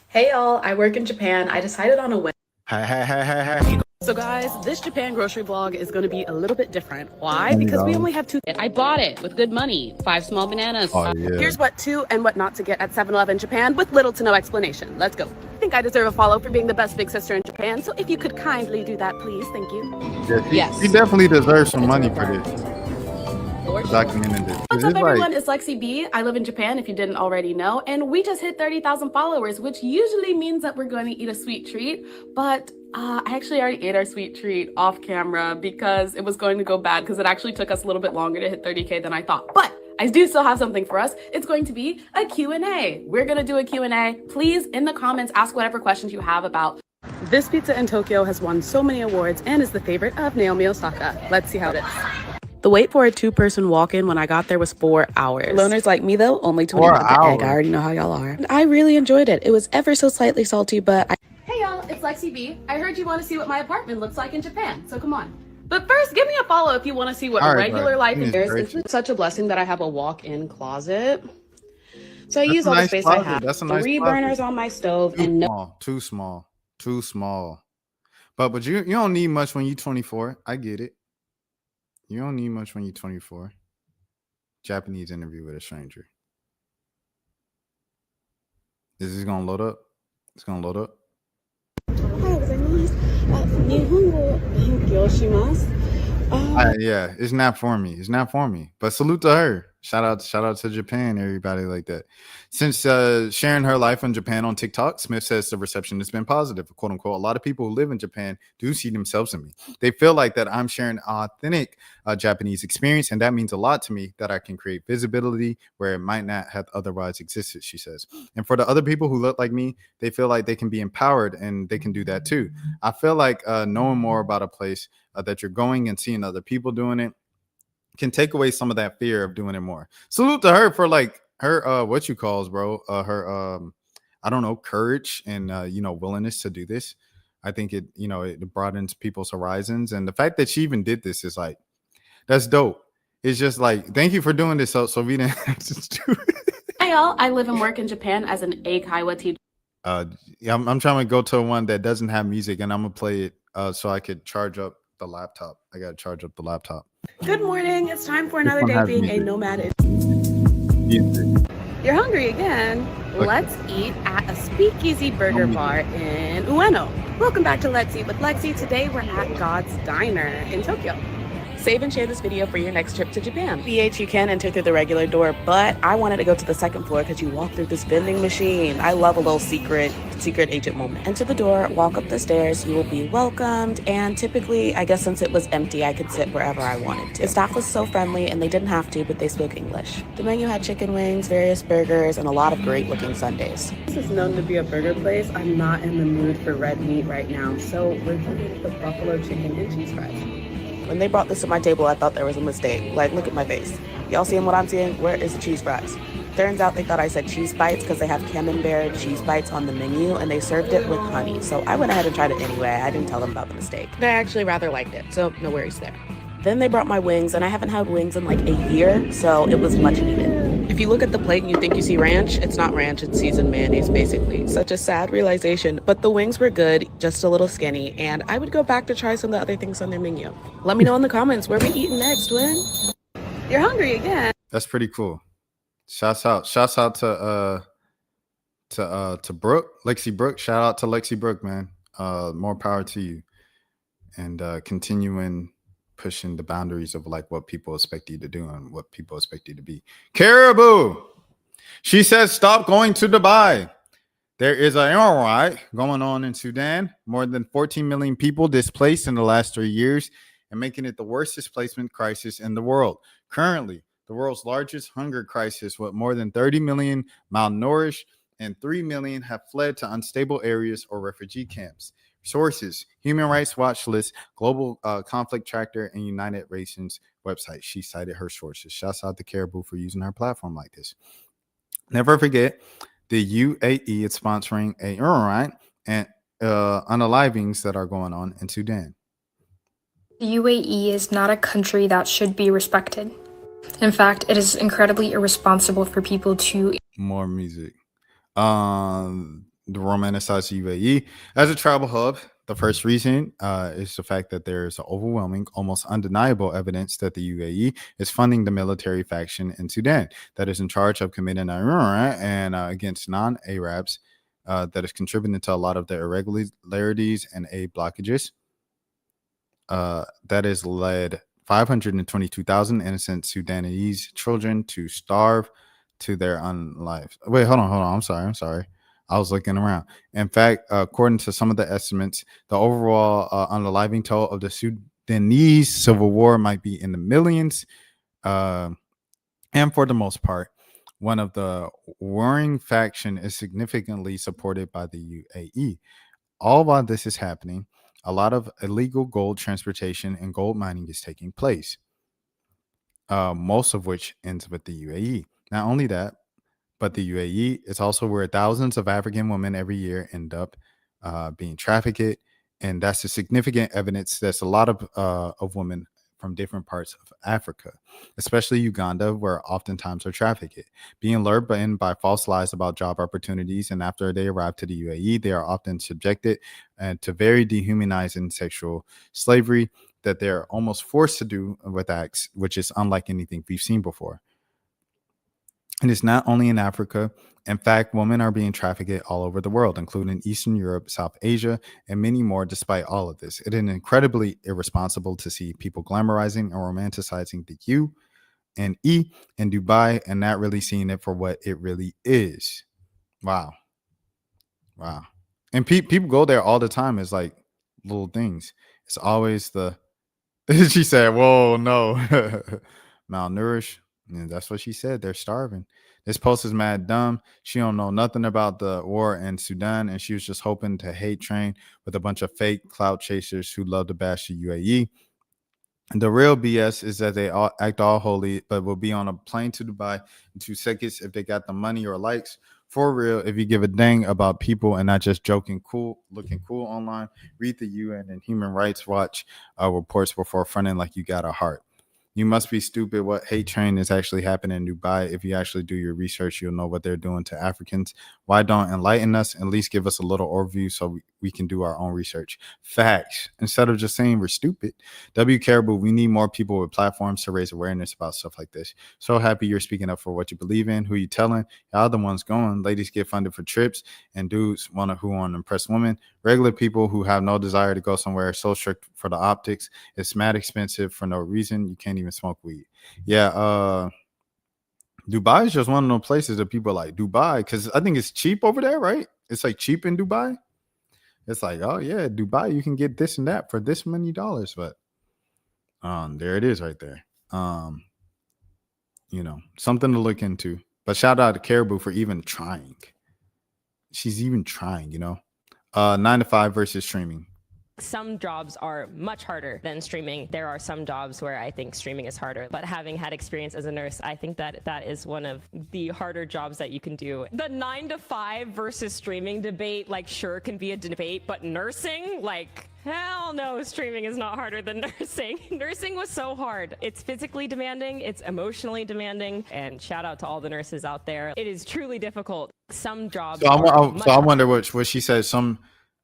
Hey y'all, I work in Japan. I decided on a whim. Hey. So guys, this Japan grocery vlog is going to be a little bit different. Why? Because we only have 2. I bought it with good money. 5 small bananas. Oh, yeah. Here's what to and what not to get at 7-Eleven Japan with little to no explanation. Let's go. I think I deserve a follow for being the best big sister in Japan. So if you could kindly do that, please. Thank you. Yes, he definitely deserves some money for this. Documenting this. What's up, everyone? It's Lexi B. I live in Japan, if you didn't already know, and we just hit 30,000 followers, which usually means that we're going to eat a sweet treat, but I actually already ate our sweet treat off camera because it was going to go bad because it actually took us a little bit longer to hit 30K than I thought, but I do still have something for us. It's going to be a Q&A. We're going to do a Q&A. Please, in the comments, ask whatever questions you have about this pizza in Tokyo has won so many awards and is the favorite of Naomi Osaka. Let's see how it is. The wait for a 2-person walk-in when I got there was 4 hours. Loners like me, though, only 20 minutes. I already know how y'all are. And I really enjoyed it. It was ever so slightly salty, but Hey, y'all, it's Lexi B. I heard you want to see what my apartment looks like in Japan, so come on. But first, give me a follow if you want to see what regular life is. It's such a blessing that I have a walk-in closet. So I use all the space I have. That's a nice 3 burners on my stove and no. Too small. But you don't need much when you're 24. I get it. You don't need much when you're 24. Japanese interview with a stranger. Is this gonna load up? It's gonna load up. Yeah, it's not for me. But salute to her. Shout out to Japan, everybody like that. Since sharing her life in Japan on TikTok, Smith says the reception has been positive, quote unquote. A lot of people who live in Japan do see themselves in me. They feel like that I'm sharing authentic Japanese experience, and that means a lot to me that I can create visibility where it might not have otherwise existed, she says. And for the other people who look like me, they feel like they can be empowered and they can do that too. I feel like knowing more about a place that you're going and seeing other people doing it can take away some of that fear of doing it more. Salute to her for like her what you calls, bro, her I don't know, courage and willingness to do this. I think it, you know, it broadens people's horizons. And the fact that she even did this is like, that's dope. It's just like, thank you for doing this so we didn't have to do it. Hi, y'all. I live and work in Japan as an Eikaiwa teacher. Yeah, I'm trying to go to one that doesn't have music, and I'm gonna play it so I could charge up the laptop. I gotta charge up the laptop. Good morning. It's time for This another one day has being music. a nomad. Music. You're hungry again? Okay. Let's eat at a speakeasy burger bar in Ueno. Welcome back to Let's Eat with Lexi. Today we're at God's Diner in Tokyo. Save and share this video for your next trip to Japan. BH, you can enter through the regular door, but I wanted to go to the second floor because you walk through this vending machine. I love a little secret agent moment. Enter the door, walk up the stairs, you will be welcomed, and typically, I guess since it was empty, I could sit wherever I wanted to. The staff was so friendly, and they didn't have to, but they spoke English. The menu had chicken wings, various burgers, and a lot of great-looking sundaes. This is known to be a burger place. I'm not in the mood for red meat right now, so we're doing the buffalo chicken and cheese fries. When they brought this to my table, I thought there was a mistake. Like, look at my face. Y'all seeing what I'm seeing? Where is the cheese fries? Turns out they thought I said cheese bites because they have camembert cheese bites on the menu, and they served it with honey. So I went ahead and tried it anyway. I didn't tell them about the mistake. They actually rather liked it, so no worries there. Then they brought my wings, and I haven't had wings in like a year, so it was much needed. If you look at the plate and you think you see ranch, it's not ranch, it's seasoned mayonnaise, basically. Such a sad realization, but the wings were good, just a little skinny, and I would go back to try some of the other things on their menu. Let me know in the comments, where we eating next, twin? You're hungry again. That's pretty cool. Shouts out to Brooke, Lexi Brooke. Shout out to Lexi Brooke, man. More power to you, and continuing pushing the boundaries of like what people expect you to do and what people expect you to be. Caribou, she says, stop going to Dubai. There is a riot going on in Sudan. More than 14 million people displaced in the last 3 years, and making it the worst displacement crisis in the world. Currently, the world's largest hunger crisis, with more than 30 million malnourished and 3 million have fled to unstable areas or refugee camps. Sources: Human Rights Watch List, Global Conflict Tracker, and United Nations website. She cited her sources. Shouts out to Caribou for using her platform like this. Never forget, the UAE is sponsoring a riot and unalivings that are going on in Sudan. The UAE is not a country that should be respected. In fact, it is incredibly irresponsible for people to... More music. The romanticized UAE as a travel hub. The first reason is the fact that there is overwhelming, almost undeniable evidence that the UAE is funding the military faction in Sudan that is in charge of committing and against non-Arabs that is contributing to a lot of the irregularities and aid blockages. That has led 522,000 innocent Sudanese children to starve to their unlives. Wait, hold on. I'm sorry. I was looking around. In fact, according to some of the estimates, the overall unaliving toll of the Sudanese civil war might be in the millions. And for the most part, one of the warring faction is significantly supported by the UAE. All while this is happening, a lot of illegal gold transportation and gold mining is taking place, most of which ends with the UAE. Not only that, but the UAE is also where thousands of African women every year end up being trafficked. And that's a significant evidence. That's a lot of women from different parts of Africa, especially Uganda, where oftentimes are trafficked, being lured in by false lies about job opportunities. And after they arrive to the UAE, they are often subjected to very dehumanizing sexual slavery that they're almost forced to do with acts, which is unlike anything we've seen before. And it's not only in Africa. In fact, women are being trafficked all over the world, including Eastern Europe, South Asia, and many more. Despite all of this, it is incredibly irresponsible to see people glamorizing and romanticizing the U and E in Dubai and not really seeing it for what it really is. Wow. And people go there all the time. It's like little things. It's always the... She said, whoa, no. Malnourished. And that's what she said. They're starving. This post is mad dumb. She don't know nothing about the war in Sudan, and she was just hoping to hate train with a bunch of fake clout chasers who love to bash the UAE. And the real BS is that they all act all holy, but will be on a plane to Dubai in 2 seconds if they got the money or likes, For real, if you give a dang about people and not just joking cool, looking cool online, read the UN and Human Rights Watch reports before fronting like you got a heart. You must be stupid. What hate train is actually happening in Dubai? If you actually do your research, you'll know what they're doing to Africans. Why don't enlighten us? At least give us a little overview so we can do our own research. Facts. Instead of just saying we're stupid. W Caribou, we need more people with platforms to raise awareness about stuff like this. So happy you're speaking up for what you believe in, who you telling. Y'all the ones going. Ladies get funded for trips, and dudes want to impress women. Regular people who have no desire to go somewhere so strict for the optics. It's mad expensive for no reason. You can't even smoke weed. Yeah, Dubai is just one of those places that people like Dubai because I think it's cheap over there, right? It's like cheap in Dubai. It's like, oh yeah, Dubai, you can get this and that for this many dollars, but there it is right there. Something to look into. But shout out to Caribou for even trying. She's even trying, 9 to 5 versus streaming. Some jobs are much harder than streaming. There are some jobs where I think streaming is harder. But having had experience as a nurse, I think that is one of the harder jobs that you can do. The 9 to 5 versus streaming debate, sure can be a debate, but nursing, hell no, streaming is not harder than nursing. Nursing was so hard. It's physically demanding, it's emotionally demanding, and shout out to all the nurses out there. It is truly difficult. Some jobs. So I wonder what she says. Some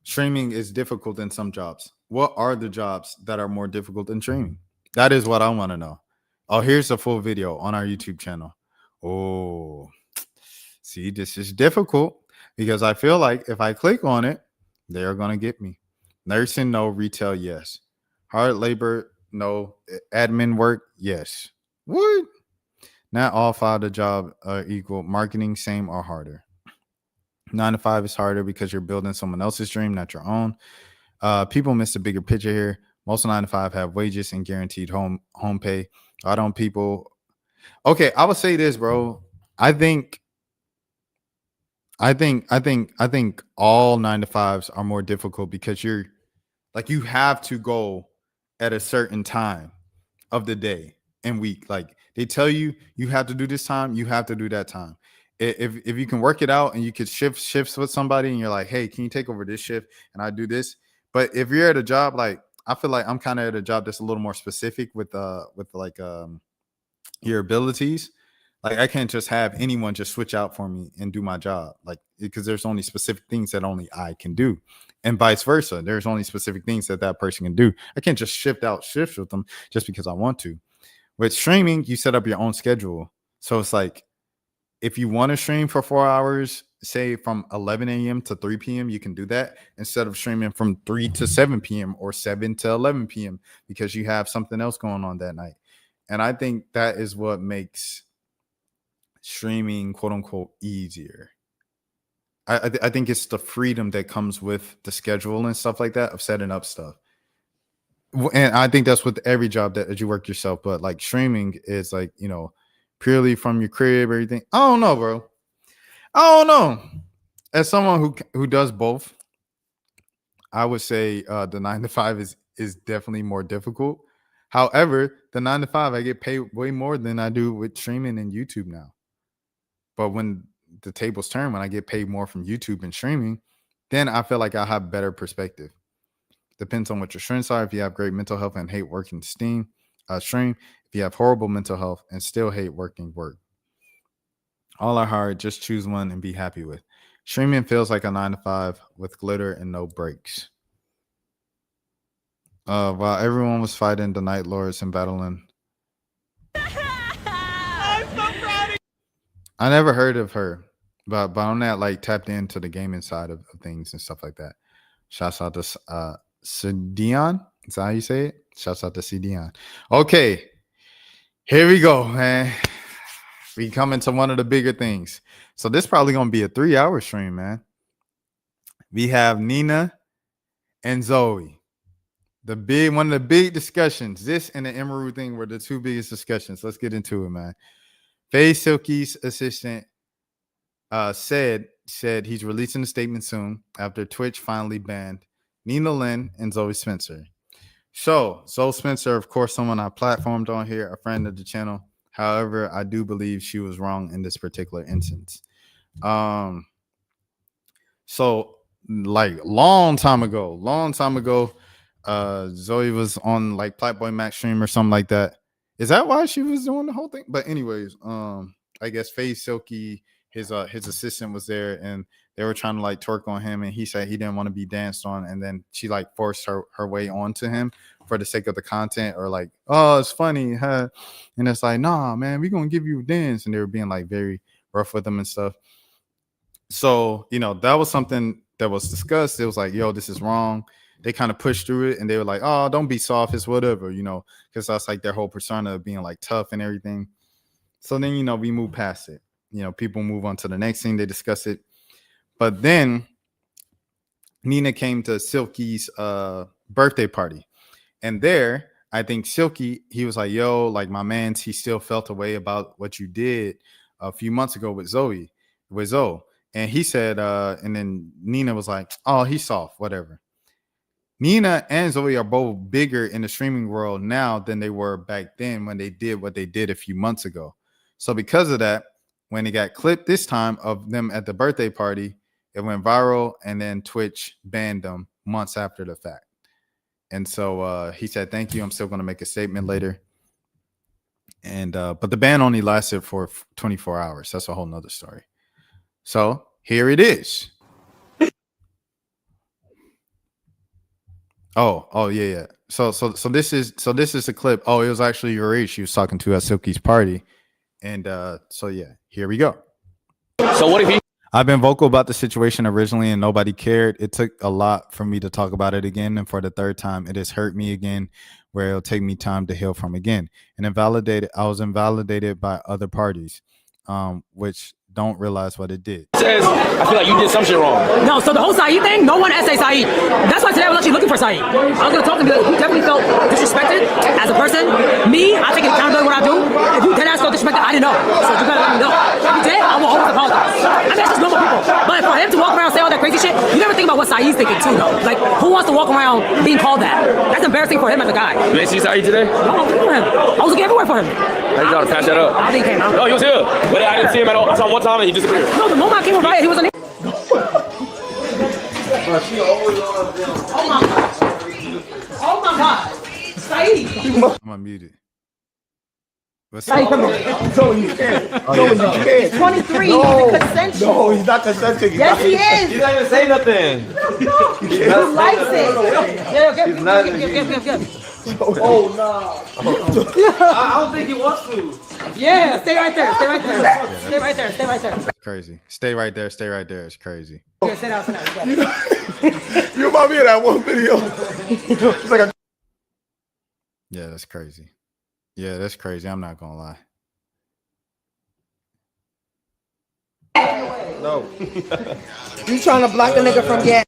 streaming is difficult in some jobs. What are the jobs that are more difficult than streaming? That is what I want to know. Oh, here's a full video on our YouTube channel. Oh, see, this is difficult because I feel like if I click on it, they're going to get me. Nursing, no. Retail, yes. Hard labor, no. Admin work, yes. What? Not all 5 of the job are equal. Marketing, same or harder. 9 to 5 is harder because you're building someone else's dream, not your own. People miss the bigger picture here. Most 9 to 5 have wages and guaranteed home pay. Why don't people? Okay, I would say this, bro. I think all 9 to 5s are more difficult because you have to go at a certain time of the day and week. Like they tell you have to do this time, you have to do that time. If you can work it out and you could shift shifts with somebody and you're like, hey, can you take over this shift and I do this? But if you're at a job, I feel like I'm kind of at a job that's a little more specific with your abilities. Like I can't just have anyone just switch out for me and do my job, because there's only specific things that only I can do, and vice versa. There's only specific things that person can do. I can't just shift with them just because I want to. With streaming, you set up your own schedule, so it's like if you want to stream for 4 hours, say from 11 a.m. to 3 p.m., you can do that instead of streaming from 3 to 7 p.m. or 7 to 11 p.m. because you have something else going on that night. And I think that is what makes streaming, quote unquote, easier. I think it's the freedom that comes with the schedule and stuff like that of setting up stuff. And I think that's with every job that you work yourself. But streaming is purely from your crib, everything. I don't know, bro. I don't know. As someone who does both, I would say the 9 to 5 is definitely more difficult. However, the 9 to 5, I get paid way more than I do with streaming and YouTube now. But when the tables turn, when I get paid more from YouTube and streaming, then I feel like I have better perspective. Depends on what your strengths are. If you have great mental health and hate working stream. If you have horrible mental health and still hate working work. All are hard. Just choose one and be happy with. Streaming feels like a 9 to 5 with glitter and no breaks. While everyone was fighting the Night Lords and battling. I'm so proud of you. I never heard of her, but I'm not tapped into the gaming side of things and stuff like that. Shouts out to Sidion. Is that how you say it? Shouts out to Sidion. Okay, here we go, man. We come into one of the bigger things. So this probably gonna be a 3-hour stream, man. We have Nina and Zoe. One of the big discussions. This and the Emiru thing were the two biggest discussions. Let's get into it, man. Faye Silky's assistant said he's releasing a statement soon after Twitch finally banned Nina Lynn and Zoe Spencer. So Zoe Spencer, of course, someone I platformed on here, a friend of the channel. However, I do believe she was wrong in this particular instance. So like long time ago, Zoe was on like Playboy Max stream or something like that. Is that why she was doing the whole thing? But anyways, I guess Faye Silky, his assistant was there, and they were trying to like twerk on him, and he said he didn't want to be danced on, and then she like forced her way onto him for the sake of the content, or like, oh, it's funny, huh? And it's like, nah, man, we gonna give you a dance, and they were being like very rough with him and stuff. So, you know, that was something that was discussed. It was like, yo, this is wrong. They kind of pushed through it, and they were like, oh, don't be soft, it's whatever, you know, because that's like their whole persona of being like tough and everything. So then, you know, we move past it. You know, people move on to the next thing, they discuss it. But then Nina came to Silky's birthday party. And there, I think Silky, he was like, yo, like my man, he still felt a way about what you did a few months ago with Zoe. And he said, and then Nina was like, oh, he's soft, whatever. Nina and Zoe are both bigger in the streaming world now than they were back then when they did what they did a few months ago. So because of that, when it got clipped this time of them at the birthday party, it went viral, and then Twitch banned them months after the fact. And so he said, thank you. I'm still going to make a statement later. And but the ban only lasted for 24 hours. That's a whole nother story. So here it is. Oh yeah. So this is a clip. Oh, it was actually Yuri she was talking to at Silky's party. And so yeah, here we go. So what if he I've been vocal about the situation originally and nobody cared. It took a lot for me to talk about it again. And for the third time, it has hurt me again, where it'll take me time to heal from again. And I was invalidated by other parties, which don't realize what it did. says, I feel like you did some shit wrong. No, so the whole Saeed thing, no one essay Saeed. That's why today I was actually looking for Saeed. I was going to talk to him, be like, you definitely felt disrespected as a person. Me, I take accountability what I do. If you dead ass felt disrespected, I didn't know. So you gotta let me know. If you did, I will always apologize. I mean, that's just normal people. But for him to walk around and say all that crazy shit, you never think about what Saeed's thinking too, though. Like, who wants to walk around being called that? That's embarrassing for him as a guy. You ain't see Saeed today? No, I was looking for him. I was looking everywhere for him. I just trying to patch that up. I think he came out. No, he was here. But I didn't see him at all. I saw him one time and he disappeared. No, the moment I came over, he was on it. Oh my God. Saeed. I'm unmuted. What's Saeed, come here. No, you can't. No, you can't. 23, No. he's consensual. No, he's not consenting. Yes, he is. He's not even saying nothing. He likes it. Yeah, give. Oh, no. I don't think he wants to. Yeah, stay right there. Stay right there. Stay right there. Stay right there. crazy. Stay right there. Stay right there. It's crazy. Yeah, sit down. You remind me of that one video. It's like a Yeah, that's crazy. Yeah, that's crazy. I'm not gonna lie. no. You trying to block the nigga from getting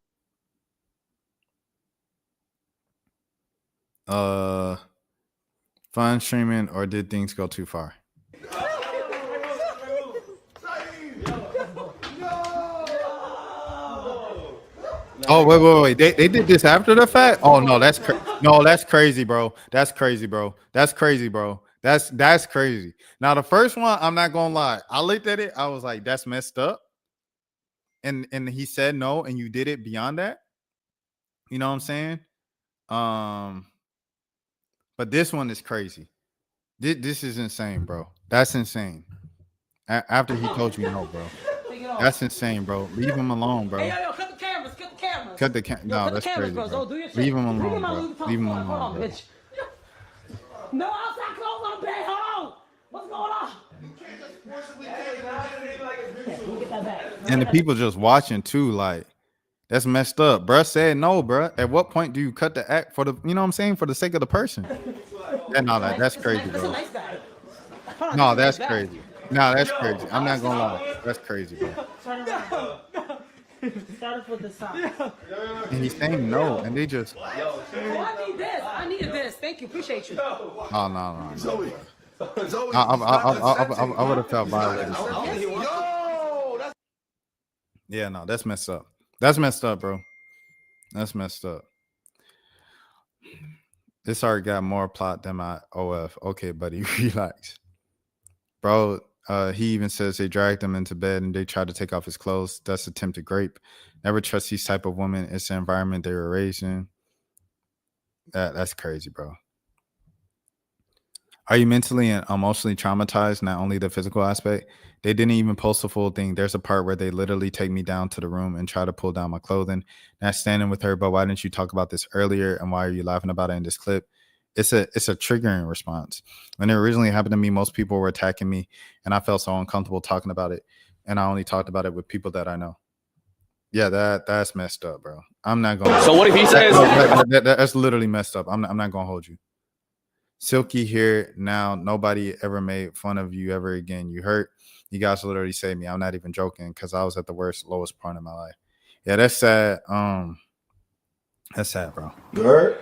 Fun streaming, or did things go too far? Oh, wait. They did this after the fact? Oh no, that's crazy, bro. That's crazy, bro. That's crazy. Now the first one, I'm not gonna lie. I looked at it, I was like, that's messed up. And he said no, and you did it beyond that. You know what I'm saying? But this one is crazy. This is insane, bro. That's insane. After he told you no, bro. That's insane, bro. Leave him alone, bro. Hey, yo, cut the cameras. Cut the camera. No, that's crazy, bro. Leave him alone, bro. Leave him alone, bro. No outside clothes on bed. Hold on. What's going on? And the people just watching too, like, that's messed up. Bruh said no, bruh. At what point do you cut the act for the, you know what I'm saying, for the sake of the person? That's crazy, bro. No, that's crazy. No, that's crazy. I'm not gonna lie. That's crazy, bro. Start with the side. And he's saying no, and they just. I need this. I needed this. Thank you. Appreciate you. Oh no. Zoe. I would have felt violated. Yeah, no, that's messed up. That's messed up, bro. That's messed up. This already got more plot than my OF. Okay, buddy, relax. Bro, He even says they dragged him into bed and they tried to take off his clothes. That's attempted rape. Never trust these type of women. It's the environment they were raised in. That's crazy, bro. Are you mentally and emotionally traumatized? Not only the physical aspect. They didn't even post the full thing. There's a part where they literally take me down to the room and try to pull down my clothing. Not standing with her, but why didn't you talk about this earlier? And why are you laughing about it in this clip? It's a triggering response. When it originally happened to me, most people were attacking me, and I felt so uncomfortable talking about it. And I only talked about it with people that I know. Yeah, that's messed up, bro. I'm not gonna. So what if he says that's literally messed up? I'm not gonna hold you. Silky here now. Nobody ever made fun of you ever again. You hurt. You guys literally saved me. I'm not even joking because I was at the lowest point in my life. Yeah, that's sad. That's sad, bro. You heard?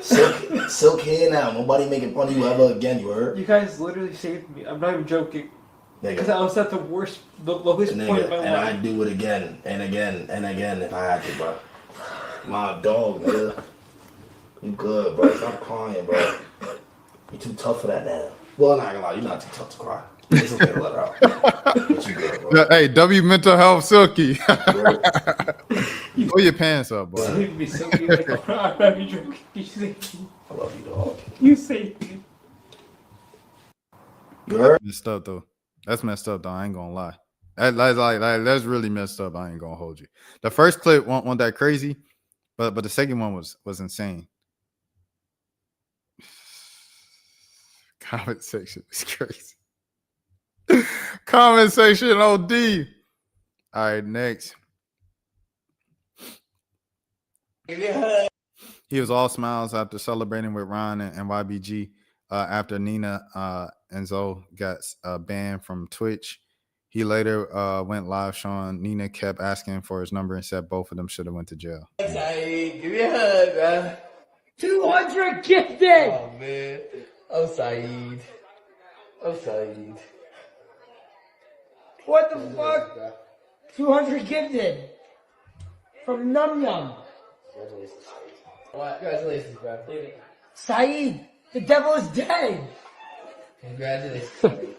Silk here now. Nobody making fun of you ever again. You heard? You guys literally saved me. I'm not even joking. Because I was at the lowest Nigga, point of my and life. I'd do it again and again and again if I had to, bro. My dog, nigga. You good, bro. Stop crying, bro. You too tough for that now. Well, I'm not gonna lie. You're not too tough to cry. It's okay to let her out. But you good, bro. Hey, W mental health, Silky. Pull your pants up, boy. Saved me, Silky. Like, I'm not even joking. You saved me. I love you, dog. You saved me. You heard? Messed up though. That's messed up though. I ain't gonna lie. That's really messed up. I ain't gonna hold you. The first clip wasn't that crazy, but the second one was insane. Comment section is crazy. Comment section OD. All right, next. He was all smiles after celebrating with Ron and YBG after Nina-Zoe got banned from Twitch. He later went live showing Nina kept asking for his number and said both of them should have went to jail. Saeed, give me a hug, man. 200 gifted! Oh, man. Oh, Saeed. Oh, Saeed. What the fuck? 200 gifted. From Num Num. Congratulations. Congratulations, bro. Saeed, the devil is dead. Congratulations.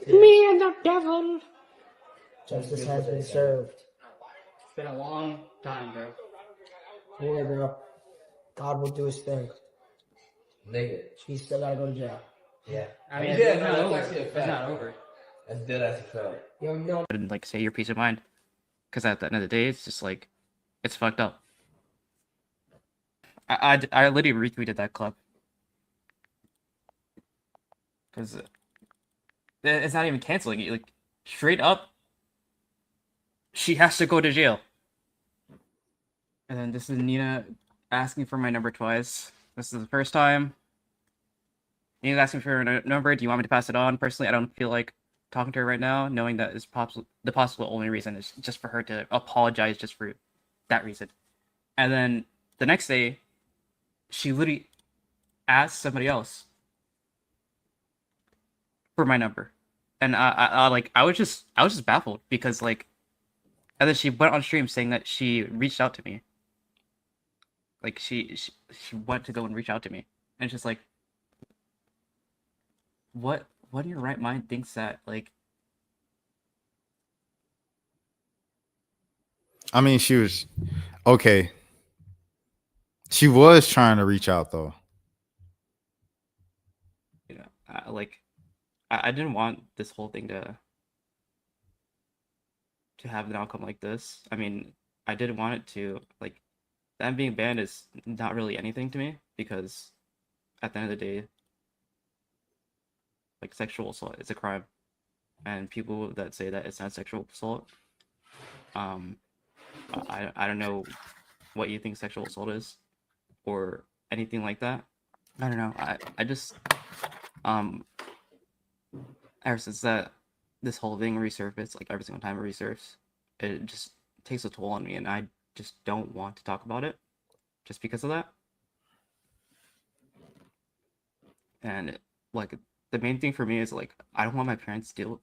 Me and the devil. Justice has been served. It's been a long time, bro. Yeah, bro. God will do his thing. Nigga. She's still gotta go to jail. Yeah. I mean, it's not over. It's not over. That's dead as a fact. Yo, no. And like say your peace of mind, because at the end of the day, it's just like, it's fucked up. I literally retweeted that clip because it's not even canceling it. Like straight up, she has to go to jail. And then this is Nina asking for my number twice. This is the first time. Nina's asking for her number. Do you want me to pass it on? Personally, I don't feel like talking to her right now, knowing that is the possible only reason is just for her to apologize just for that reason. And then the next day, she literally asked somebody else for my number, and I was just baffled because like, and then she went on stream saying that she reached out to me. Like she went to go and reach out to me, and it's just like, what in your right mind thinks that like? I mean, she was okay. She was trying to reach out though. You know, I didn't want this whole thing to have an outcome like this. I mean, I didn't want it to like, them being banned is not really anything to me because at the end of the day, like sexual assault is a crime, and people that say that it's not sexual assault, I don't know what you think sexual assault is or anything like that. I don't know. I just ever since that this whole thing resurfaced, like every single time it resurfaces, it just takes a toll on me, and I just don't want to talk about it just because of that. And like the main thing for me is like, I don't want my parents to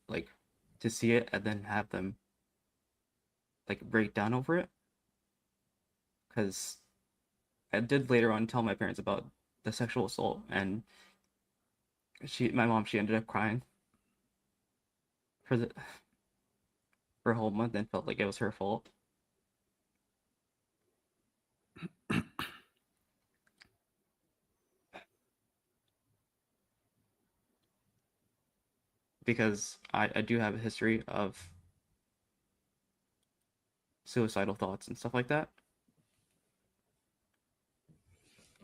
see it and then have them like break down over it, because I did later on tell my parents about the sexual assault, and my mom ended up crying for a whole month and felt like it was her fault. Because I do have a history of suicidal thoughts and stuff like that.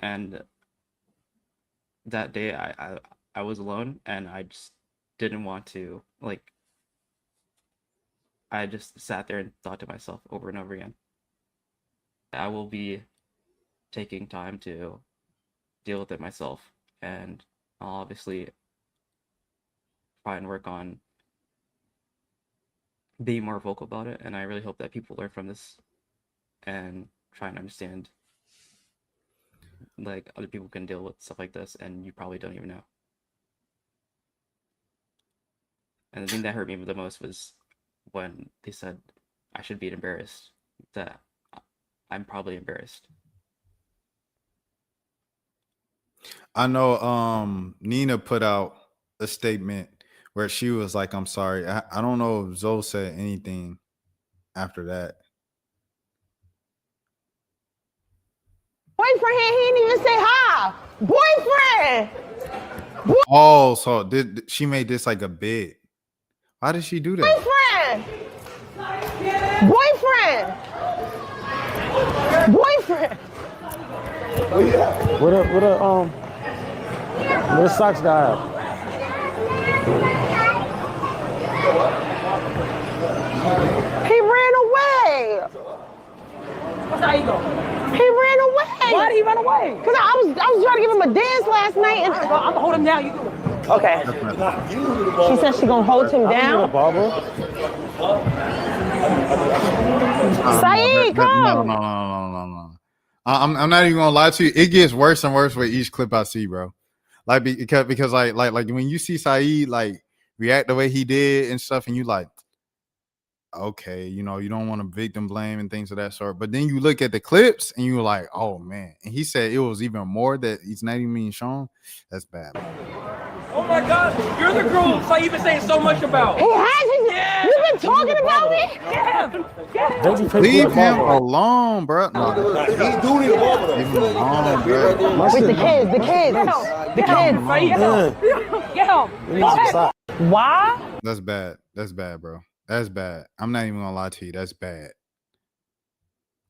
And that day I was alone and I just didn't want to, like, I just sat there and thought to myself over and over again, I will be taking time to deal with it myself, and I'll obviously try and work on being more vocal about it, and I really hope that people learn from this and try and understand, like, other people can deal with stuff like this and you probably don't even know. And the thing that hurt me the most was when they said I should be embarrassed, that I'm probably embarrassed. I know Nina put out a statement where she was like, I'm sorry. I don't know if Zoe said anything after that. Boyfriend, he didn't even say hi. Boyfriend. Oh, so did she made this like a bit? Why did she do that? Boyfriend. Boyfriend. What a socks guy at? He ran away. What's how he go? He ran away. Why did he run away? Because I was trying to give him a dance last night. And I'm gonna hold him down. You do it. okay. She said she gonna hold him down. Saeed, come. No. I'm not even gonna lie to you. It gets worse and worse with each clip I see, bro. Like because like when you see Saeed like react the way he did and stuff, and you like, okay, you know, you don't want to victim blame and things of that sort. But then you look at the clips and you're like, oh man. And he said it was even more that he's not even being shown. That's bad. Oh my God, you're the girl Saeed been saying so much about. He hasn't. Yeah. You've been talking about me. Get him. Leave him alone, bro. No, He do need a barber though. leave him alone, bro. With the kids. Get him. Get him. Why? That's bad. That's bad, bro. That's bad. I'm not even gonna lie to you. That's bad.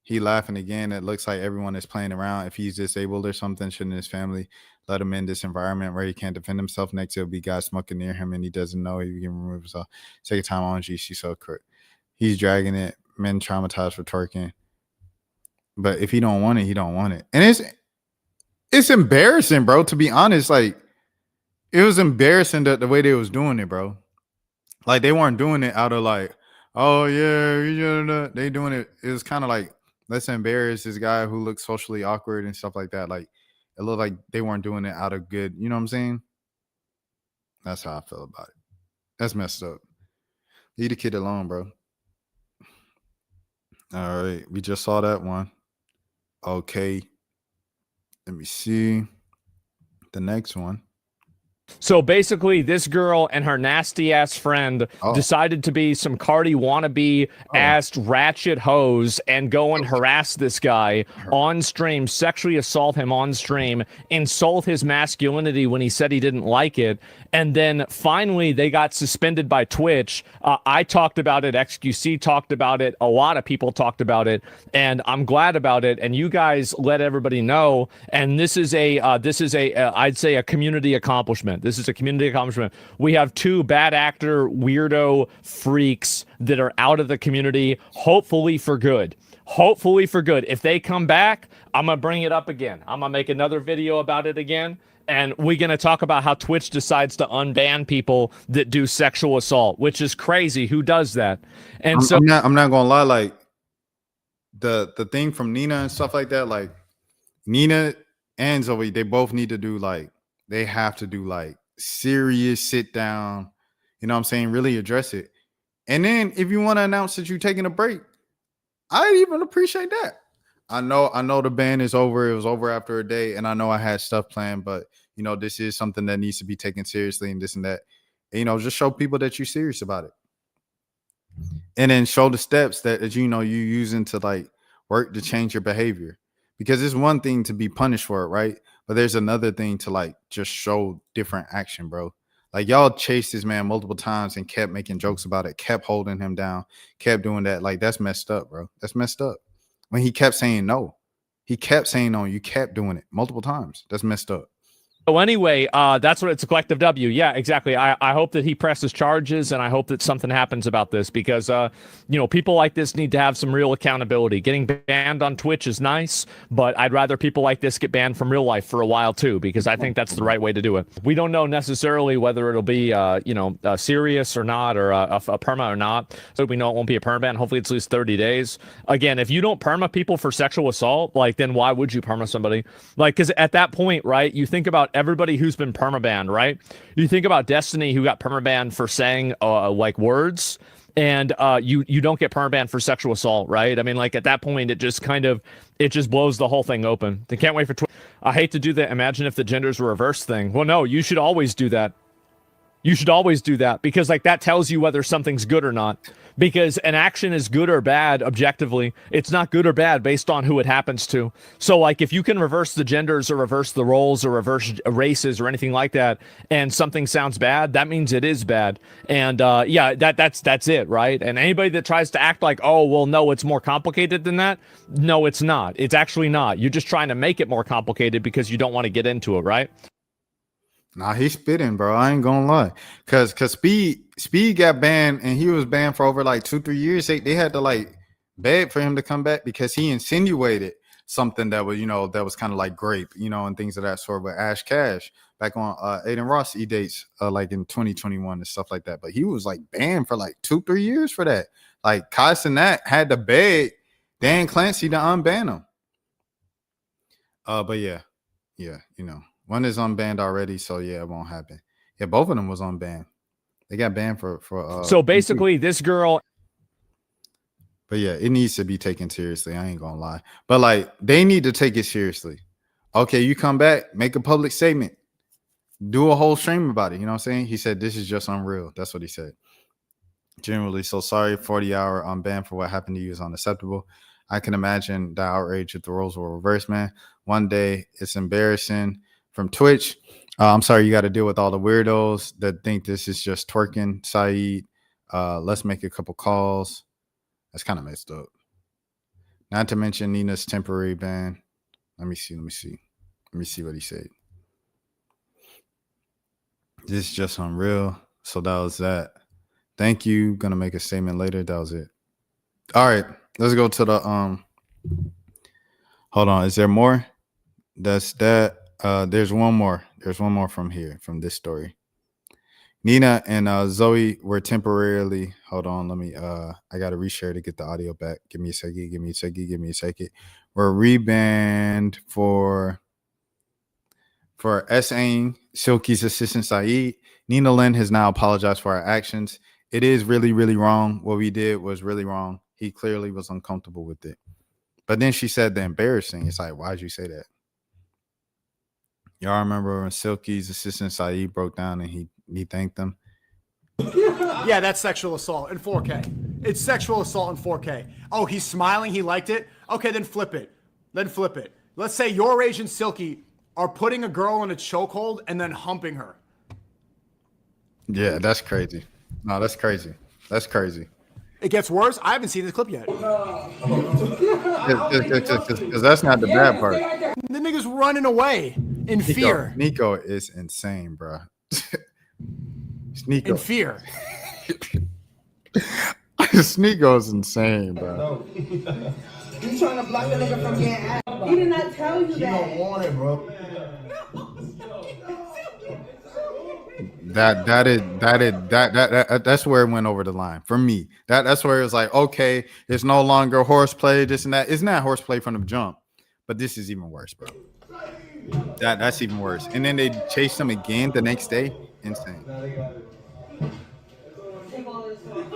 He laughing again. It looks like everyone is playing around. If he's disabled or something, shouldn't his family let him in this environment where he can't defend himself? Next, there'll be guys smoking near him and he doesn't know he can remove himself. Take your time on G. She's so correct. He's dragging it. Men traumatized for twerking. But if he don't want it, he don't want it. And it's embarrassing, bro, to be honest. Like, it was embarrassing the way they was doing it, bro. Like, they weren't doing it out of like, oh yeah, they doing it. It was kind of like, let's embarrass this guy who looks socially awkward and stuff like that. Like, it looked like they weren't doing it out of good. You know what I'm saying? That's how I feel about it. That's messed up. Leave the kid alone, bro. All right, we just saw that one. Okay, let me see the next one. So basically, this girl and her nasty ass friend decided to be some Cardi wannabe ass ratchet hoes and go and harass this guy on stream, sexually assault him on stream, insult his masculinity when he said he didn't like it. And then finally, they got suspended by Twitch. I talked about it. XQC talked about it. A lot of people talked about it, and I'm glad about it. And you guys let everybody know. And this is I'd say a community accomplishment. This is a community accomplishment. We have two bad actor weirdo freaks that are out of the community, hopefully for good. Hopefully for good. If they come back, I'm going to bring it up again. I'm going to make another video about it again. And we're going to talk about how Twitch decides to unban people that do sexual assault, which is crazy. Who does that? And I'm not going to lie. Like, the thing from Nina and stuff like that, like, Nina and Zoe, they both need to do, like, they have to do like serious sit down, you know what I'm saying? Really address it. And then if you want to announce that you're taking a break, I even appreciate that. I know the ban is over. It was over after a day, and I know I had stuff planned, but this is something that needs to be taken seriously and this and that. And, just show people that you're serious about it. and then show the steps that you know you using to like work to change your behavior. Because it's one thing to be punished for it, right? But there's another thing to like just show different action, bro. Like y'all chased this man multiple times and kept making jokes about it, kept holding him down, kept doing that. Like that's messed up, bro. That's messed up. When he kept saying no, he kept saying no. You kept doing it multiple times. That's messed up. So anyway, that's what it's a collective W. Yeah, exactly. I hope that he presses charges, and I hope that something happens about this because, you know, people like this need to have some real accountability. Getting banned on Twitch is nice, but I'd rather people like this get banned from real life for a while too, because I think that's the right way to do it. We don't know necessarily whether it'll be, you know, serious or not, or a perma or not. So we know it won't be a perma ban. Hopefully it's at least 30 days. Again, if you don't perma people for sexual assault, like then why would you perma somebody? Like, because at that point, right, you think about everybody who's been permabanned, right? You think about Destiny, who got permabanned for saying like words, and you don't get permabanned for sexual assault, right? I mean, like at that point, it just blows the whole thing open. They can't wait for I hate to do that. Imagine if the genders were reverse thing. Well, no, you should always do that. You should always do that because like that tells you whether something's good or not. Because an action is good or bad objectively. It's not good or bad based on who it happens to. So like if you can reverse the genders or reverse the roles or reverse races or anything like that, and something sounds bad, that means it is bad. And yeah, that's it, right? And anybody that tries to act like, oh, well, no, it's more complicated than that. No, it's not. It's actually not. You're just trying to make it more complicated because you don't want to get into it, right? Nah, he's spitting, bro. I ain't gonna lie. Cause Speed got banned and he was banned for over like 2-3 years. They had to like beg for him to come back because he insinuated something that was, you know, that was kind of like grape, you know, and things of that sort with Ash Cash back on Aiden Ross E-dates like in 2021 and stuff like that. But he was like banned for like 2-3 years for that. Like Kai Cenat had to beg Dan Clancy to unban him. But yeah, you know. One is unbanned already, so yeah, it won't happen. Yeah, both of them was unbanned. They got banned for so basically this girl. But yeah, it needs to be taken seriously. I ain't gonna lie. But like they need to take it seriously. Okay, you come back, make a public statement, do a whole stream about it. You know what I'm saying? He said this is just unreal. That's what he said. Generally, so sorry, 40-hour unbanned for what happened to you is unacceptable. I can imagine the outrage if the roles were reversed, man. One day it's embarrassing. From Twitch, I'm sorry you got to deal with all the weirdos that think this is just twerking. Saeed, let's make a couple calls. That's kind of messed up. Not to mention Nina's temporary ban. Let me see what he said. This is just unreal. So that was that. Thank you. Gonna make a statement later. That was it. All right, let's go to the Hold on. Is there more? That's that. There's one more. There's one more from here, from this story. Nina and Zoe were temporarily. Hold on, let me. I gotta reshare to get the audio back. Give me a second. We're rebanned for essaying Silky's assistant Saeed. Nina Lynn has now apologized for our actions. It is really, really wrong. What we did was really wrong. He clearly was uncomfortable with it. But then she said the embarrassing. It's like, why'd you say that? Y'all remember when Silky's assistant Saeed broke down and he thanked them? Yeah, that's sexual assault in 4K. It's sexual assault in 4K. Oh, he's smiling. He liked it. Okay, then flip it. Let's say your agent Silky are putting a girl in a chokehold and then humping her. Yeah, that's crazy. No, that's crazy. That's crazy. It gets worse. I haven't seen this clip yet. Because that's not the bad part. The nigga's running away in fear. Nico is insane, bro. Sneeko. In fear. Sneeko is insane, bro. You trying to block the nigga from getting ass? He did not tell you that. You don't want it, bro. That's where it went over the line for me. That's where it was like, okay, it's no longer horseplay, this and that. It's not horseplay from the jump, but this is even worse, bro. That's even worse. And then they chased him again the next day. Insane. And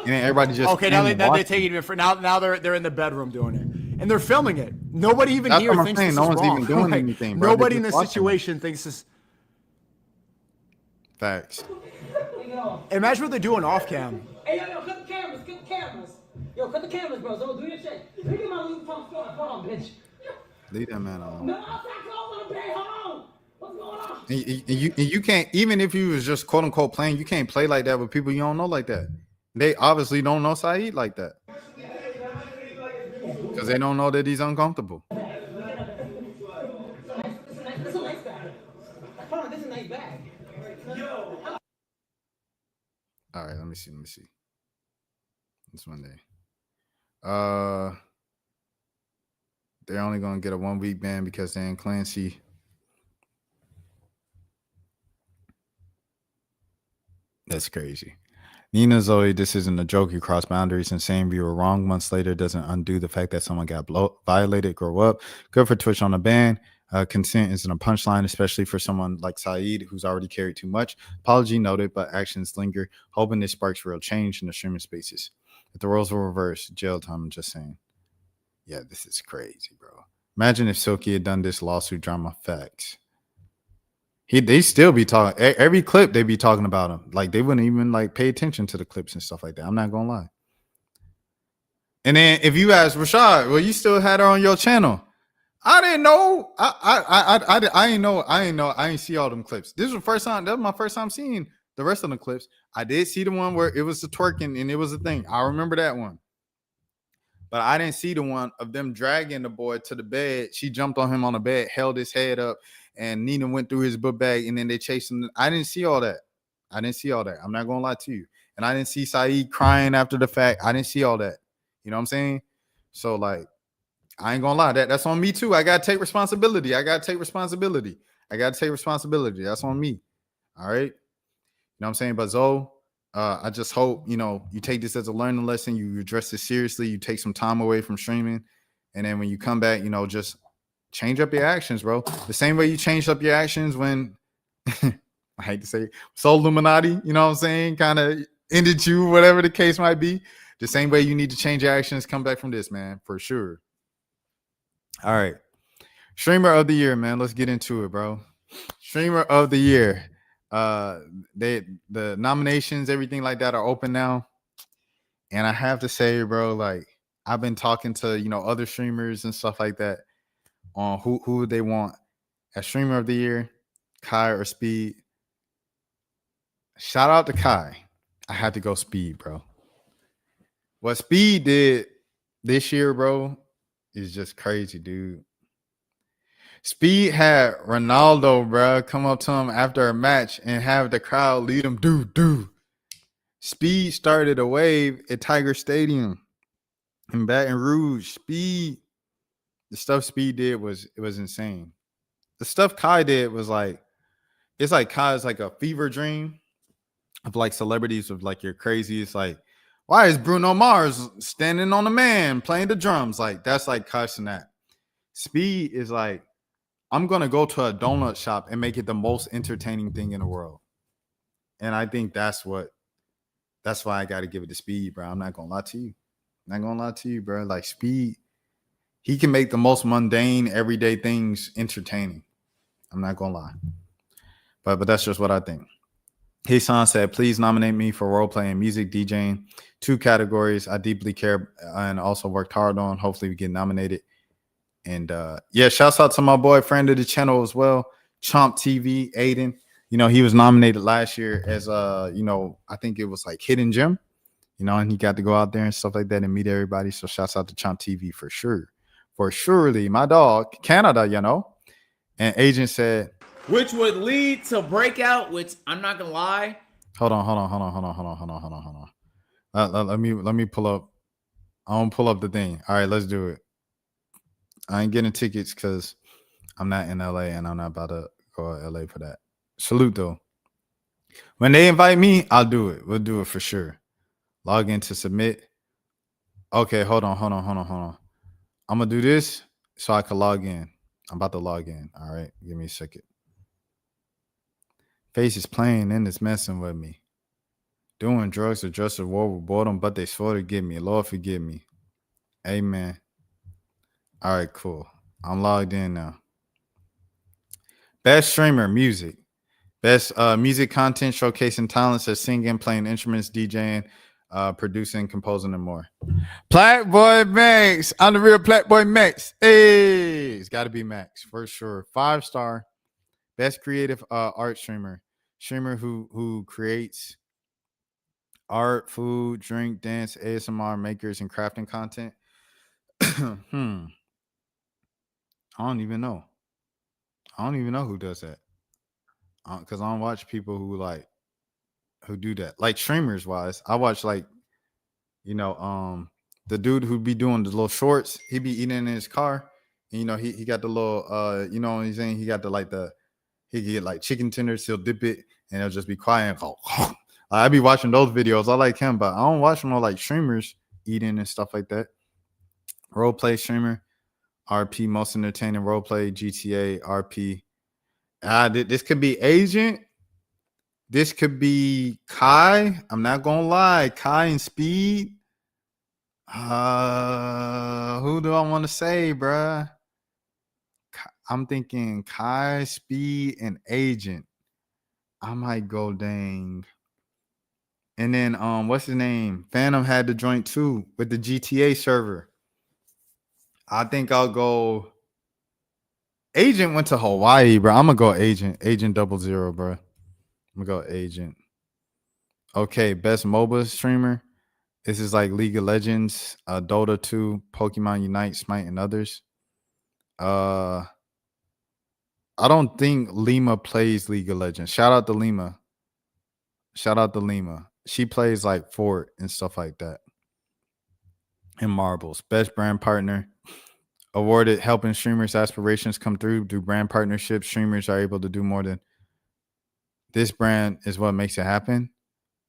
then everybody just okay. Now they take it for now. They're in the bedroom doing it, and they're filming it. Nobody even here thinks this is wrong. No one's even doing anything. Bro. Nobody in this situation thinks this. Facts. Imagine what they're doing off cam. Hey, yo, cut the cameras. Yo, cut the cameras, bro. So do your shit. Let me get my Louis Vuitton store. Hold on, bitch. Leave that man alone. No, I'm not going to pay. Hold on. What's going on? And you can't, even if you was just quote unquote playing, you can't play like that with people you don't know like that. They obviously don't know Saeed like that because they don't know that he's uncomfortable. This is a nice bag. Hold on, this is a nice bag. Yo. All right, let me see. This one day. They're only gonna get a 1 week ban because they're in Clancy. That's crazy. Nina-Zoe, this isn't a joke. You cross boundaries and saying you were wrong months later doesn't undo the fact that someone got violated. Grow up. Good for Twitch on the ban. Consent isn't a punchline, especially for someone like Saeed, who's already carried too much. Apology noted, but actions linger. Hoping this sparks real change in the streaming spaces. If the roles were reversed, jail time, I'm just saying. Yeah, this is crazy, bro. Imagine if Silky had done this lawsuit drama. Facts. They still be talking every clip. They be talking about him. Like they wouldn't even like pay attention to the clips and stuff like that. I'm not gonna lie. And then if you ask Rashad, well, you still had her on your channel. I didn't know. I didn't know. I didn't see all them clips. This was the first time. That was my first time seeing the rest of the clips. I did see the one where it was the twerking and it was a thing. I remember that one. But I didn't see the one of them dragging the boy to the bed. She jumped on him on the bed, held his head up, and Nina went through his book bag, and then they chased him. I didn't see all that. I'm not going to lie to you. And I didn't see Saeed crying after the fact. I didn't see all that. You know what I'm saying? So, like, I ain't going to lie. That's on me, too. I got to take responsibility. That's on me. All right? You know what I'm saying? But Zoe, I just hope, you take this as a learning lesson. You address this seriously. You take some time away from streaming. And then when you come back, just change up your actions, bro. The same way you changed up your actions when, I hate to say it, Soul Illuminati, you know what I'm saying, kind of ended you, whatever the case might be. The same way you need to change your actions, come back from this, man, for sure. All right. Streamer of the year, man. Let's get into it, bro. Streamer of the year. The nominations, everything like that are open now. And I have to say, bro, like I've been talking to, other streamers and stuff like that on who they want as streamer of the year, Kai or Speed. Shout out to Kai. I had to go Speed, bro. What Speed did this year, bro, is just crazy, dude. Speed had Ronaldo, bro, come up to him after a match and have the crowd lead him, do. Speed started a wave at Tiger Stadium in Baton Rouge. Speed, the stuff Speed did was insane. The stuff Kai did was like, it's like Kai's like a fever dream of like celebrities of like your craziest, like, why is Bruno Mars standing on the man playing the drums? Like, that's like Kai's and that. Speed is like, I'm going to go to a donut shop and make it the most entertaining thing in the world. And I think that's why I got to give it to Speed, bro. I'm not going to lie to you. Bro. Like Speed, he can make the most mundane, everyday things entertaining. I'm not going to lie. But that's just what I think. His son said, please nominate me for role playing, music, DJing. 2 categories I deeply care and also worked hard on. Hopefully we get nominated. And shouts out to my boy, friend of the channel as well, Chomp TV, Aiden. He was nominated last year as I think it was like Hidden Gem, and he got to go out there and stuff like that and meet everybody. So shouts out to Chomp TV for sure. For surely, my dog, Canada, And Agent said, which would lead to breakout, which I'm not gonna lie. Hold on. Let me pull up. I want to pull up the thing. All right, let's do it. I ain't getting tickets because I'm not in LA and I'm not about to go to LA for that. Salute though. When they invite me, I'll do it. We'll do it for sure. Log in to submit. Okay, hold on. I'm gonna do this so I can log in. I'm about to log in. All right, give me a second. Face is playing and it's messing with me. Doing drugs or just a war with boredom, but they swore to give me. Lord forgive me. Amen. All right, cool. I'm logged in now. Best streamer, music. Best music content showcasing talents as singing, playing instruments, DJing, producing, composing, and more. Blackboy Max. I'm the real Blackboy Max. Hey, it's got to be Max for sure. 5-star, best creative art streamer. Streamer who creates art, food, drink, dance, ASMR, makers, and crafting content. I don't even know. I don't even know who does that. Because I don't watch people who do that. Like streamers wise, I watch like, the dude who be doing the little shorts. He be eating in his car. And, he got the little you know what he's saying? He got he get like chicken tenders, he'll dip it, and it'll just be quiet. I be watching those videos. I like him, but I don't watch no like streamers eating and stuff like that. Role play streamer, RP, most entertaining role play, GTA, RP. This could be Agent. This could be Kai. I'm not gonna lie, Kai and Speed. Who do I want to say, bruh? I'm thinking Kai, Speed, and Agent. I might go dang. And then what's his name? Phantom had the joint too with the GTA server. I think I'll go. Agent went to Hawaii, bro. I'm gonna go Agent. Agent 00, bro. I'm gonna go Agent. Okay, best MOBA streamer. This is like League of Legends, Dota 2, Pokemon Unite, Smite, and others. I don't think Lima plays League of Legends. Shout out to Lima. She plays like Fort and stuff like that. And Marbles. Best brand partner. Awarded helping streamers' aspirations come through. Do brand partnerships. Streamers are able to do more than this brand is what makes it happen.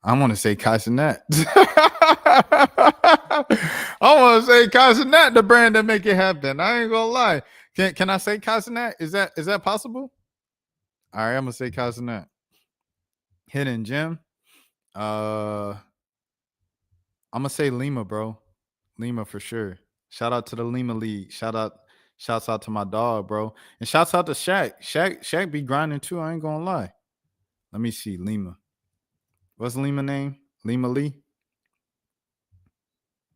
I want to say Kaisenet. I want to say Kaisenet, the brand that make it happen. I ain't gonna lie. Can I say Kaisenet? Is that possible? All right, I'm gonna say Kaisenet. Hidden Gem. I'm gonna say Lima, bro. Lima for sure. Shout out to the Lima League. Shouts out to my dog, bro. And shouts out to Shaq. Shaq be grinding too. I ain't gonna lie. Let me see. Lima. What's Lima name? Lima Lee.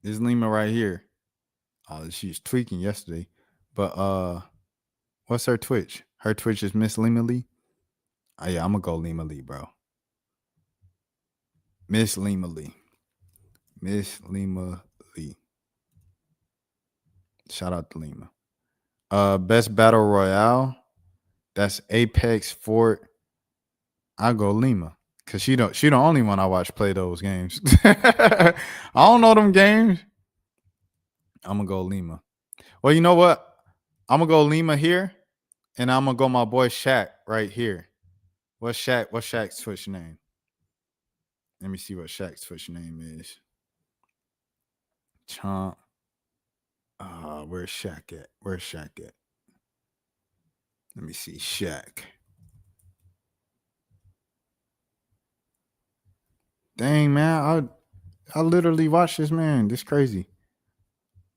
This is Lima right here. She's tweaking yesterday. But what's her Twitch? Her Twitch is Miss Lima Lee. Oh yeah, I'm gonna go Lima Lee, bro. Miss Lima Lee. Miss Lima Lee. Shout out to Lima. Best Battle Royale. That's Apex, Fort. I'll go Lima. Cause she the only one I watch play those games. I don't know them games. I'm gonna go Lima. Well, you know what? I'm gonna go Lima here, and I'm gonna go my boy Shaq right here. What's Shaq's Twitch name? Let me see what Shaq's Twitch name is. Chomp. Where's Shaq at? Let me see. Shaq. Dang, man. I literally watched this, man. This crazy.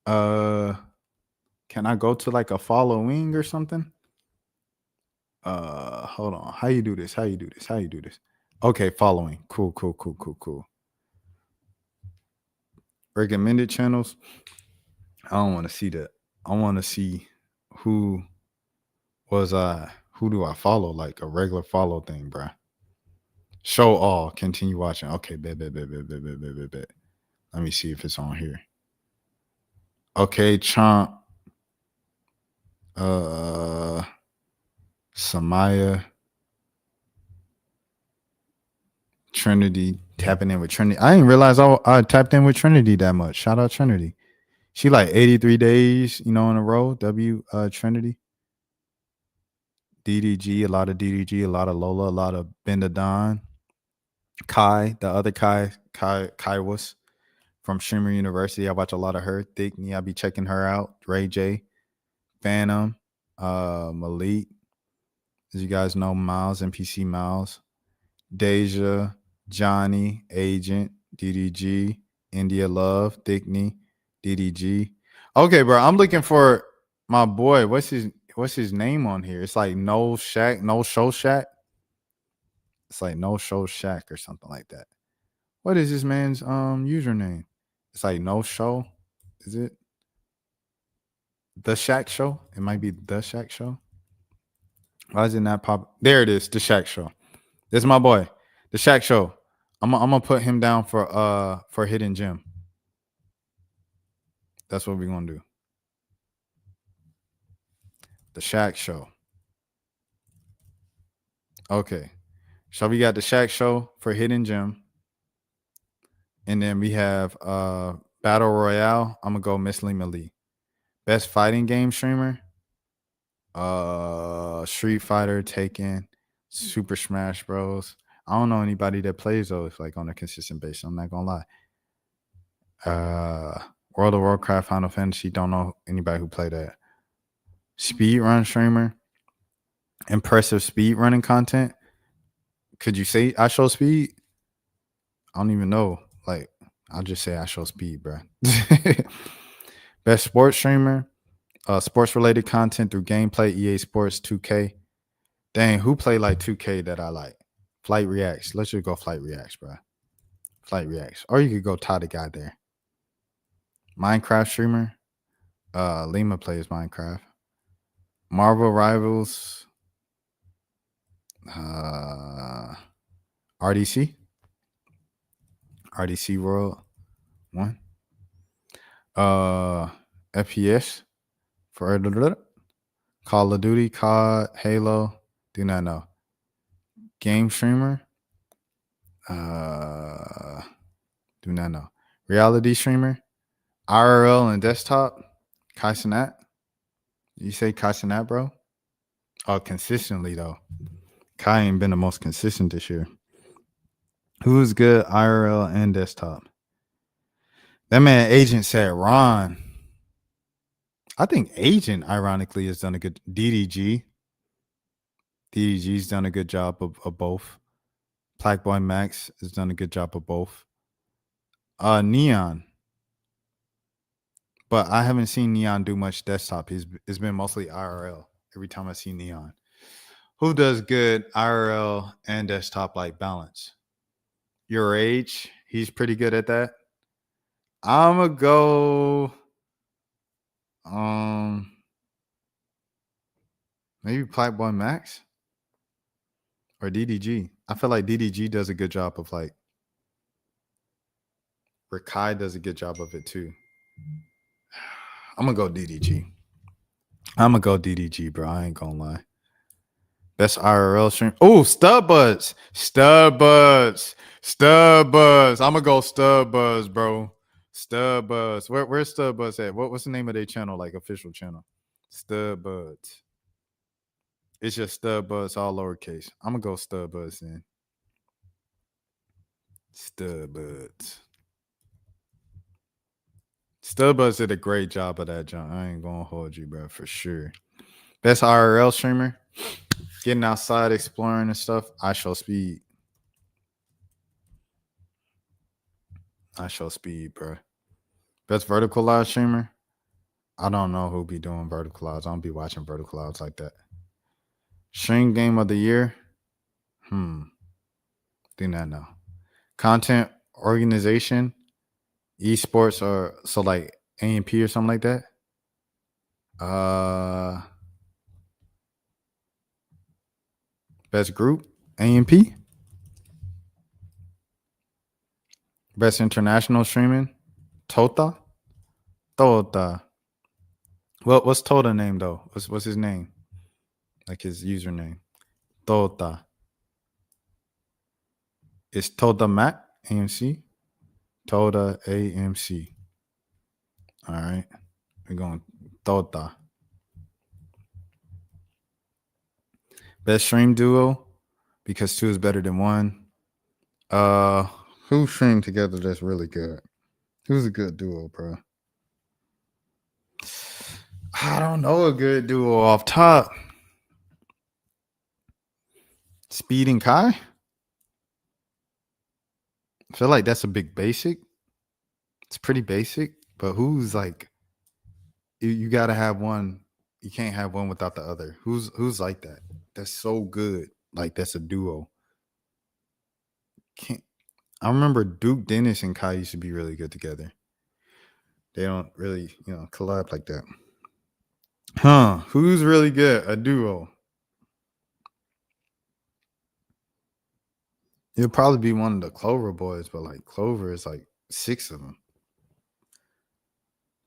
Can I go to like a following or something? Hold on. How you do this? Okay, following. Cool. Recommended channels. I don't want to see that. I want to see who do I follow? Like a regular follow thing, bruh. Show all. Continue watching. Okay, bet. Let me see if it's on here. Okay, Chomp. Samaya. Trinity. Tapping in with Trinity. I didn't realize I tapped in with Trinity that much. Shout out Trinity. She like 83 days, in a row. Trinity. DDG, a lot of DDG, a lot of Lola, a lot of Bendadon. Kai, the other Kai was from Streamer University. I watch a lot of her. Thickney, I be checking her out. Ray J, Phantom, Malik. As you guys know, Miles, NPC Miles, Deja, Johnny, Agent, DDG, India Love, Thickney, DDG. Okay, bro, I'm looking for my boy. What's his name on here? It's like No Show Shack. It's like No Show Shack or something like that. What is this man's username? It's like no show. Is it the Shack Show? It might be the Shack Show. Why is it not pop? There it is, the Shack Show. This is my boy, the Shack Show. I'm gonna put him down for hidden gem. That's what we're gonna do. The Shack Show. Okay. So we got the Shack Show for hidden gem. And then we have Battle Royale. I'm gonna go Miss Lima Lee. Best fighting game streamer. Street Fighter, Taken, Super Smash Bros. I don't know anybody that plays those like on a consistent basis. I'm not gonna lie. World of Warcraft, Final Fantasy. Don't know anybody who play that. Speedrun streamer. Impressive speed running content. Could you say I show speed? I don't even know. Like, I'll just say I show speed, bro. Best sports streamer. Sports related content through gameplay, EA Sports, 2K. Dang, who play like 2K that I like? Flight Reacts. Let's just go Flight Reacts, bro. Flight Reacts. Or you could go Todd the guy there. Minecraft streamer. Lima plays Minecraft. Marvel Rivals. RDC. RDC World 1. FPS for Call of Duty, COD, Halo. Do not know. Game streamer. Do not know. Reality streamer. IRL and desktop. Kai Cenat. You say Kai Cenat, bro? Oh, consistently though. Kai ain't been the most consistent this year. Who's good IRL and desktop? That man Agent said Ron. I think Agent, ironically, has done a good DDG. DDG's done a good job of both. Black Boy Max has done a good job of both. Neon. But I haven't seen Neon do much desktop. It's been mostly IRL every time I see Neon. Who does good IRL and desktop like balance? Your age, he's pretty good at that. I'm gonna go maybe Black Boy Max or DDG. I feel like DDG does a good job of like Rakai does a good job of it too. I'm gonna go DDG. I'm gonna go DDG, bro. I ain't gonna lie. Best IRL stream. Oh, Stubbuds. Stubbuds. Stubbuds. I'm gonna go Stubbuds, bro. Stubbuds. Where's Stubbuds at? What's the name of their channel? Like official channel. Stubbuds. It's just Stubbuds, all lowercase. I'm gonna go Stubbuds then. Stubbuds. Stubbuds did a great job of that, John. I ain't gonna hold you, bro, for sure. Best IRL streamer. Getting outside, exploring and stuff. I show speed. I show speed, bro. Best vertical live streamer. I don't know who be doing vertical lives. I don't be watching vertical lives like that. Stream game of the year. Do not know. Content organization. Esports or so like AMP or something like that. Best group, AMP. Best international streaming, Tota. Tota. What's Tota name though? What's his name? Like his username. Tota. It's Tota Mac, AMC. Tota AMC. All right. We're going Tota. Best stream duo, because 2 is better than 1. Who streamed together that's really good? Who's a good duo, bro? I don't know a good duo off top. Speed and Kai? I feel like that's a big basic. It's pretty basic, but who's like you gotta have one. You can't have one without the other. Who's like that? That's so good. Like that's a duo. I remember Duke Dennis and Kai used to be really good together. They don't really, collab like that. Huh? Who's really good? A duo. It'll probably be one of the Clover boys, but like Clover is like 6 of them.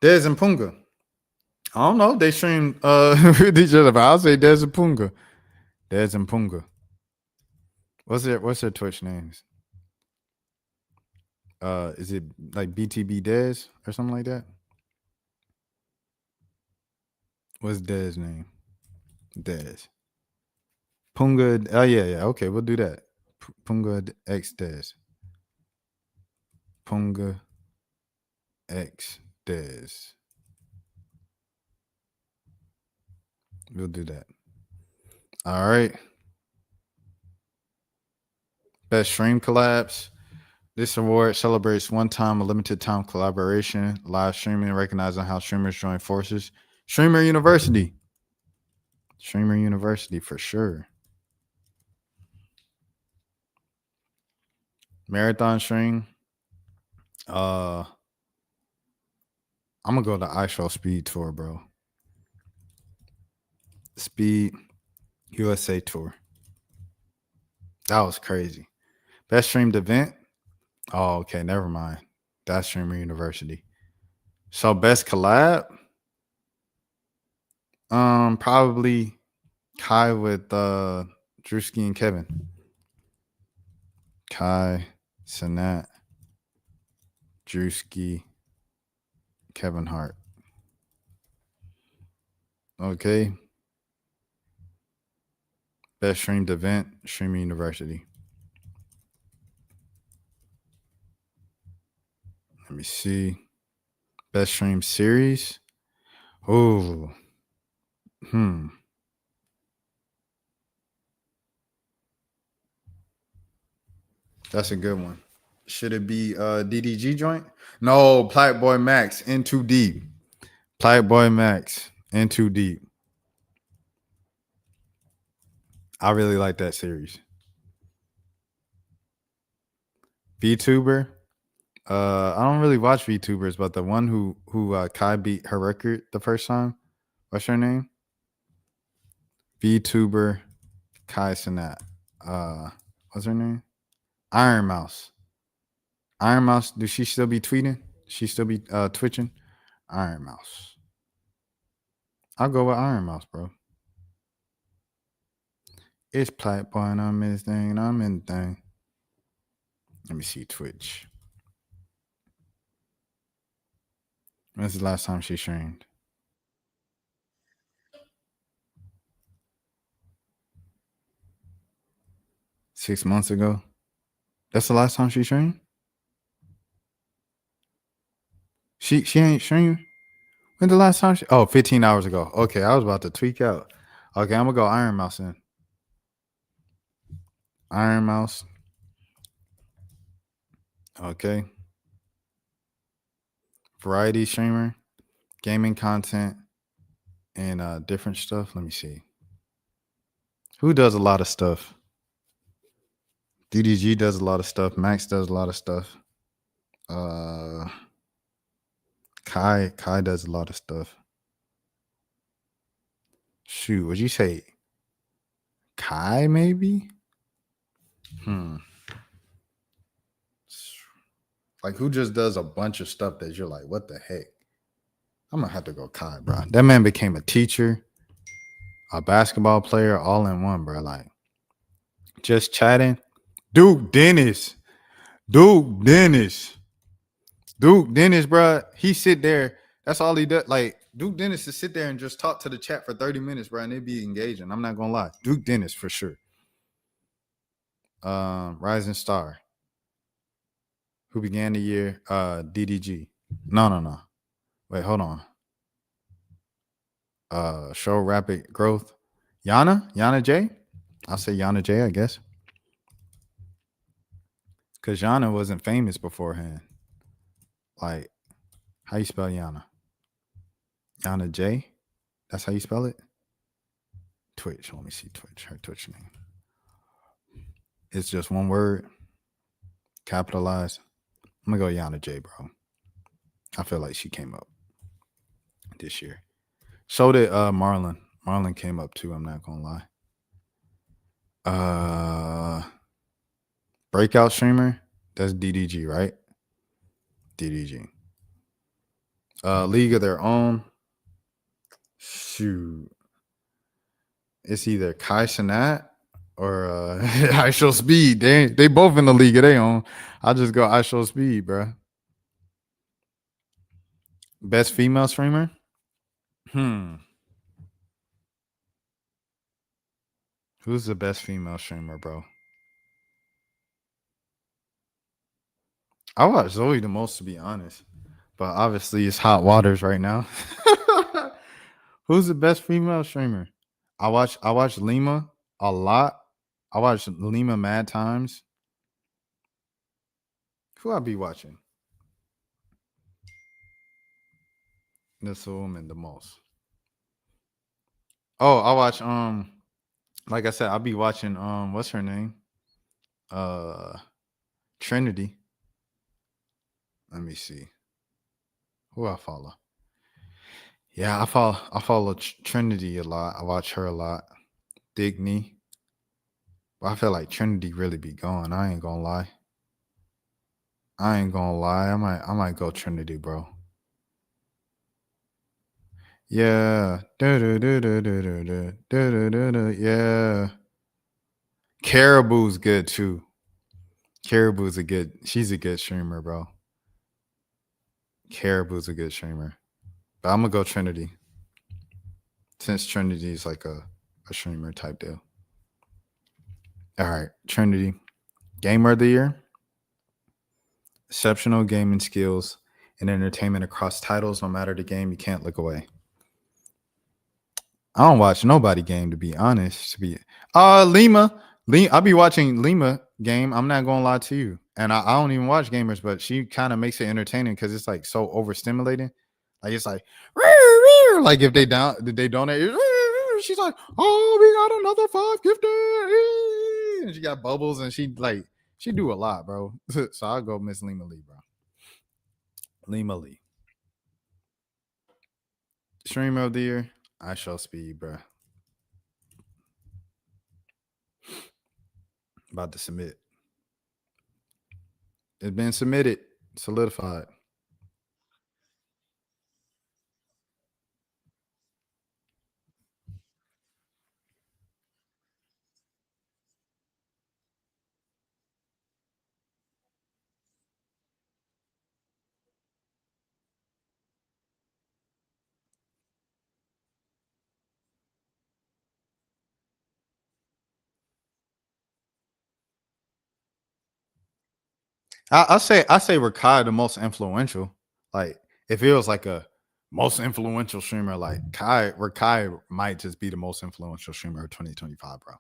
Dez and Punga. I don't know. They stream with each other, but I'll say Dez and Punga. Dez and Punga. What's their Twitch names? Is it like BTB Dez or something like that? What's Dez's name? Dez. Punga. Oh yeah. Okay, we'll do that. Punga X Dez. Punga X Dez. We'll do that. All right. Best stream collabs. This award celebrates one-time, a limited-time collaboration, live streaming, recognizing how streamers join forces. Streamer University. Streamer University for sure. Marathon stream. I'm gonna go to iShow Speed Tour, bro. Speed USA Tour. That was crazy. Best streamed event. Oh, okay, never mind. That's Streamer University. So best collab. Probably Kai with Drewski and Kevin. Kai, Sanat, Drewski, Kevin Hart. Okay. Best streamed event, Streamer University. Let me see. Best stream series. Oh. That's a good one. Should it be DDG joint? No, Plague Boy Max, In Too Deep. Plague Boy Max, In Too Deep. I really like that series. VTuber. I don't really watch VTubers, but the one who Kai beat her record the first time. What's her name? VTuber Kai Sanat. What's her name? Iron Mouse. Iron Mouse. Does she still be tweeting? She still be twitching? Iron Mouse. I'll go with Iron Mouse, bro. It's Plague Boy and I'm in this thing and I'm in the thing. Let me see Twitch. When's the last time she streamed? Six months ago. That's the last time she streamed? She ain't streamed? When the last time 15 hours ago. Okay, I was about to tweak out. Okay, I'm gonna go Iron Mouse in. Iron Mouse. Okay. Variety streamer, gaming content, and different stuff. Let me see. Who does a lot of stuff? DDG does a lot of stuff. Max does a lot of stuff. Kai does a lot of stuff. Shoot, would you say Kai maybe? Like who just does a bunch of stuff that you're like, what the heck? I'm gonna have to go Kai, bro. That man became a teacher, a basketball player, all in one, bro. Like just chatting. Duke Dennis, bro. He sit there. That's all he does. Like Duke Dennis to sit there and just talk to the chat for 30 minutes, bro, and it'd be engaging. I'm not gonna lie. Duke Dennis for sure. Rising Star. Who began the year? DDG. No. Wait, hold on. Show rapid growth. Yana J. I'll say Yana J, I guess. Because Yana wasn't famous beforehand. Like, how you spell Yana? Yana J? That's how you spell it? Twitch. Let me see Twitch. Her Twitch name. It's just one word. capitalize. I'm gonna go Yana J, bro. I feel like she came up this year. So did Marlon. Marlon came up too, I'm not gonna lie. Breakout streamer, that's DDG, right? DDG. League of Their Own. Shoot. It's either Kai Cenat or I Show Speed. They both in the League of Their Own. I'll just go I Show Speed, bro. Best female streamer? Who's the best female streamer, bro? I watch Zoe the most, to be honest. But obviously it's hot waters right now. Who's the best female streamer? I watch Lima a lot. I watch Lima mad times. Who I be watching? This woman the most. Oh, I watch like I said, I'll be watching what's her name? Trinity. Let me see. Who I follow? Yeah, I follow Trinity a lot. I watch her a lot. Digny. But I feel like Trinity really be going. I ain't gonna lie. I might go Trinity, bro. Yeah. Yeah. Caribou's good too. She's a good streamer, bro. Caribou's a good streamer. But I'm gonna go Trinity. Since Trinity is like a streamer type deal. All right, Trinity. Gamer of the year. Exceptional gaming skills and entertainment across titles. No matter the game, you can't look away. I don't watch nobody game, to be honest. Lima. I'll be watching Lima game. I'm not gonna lie to you. And I don't even watch gamers, but she kind of makes it entertaining because it's like so overstimulating. Like it's like, if they donate, she's like, oh, we got another 5 gifted. And she got bubbles and she do a lot, bro. So I'll go Miss Lima Lee, bro. Lima Lee. Streamer of the year, I Shall Speed, bro. About to submit. It's been submitted, solidified. I say Rakai the most influential. Like if it was like a most influential streamer, like Rakai might just be the most influential streamer of 2025, bro.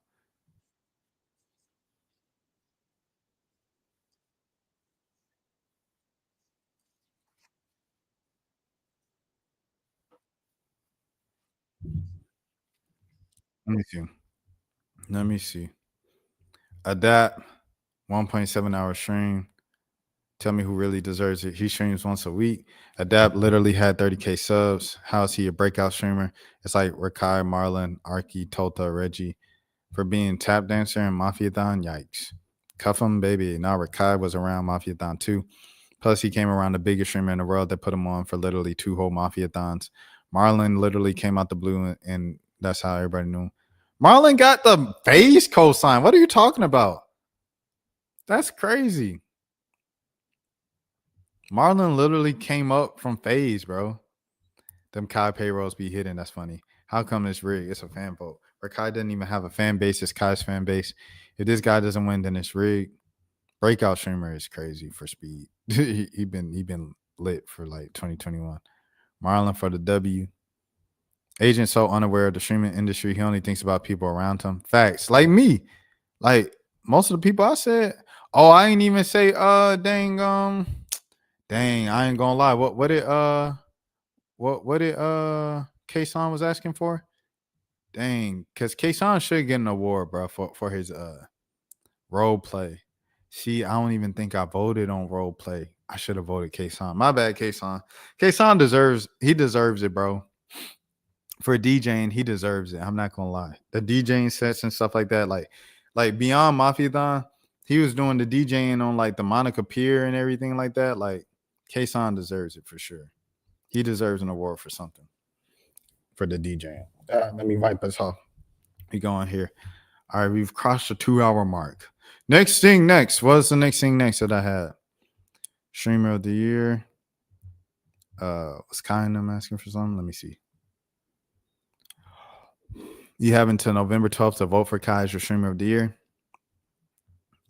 Let me see. Adapt 1.7 hour stream. Tell me who really deserves it. He streams once a week. Adapt literally had 30K subs. How is he a breakout streamer? It's like Rakai, Marlon, Arky, Tota, Reggie. For being tap dancer and Mafiathon, yikes. Cuff him, baby. Now Rakai was around Mafiathon too. Plus, he came around the biggest streamer in the world that put him on for literally 2 whole Mafiathons. Marlon literally came out the blue, and that's how everybody knew him. Marlon got the FaZe cosign. What are you talking about? That's crazy. Marlon literally came up from FaZe, bro. Them Kai payrolls be hidden. That's funny. How come it's rigged? It's a fan vote. Or Kai doesn't even have a fan base. It's Kai's fan base. If this guy doesn't win, then it's rigged. Breakout streamer is crazy for speed. he been lit for like 2021. Marlon for the W. Agent so unaware of the streaming industry, he only thinks about people around him. Facts. Like me. Like most of the people I said, I ain't even say dang, I ain't gonna lie. What did Kason was asking for? Dang, because Kason should get an award, bro, for his role play. See, I don't even think I voted on role play. I should have voted Kason. My bad, Kason. Kason deserves it, bro. For DJing, he deserves it. I'm not gonna lie. The DJing sets and stuff like that, like Beyond Mafia, he was doing the DJing on like the Monica Pier and everything like that. Like Kason deserves it for sure. He deserves an award for something for the DJing. Let me wipe us off. We going here. All right, we've crossed the 2-hour mark. Next thing next. What's the next thing next that I had? Streamer of the year. Was kind of asking for something. Let me see. You have until November 12th to vote for Kai as your streamer of the year.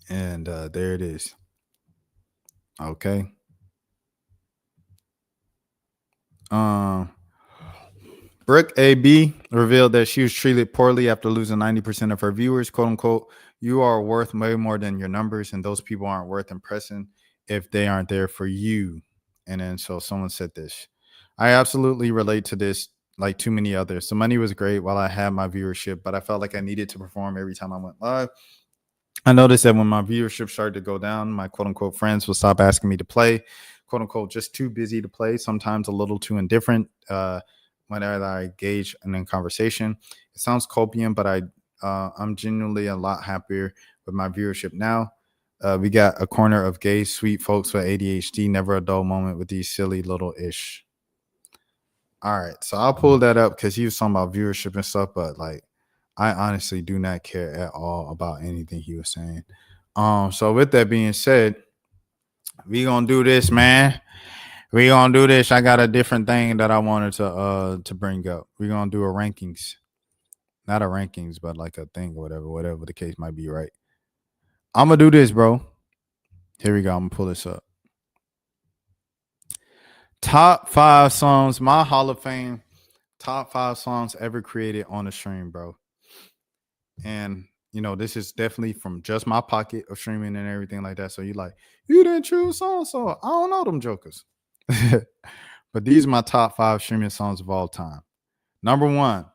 And there it is. Okay. Brooke AB revealed that she was treated poorly after losing 90% of her viewers, quote unquote. You are worth way more than your numbers, and those people aren't worth impressing if they aren't there for you. And then so someone said this. I absolutely relate to this like too many others. The money was great while I had my viewership, but I felt like I needed to perform every time I went live. I noticed that when my viewership started to go down, my quote unquote friends would stop asking me to play, quote unquote, just too busy to play, sometimes a little too indifferent whenever I engage in a conversation. It sounds copium, but I'm genuinely a lot happier with my viewership now. We got a corner of gay, sweet folks with ADHD, never a dull moment with these silly little ish. All right, so I'll pull that up because he was talking about viewership and stuff, but like, I honestly do not care at all about anything he was saying. So with that being said, we gonna do this, man. We gonna do this. I got a different thing that I wanted to bring up. We're gonna do a rankings, not a rankings, but like a thing, whatever the case might be, right? I'm gonna do this, bro. Here we go. I'm gonna pull this up. Top 5 songs, my Hall of Fame, top 5 songs ever created on the stream, bro. And you know, this is definitely from just my pocket of streaming and everything like that. So you like, you didn't choose so I don't know them jokers. But these are my top 5 streaming songs of all time. Number 1.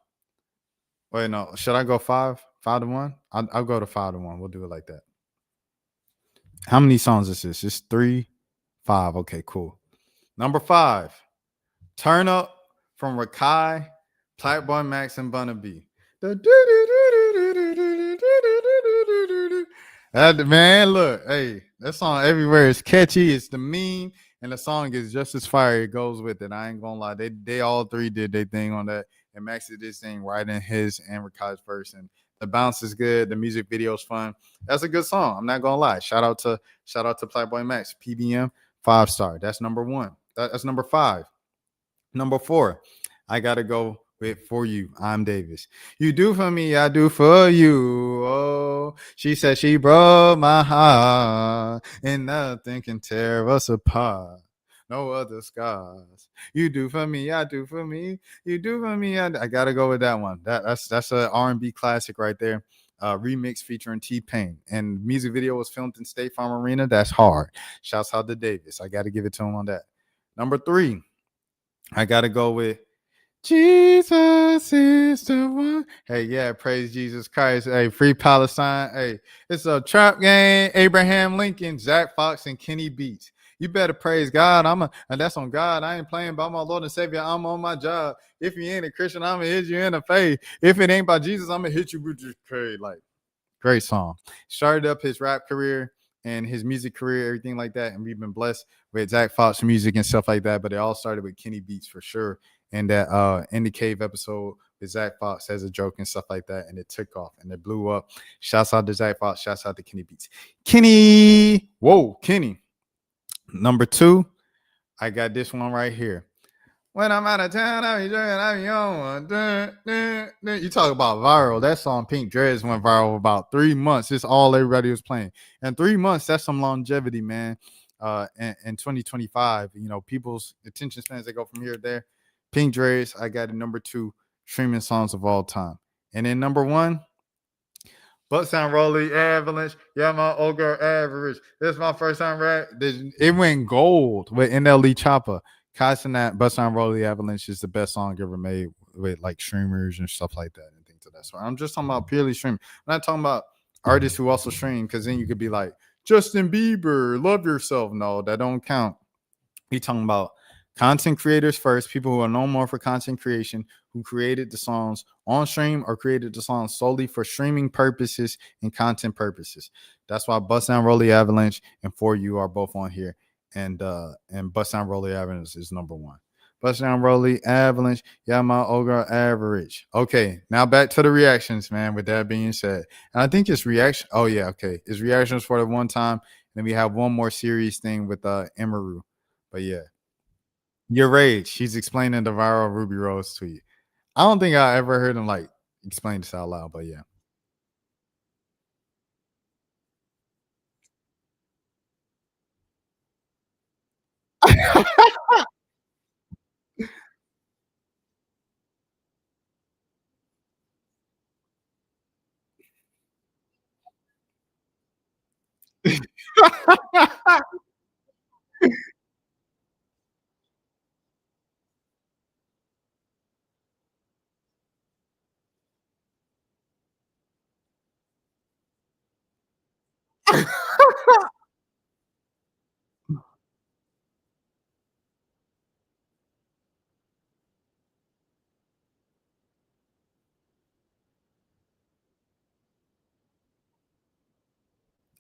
Wait, no, should I go 5? 5 to 1? I'll go to 5 to 1. We'll do it like that. How many songs is this? It's 3, 5. Okay, cool. Number 5, Turn Up from Rakai, Blackboy Max, and Bunna B. Man, look, hey, that song everywhere is catchy. It's the meme, and the song is just as fire. It goes with it. I ain't gonna lie. They all three did their thing on that, and Max did this thing right in his and Rakai's verse, and the bounce is good. The music video is fun. That's a good song. I'm not gonna lie. Shout out to Playboy Max, PBM 5-star. That's number 1. That's number 5. Number 4, I gotta go with For You. I'm Davis. You do for me, I do for you. Oh, she said she broke my heart, and nothing can tear us apart. No other scars. You do for me, I do for me. You do for me, I gotta go with that one. That's a R&B classic right there. Remix featuring T-Pain, and music video was filmed in State Farm Arena. That's hard. Shouts out to Davis. I gotta give it to him on that. Number 3, I gotta go with Jesus is the one. Hey, yeah, praise Jesus Christ. Hey, free Palestine. Hey, it's a trap game. Abraham Lincoln, Zach Fox, and Kenny Beats. You better praise God. And that's on God. I ain't playing by my Lord and Savior. I'm on my job. If you ain't a Christian, I'm gonna hit you in the face. If it ain't by Jesus, I'm gonna hit you with your crazy. Like, great song. Started up his rap career and his music career, everything like that. And we've been blessed with Zach Fox music and stuff like that. But it all started with Kenny Beats for sure. And that In the Cave episode with Zach Fox as a joke and stuff like that. And it took off and it blew up. Shouts out to Zach Fox. Shouts out to Kenny Beats. Kenny. Number 2, I got this one right here. When I'm out of town, I be drinking, I be on one. You talk about viral. That song Pink Dreads went viral for about 3 months. It's all everybody was playing. And 3 months, that's some longevity, man. In 2025, you know, people's attention spans, they go from here to there. Pink Dreads, I got it number 2 streaming songs of all time. And then number 1, Bucks Sound Rolly Avalanche. Yeah, my old girl average. This is my first time rap. It went gold with NLE Chopper. That Bucks Sound Rolly Avalanche is the best song ever made with like streamers and stuff like that and things of that sort. I'm just talking about purely streaming. I'm not talking about artists who also stream, because then you could be like Justin Bieber, love yourself. No, that don't count. We talking about content creators first, people who are known more for content creation, who created the songs on stream or created the songs solely for streaming purposes and content purposes. That's why Bust Down Rolly Avalanche and For You are both on here. And Bust Down Rolly Avalanche is number one. Bust Down Rolly Avalanche, yeah, my ogre average. Okay, now back to the reactions, man. With that being said, and I think it's reaction. Oh yeah, okay, it's reactions for the one time. And then we have one more serious thing with Emiru. But yeah, your rage. She's explaining the viral Ruby Rose tweet. I don't think I ever heard him like explain this out loud, but yeah.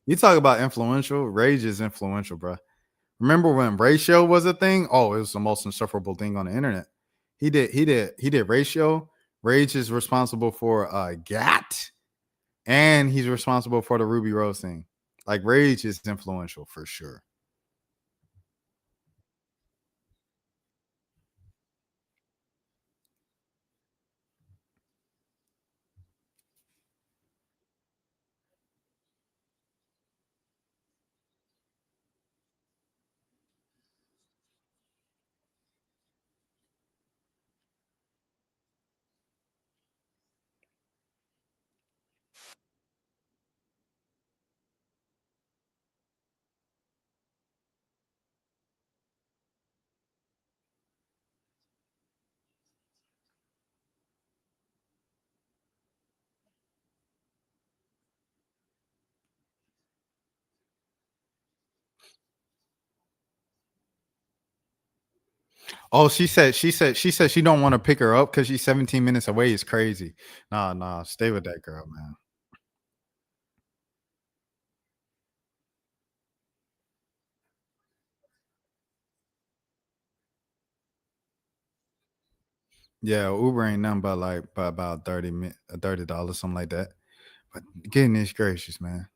You talk about influential. Rage is influential, bro. Remember when ratio was a thing? Oh, it was the most insufferable thing on the internet. He did ratio. Rage is responsible for GAT, and he's responsible for the Ruby Rose thing. Like Rage is influential for sure. Oh, she said she don't want to pick her up because she's 17 minutes away. Is crazy. Nah, stay with that girl, man. Yeah, Uber ain't nothing but like by about $30, something like that. But goodness gracious, man.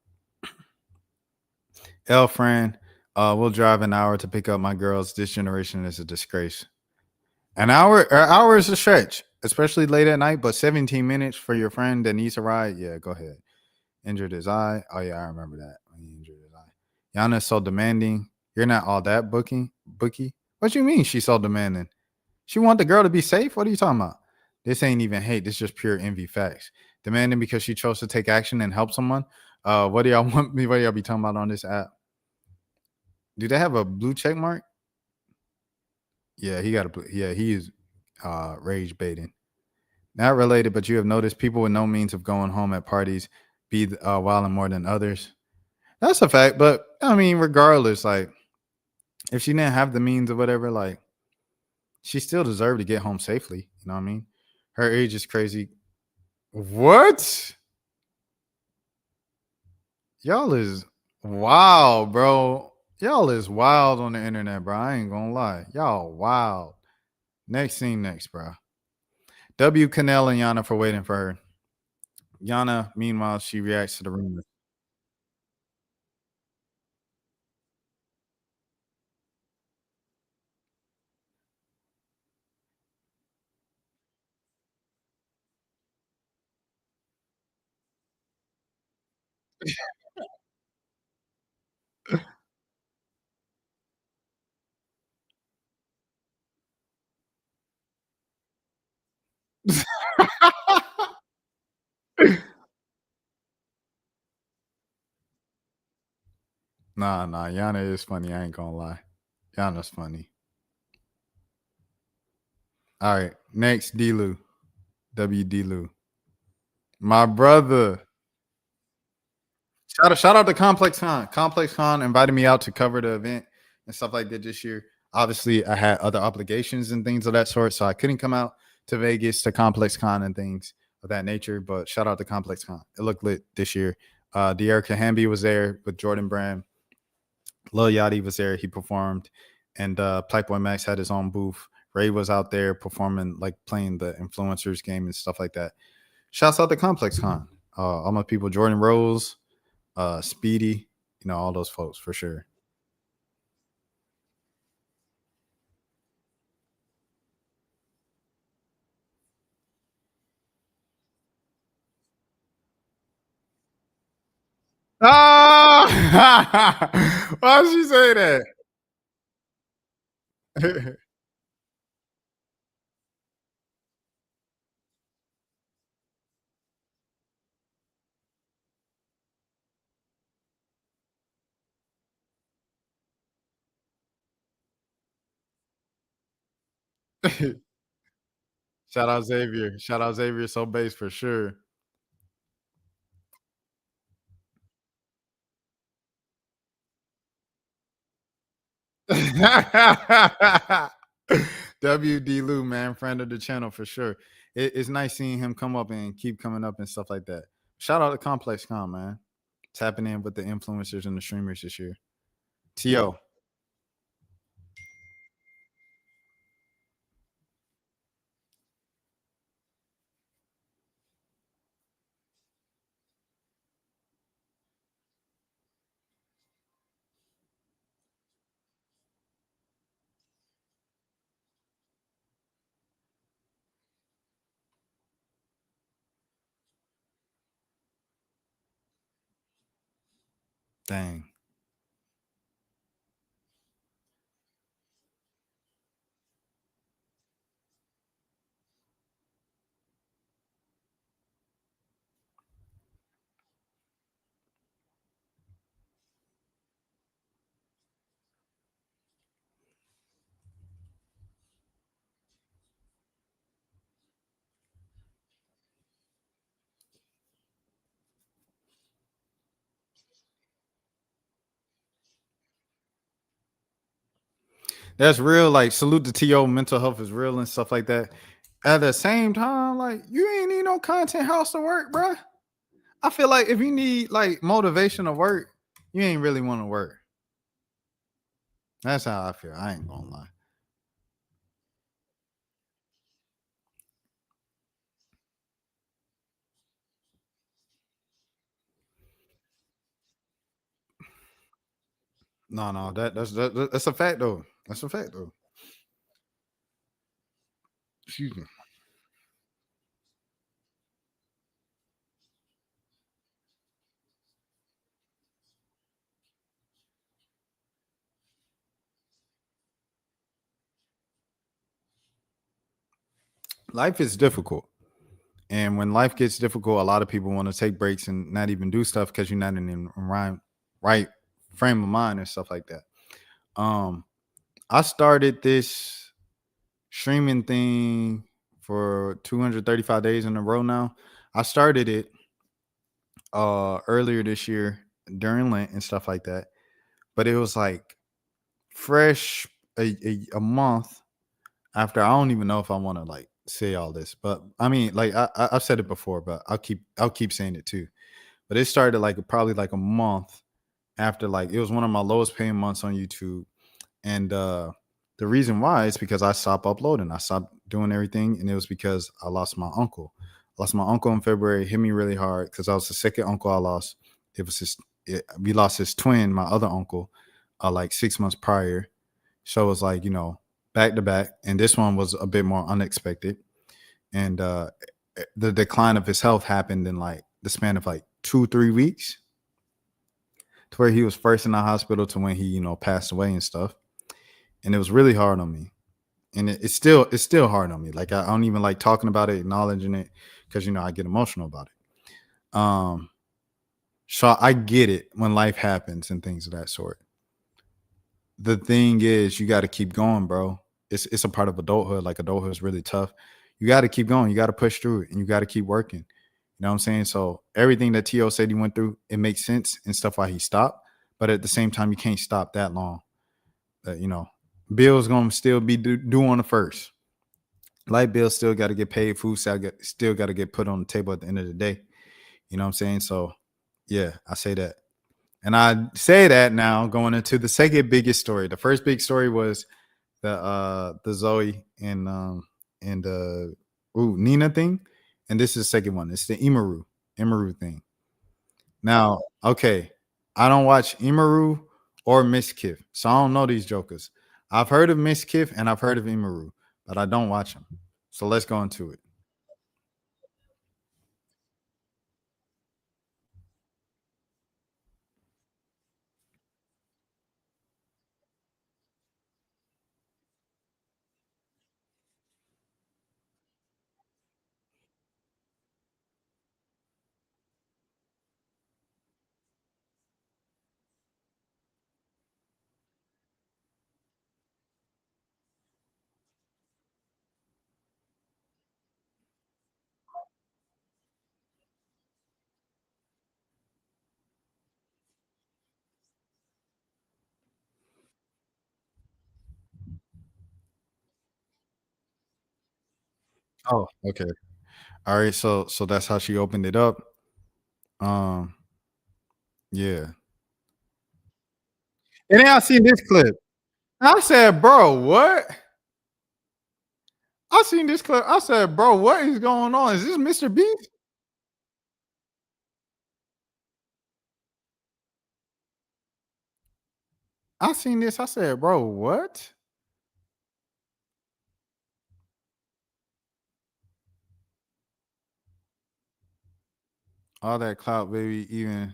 L friend, we'll drive an hour to pick up my girls. This generation is a disgrace. An hour is a stretch, especially late at night, but 17 minutes for your friend that needs a ride. Yeah, go ahead. Injured his eye. Oh yeah, I remember that. When he injured his eye. Yana's so demanding. You're not all that bookie. What you mean she's so demanding? She want the girl to be safe? What are you talking about? This ain't even hate. This is just pure envy facts. Demanding because she chose to take action and help someone. What do y'all want me? What do y'all be talking about on this app? Do they have a blue check mark? Yeah, he got a blue. Yeah, he is rage baiting. Not related, but you have noticed people with no means of going home at parties be wilding more than others. That's a fact. But I mean, regardless, like if she didn't have the means or whatever, like she still deserved to get home safely. You know what I mean? Her age is crazy. What? Y'all is wild, bro. Y'all is wild on the internet, bro. I ain't gonna lie. Y'all wild. Next scene next, bro. W. Cannell and Yana for waiting for her. Yana, meanwhile, she reacts to the rumors. Nah. Yana is funny. I ain't gonna lie. Yana's funny. All right. Next, D-Lu. W. D-Lu. My brother. Shout out to Complex Con. Complex Con invited me out to cover the event and stuff like that this year. Obviously, I had other obligations and things of that sort, so I couldn't come out to Vegas to Complex Con and things of that nature. But shout out to Complex Con. It looked lit this year. De'Erica Hamby was there with Jordan Brand. Lil Yachty was there. He performed. And Playboy Max had his own booth. Ray was out there performing, like playing the influencers game and stuff like that. Shouts out to Complex Con. All my people, Jordan Rose, Speedy, all those folks for sure. Oh, why did she say that? Shout out Xavier. Shout out Xavier So Base for sure. WD Lou, man, friend of the channel for sure. It's nice seeing him come up and keep coming up and stuff like that. Shout out to Complex Con, man. Tapping in with the influencers and the streamers this year. T.O. Dang. That's real. Like, salute to T.O. Mental health is real and stuff like that. At the same time, like, you ain't need no content house to work, bro. I feel like if you need like motivation to work, you ain't really want to work. That's how I feel. I ain't gonna lie. No, that's a fact though. That's a fact though. Excuse me. Life is difficult. And when life gets difficult, a lot of people want to take breaks and not even do stuff because you're not in the right frame of mind and stuff like that. I started this streaming thing for 235 days in a row now. I started it earlier this year during Lent and stuff like that. But it was like fresh a month after. I don't even know if I want to like say all this, but I mean, like I've said it before, but I'll keep saying it too. But it started like probably like a month after, like, it was one of my lowest paying months on YouTube. And the reason why is because I stopped uploading. I stopped doing everything. And it was because I lost my uncle. I lost my uncle in February. It hit me really hard because I was the second uncle I lost. We lost his twin, my other uncle, like 6 months prior. So it was like, back to back. And this one was a bit more unexpected. And the decline of his health happened in like the span of like 2-3 weeks, to where he was first in the hospital to when he, passed away and stuff. And it was really hard on me. And it's still hard on me. Like, I don't even like talking about it, acknowledging it, because, I get emotional about it. So I get it when life happens and things of that sort. The thing is, you got to keep going, bro. It's a part of adulthood. Like, adulthood is really tough. You got to keep going. You got to push through it, and you got to keep working. You know what I'm saying? So everything that T.O. said he went through, it makes sense and stuff why he stopped. But at the same time, you can't stop that long. You know, bills gonna still be due on the first. Light bills still got to get paid. Food still got to get put on the table at the end of the day. You know what I'm saying? So, yeah, I say that. And I say that now going into the second biggest story. The first big story was the Zoe and Nina thing. And this is the second one. It's the Emiru thing. Now, okay, I don't watch Emiru or Miss Kiff, so I don't know these jokers. I've heard of Miss Kiff and I've heard of Emiru, but I don't watch them. So let's go into it. Oh, okay. All right, so that's how she opened it up. Um, yeah. And then I seen this clip. I said, bro, what? I seen this clip. I said, bro, what is going on? Is this Mr. Beast? I seen this. I said, bro, what? All that clout, baby. Even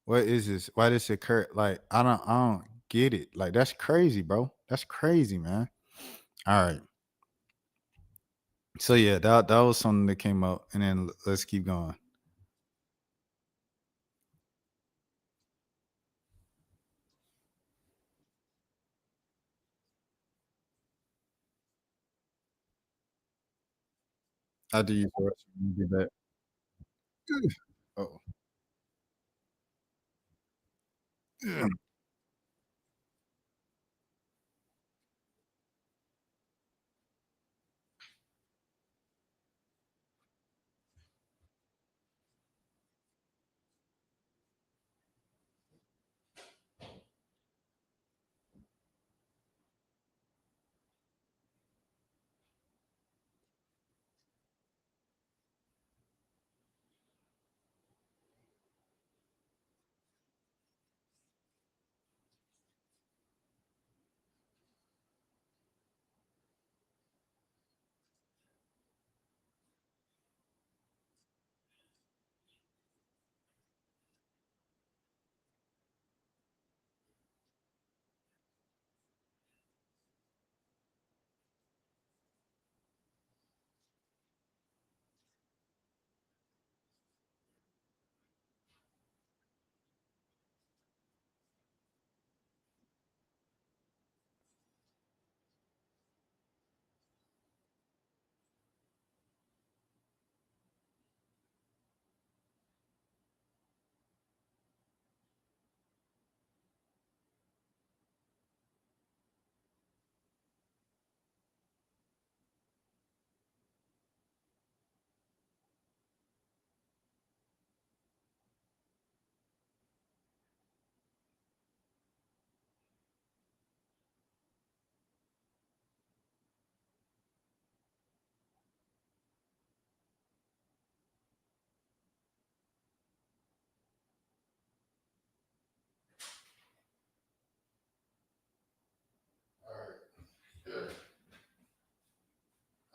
what is this? Why this occur? Like, I don't get it. Like, that's crazy, bro. That's crazy, man. All right. So yeah, that was something that came up, and then let's keep going. I do use the restroom. Get back. Oh. Good.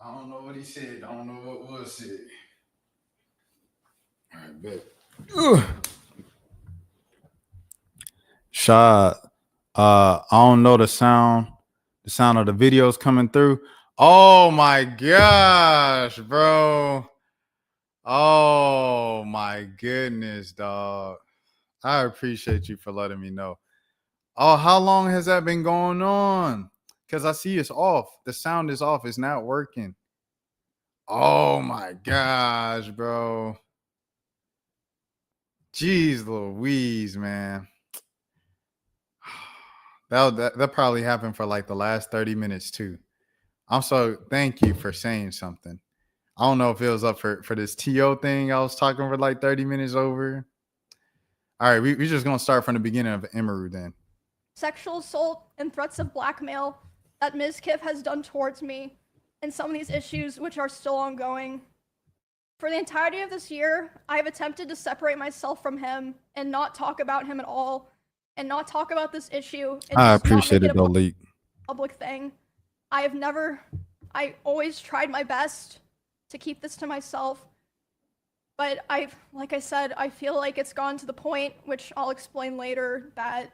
I don't know what he said. I don't know what was said. All right, bet. Ugh. Shot. I don't know the sound. The sound of the videos coming through. Oh my gosh, bro. Oh my goodness, dog. I appreciate you for letting me know. Oh, how long has that been going on? Because I see it's off. The sound is off. It's not working. Oh my gosh, bro. Jeez Louise, man. That probably happened for like the last 30 minutes too. Thank you for saying something. I don't know if it was up for this TO thing I was talking for like 30 minutes over. All right, we're just gonna start from the beginning of Emiru then. Sexual assault and threats of blackmail that Ms. Kiff has done towards me, and some of these issues which are still ongoing. For the entirety of this year, I have attempted to separate myself from him and not talk about him at all, and not talk about this issue. And I just not make appreciate it though, Leak. public thing. I always tried my best to keep this to myself, but like I said, I feel like it's gone to the point, which I'll explain later, that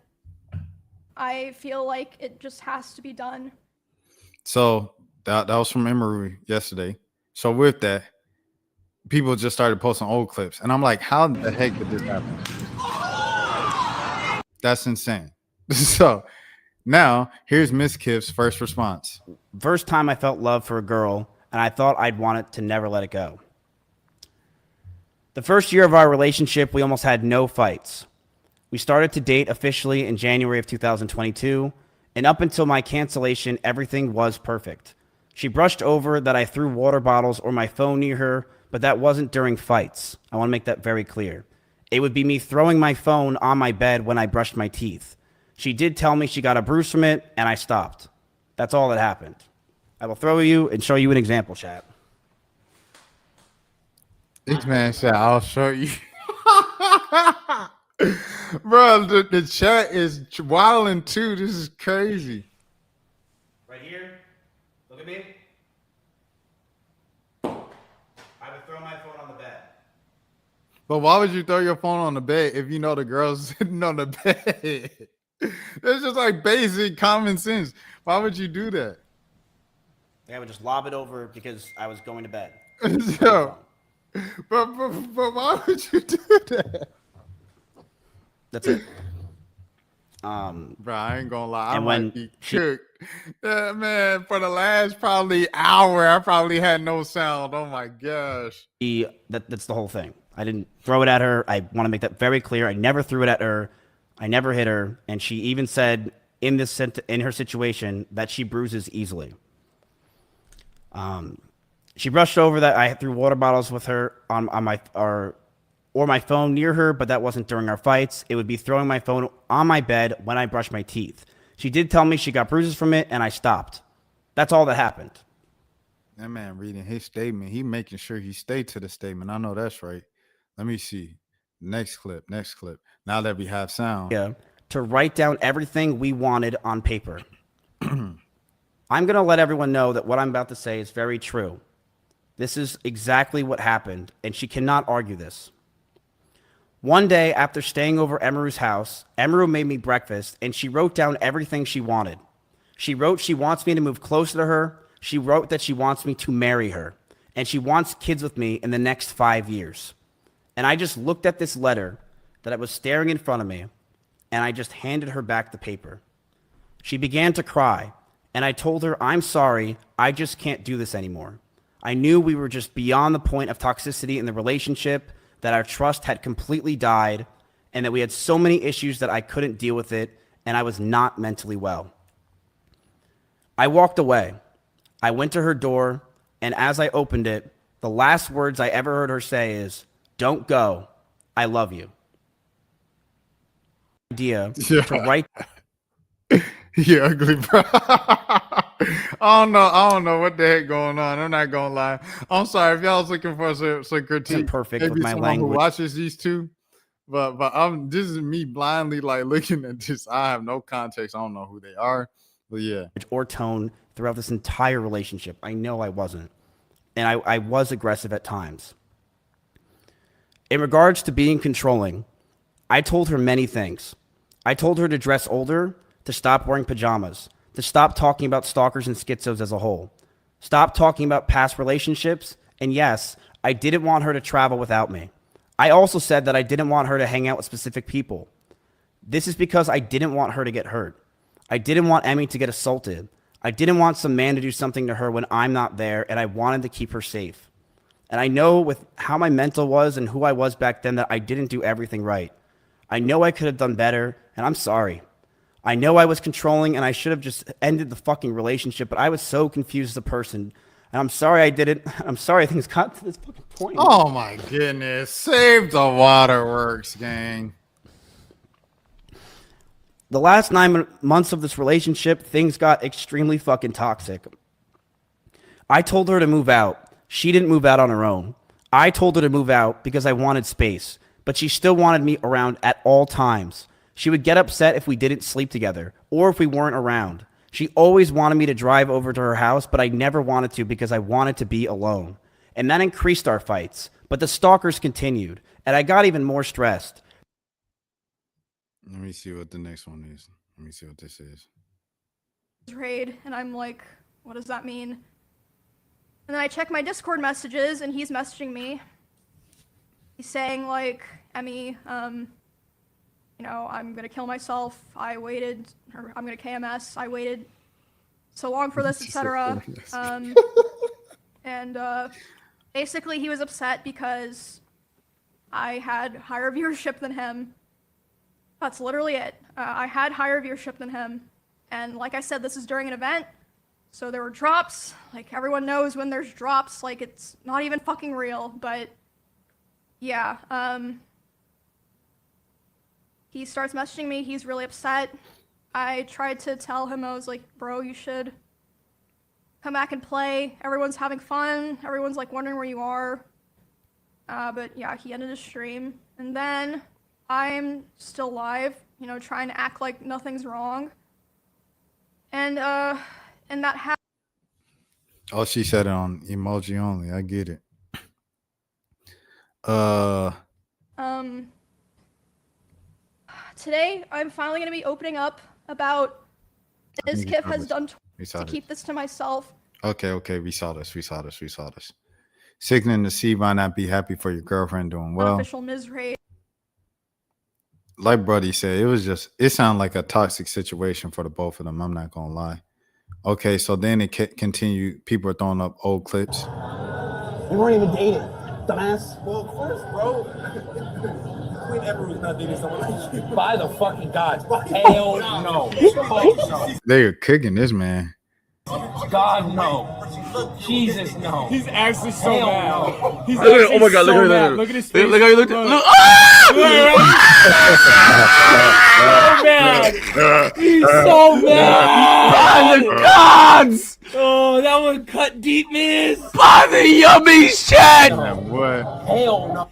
I feel like it just has to be done. So that was from Emiru yesterday. So with that, people just started posting old clips, and I'm like, how the heck did this happen? That's insane. So now here's Miss Kiff's first response. First time I felt love for a girl, and I thought I'd want it to never let it go. The first year of our relationship, we almost had no fights. We started to date officially in January of 2022, and up until my cancellation, everything was perfect. She brushed over that I threw water bottles or my phone near her, but that wasn't during fights. I want to make that very clear. It would be me throwing my phone on my bed when I brushed my teeth. She did tell me she got a bruise from it, and I stopped. That's all that happened. I will throw you and show you an example, chat. This man said, I'll show you. Bro, the chat is wilding too. This is crazy. Right here, look at me. I would throw my phone on the bed. But why would you throw your phone on the bed if you know the girl's sitting on the bed? That's just like basic common sense. Why would you do that? I would just lob it over because I was going to bed. So, but why would you do that? That's it. Bro, I ain't gonna lie. I and might when be cooked. Yeah, man, for the last probably hour, I probably had no sound. Oh my gosh. That's the whole thing. I didn't throw it at her. I want to make that very clear. I never threw it at her. I never hit her. And she even said in her situation that she bruises easily. She brushed over that I threw water bottles with her on my phone near her, but that wasn't during our fights. It would be throwing my phone on my bed when I brushed my teeth. She did tell me she got bruises from it, and I stopped. That's all that happened. That man reading his statement. He making sure he stayed to the statement. I know that's right. Let me see. Next clip. Now that we have sound. Yeah, to write down everything we wanted on paper. I'm going to let everyone know that what I'm about to say is very true. This is exactly what happened, and she cannot argue this. One day, after staying over Emiru's house, Emiru made me breakfast, and she wrote down everything she wanted. She wrote she wants me to move closer to her. She wrote that she wants me to marry her, and she wants kids with me in the next 5 years. And I just looked at this letter that I was staring in front of me, and I just handed her back the paper. She began to cry, and I told her, I'm sorry, I just can't do this anymore. I knew we were just beyond the point of toxicity in the relationship, that our trust had completely died, and that we had so many issues that I couldn't deal with it, and I was not mentally well. I walked away. I went to her door, and as I opened it, the last words I ever heard her say is, "Don't go. I love you." Idea to write. You ugly, bro. I don't know what the heck going on. I'm not gonna lie. I'm sorry if y'all was looking for some critique. Perfect Maybe with my someone language. who watches these two, but this is me blindly like looking at this. I have no context. I don't know who they are, but yeah. Or tone throughout this entire relationship. I know I wasn't, and I was aggressive at times. In regards to being controlling, I told her many things. I told her to dress older, to stop wearing pajamas, to stop talking about stalkers and schizos as a whole, stop talking about past relationships, and yes, I didn't want her to travel without me. I also said that I didn't want her to hang out with specific people. This is because I didn't want her to get hurt. I didn't want Emmy to get assaulted. I didn't want some man to do something to her when I'm not there, and I wanted to keep her safe. And I know with how my mental was and who I was back then that I didn't do everything right. I know I could have done better, and I'm sorry. I know I was controlling and I should have just ended the fucking relationship, but I was so confused as a person. And I'm sorry I did it. I'm sorry things got to this fucking point. Oh my goodness. Save the waterworks, gang. The last 9 months of this relationship, things got extremely fucking toxic. I told her to move out. She didn't move out on her own. I told her to move out because I wanted space, but she still wanted me around at all times. She would get upset if we didn't sleep together or if we weren't around. She always wanted me to drive over to her house, but I never wanted to because I wanted to be alone. And that increased our fights. But the stalkers continued, and I got even more stressed. Let me see what the next one is. Let me see what this is. Raid, and I'm like, what does that mean? And then I check my Discord messages, and he's messaging me. He's saying like, Emmy, you know, I'm gonna kill myself. I waited, or I'm gonna KMS. I waited so long for this, etc. And basically, he was upset because I had higher viewership than him. That's literally it. I had higher viewership than him, and like I said, this is during an event, so there were drops. Like everyone knows when there's drops, like it's not even fucking real. But yeah, he starts messaging me. He's really upset. I tried to tell him, I was like, bro, you should come back and play. Everyone's having fun. Everyone's like wondering where you are. But yeah, he ended his stream. And then I'm still live, you know, trying to act like nothing's wrong. And that happened. Oh, she said it on emoji only. I get it. Today, I'm finally going to be opening up about Ms. Kip has done to keep this to myself. Okay. We saw this. Sickening to see why not be happy for your girlfriend doing well. Unofficial Ms. Raid. Like Brody said, it sounded like a toxic situation for the both of them. I'm not gonna lie. Okay, so then it continued. People are throwing up old clips. We weren't even dating, dumbass. Well, of course, bro. Queen Emiru's not dating someone like you. By the fucking gods. Hell no. They are kicking this man. God, no. Jesus, no. He's actually so Hell mad. no. He's Oh my God, so look at mad. that. Look at his face. Look how you looked at. Look. So mad. He's so mad. By the gods. Oh, that one cut deep, miss. By the yummy shit. Man, what? Hell no.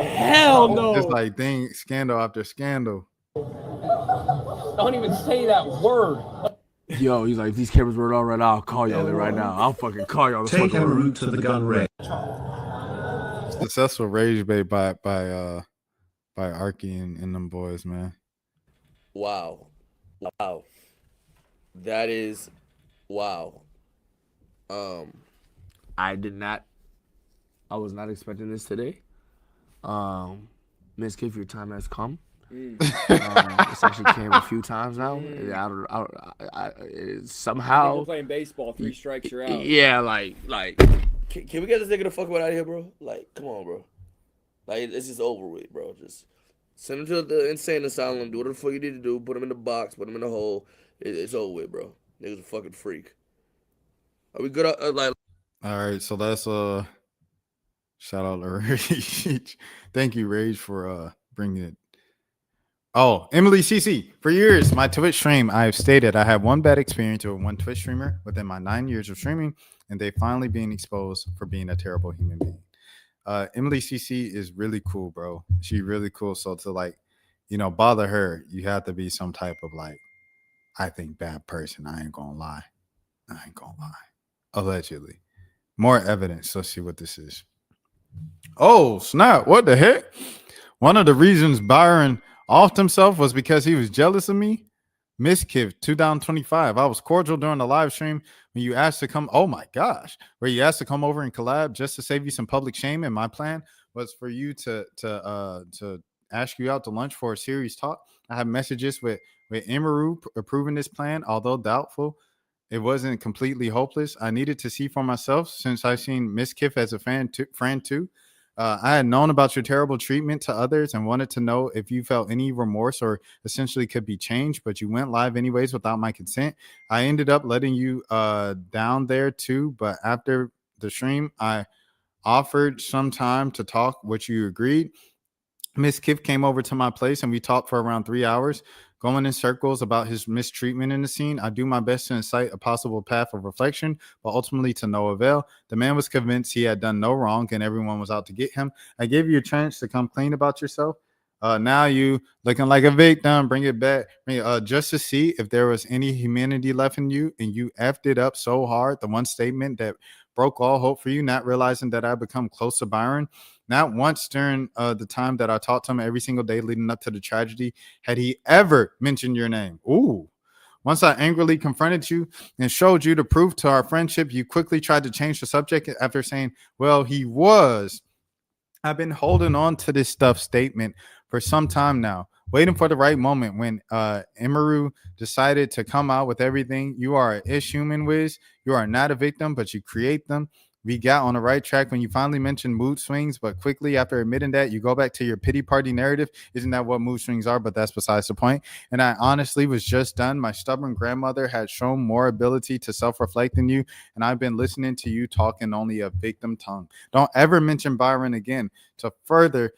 Hell no. Just like scandal after scandal. Don't even say that word. Yo, he's like, if these cameras were on right now, I'll call y'all right now. I'll fucking call y'all. Take Emiru to the gun range. Successful rage bait by Arky and them boys, man. Wow. That is wow. I was not expecting this today. Miss Kip, your time has come. It's actually came a few times now. Somehow You're playing baseball, 3 strikes, you're out. Yeah, like. Can we get this nigga the fuck out of here, bro? Like, come on, bro. Like, it's just over with, bro. Just send him to the insane asylum. Do whatever the fuck you need to do. Put him in the box. Put him in the hole. It's over with, bro. Nigga's a fucking freak. Are we good? Like. All right, so that's shout out to Rage. Thank you, Rage, for bringing it. Oh, Emily CC. For years, my Twitch stream, I have stated I have one bad experience with one Twitch streamer within my 9 years of streaming, and they finally being exposed for being a terrible human being. Emily CC is really cool, bro. She really cool. So to bother her, you have to be some type of I think bad person. I ain't gonna lie. Allegedly. More evidence. Let's see what this is. Oh, snap. What the heck? One of the reasons Byron offed himself was because he was jealous of me. Miss Kip, 2025. I was cordial during the live stream when you asked to come. Oh my gosh, where you asked to come over and collab just to save you some public shame. And my plan was for you to ask you out to lunch for a serious talk. I have messages with Emiru approving this plan, although doubtful. it wasn't completely hopeless. I needed to see for myself since I've seen Miss Kiff as a friend too. I had known about your terrible treatment to others and wanted to know if you felt any remorse or essentially could be changed, but you went live anyways without my consent. I ended up letting you down there too, but after the stream, I offered some time to talk, which you agreed. Miss Kiff came over to my place and we talked for around 3 hours, going in circles about his mistreatment in the scene. I do my best to incite a possible path of reflection, but ultimately to no avail. The man was convinced he had done no wrong and everyone was out to get him. I gave you a chance to come clean about yourself. Now you looking like a victim. Bring it back, just to see if there was any humanity left in you, and you effed it up so hard. The one statement that broke all hope for you, not realizing that I become close to Byron. Not once during the time that I talked to him every single day leading up to the tragedy had he ever mentioned your name. Ooh. Once I angrily confronted you and showed you the proof to our friendship, you quickly tried to change the subject after saying, well, he was. I've been holding on to this stuff statement for some time now, waiting for the right moment when Emiru decided to come out with everything. You are an ish human, Wiz. You are not a victim, but you create them. We got on the right track when you finally mentioned mood swings, but quickly after admitting that, you go back to your pity party narrative. Isn't that what mood swings are? But that's besides the point. And I honestly was just done. My stubborn grandmother had shown more ability to self-reflect than you, and I've been listening to you talking only a victim tongue. Don't ever mention Byron again to further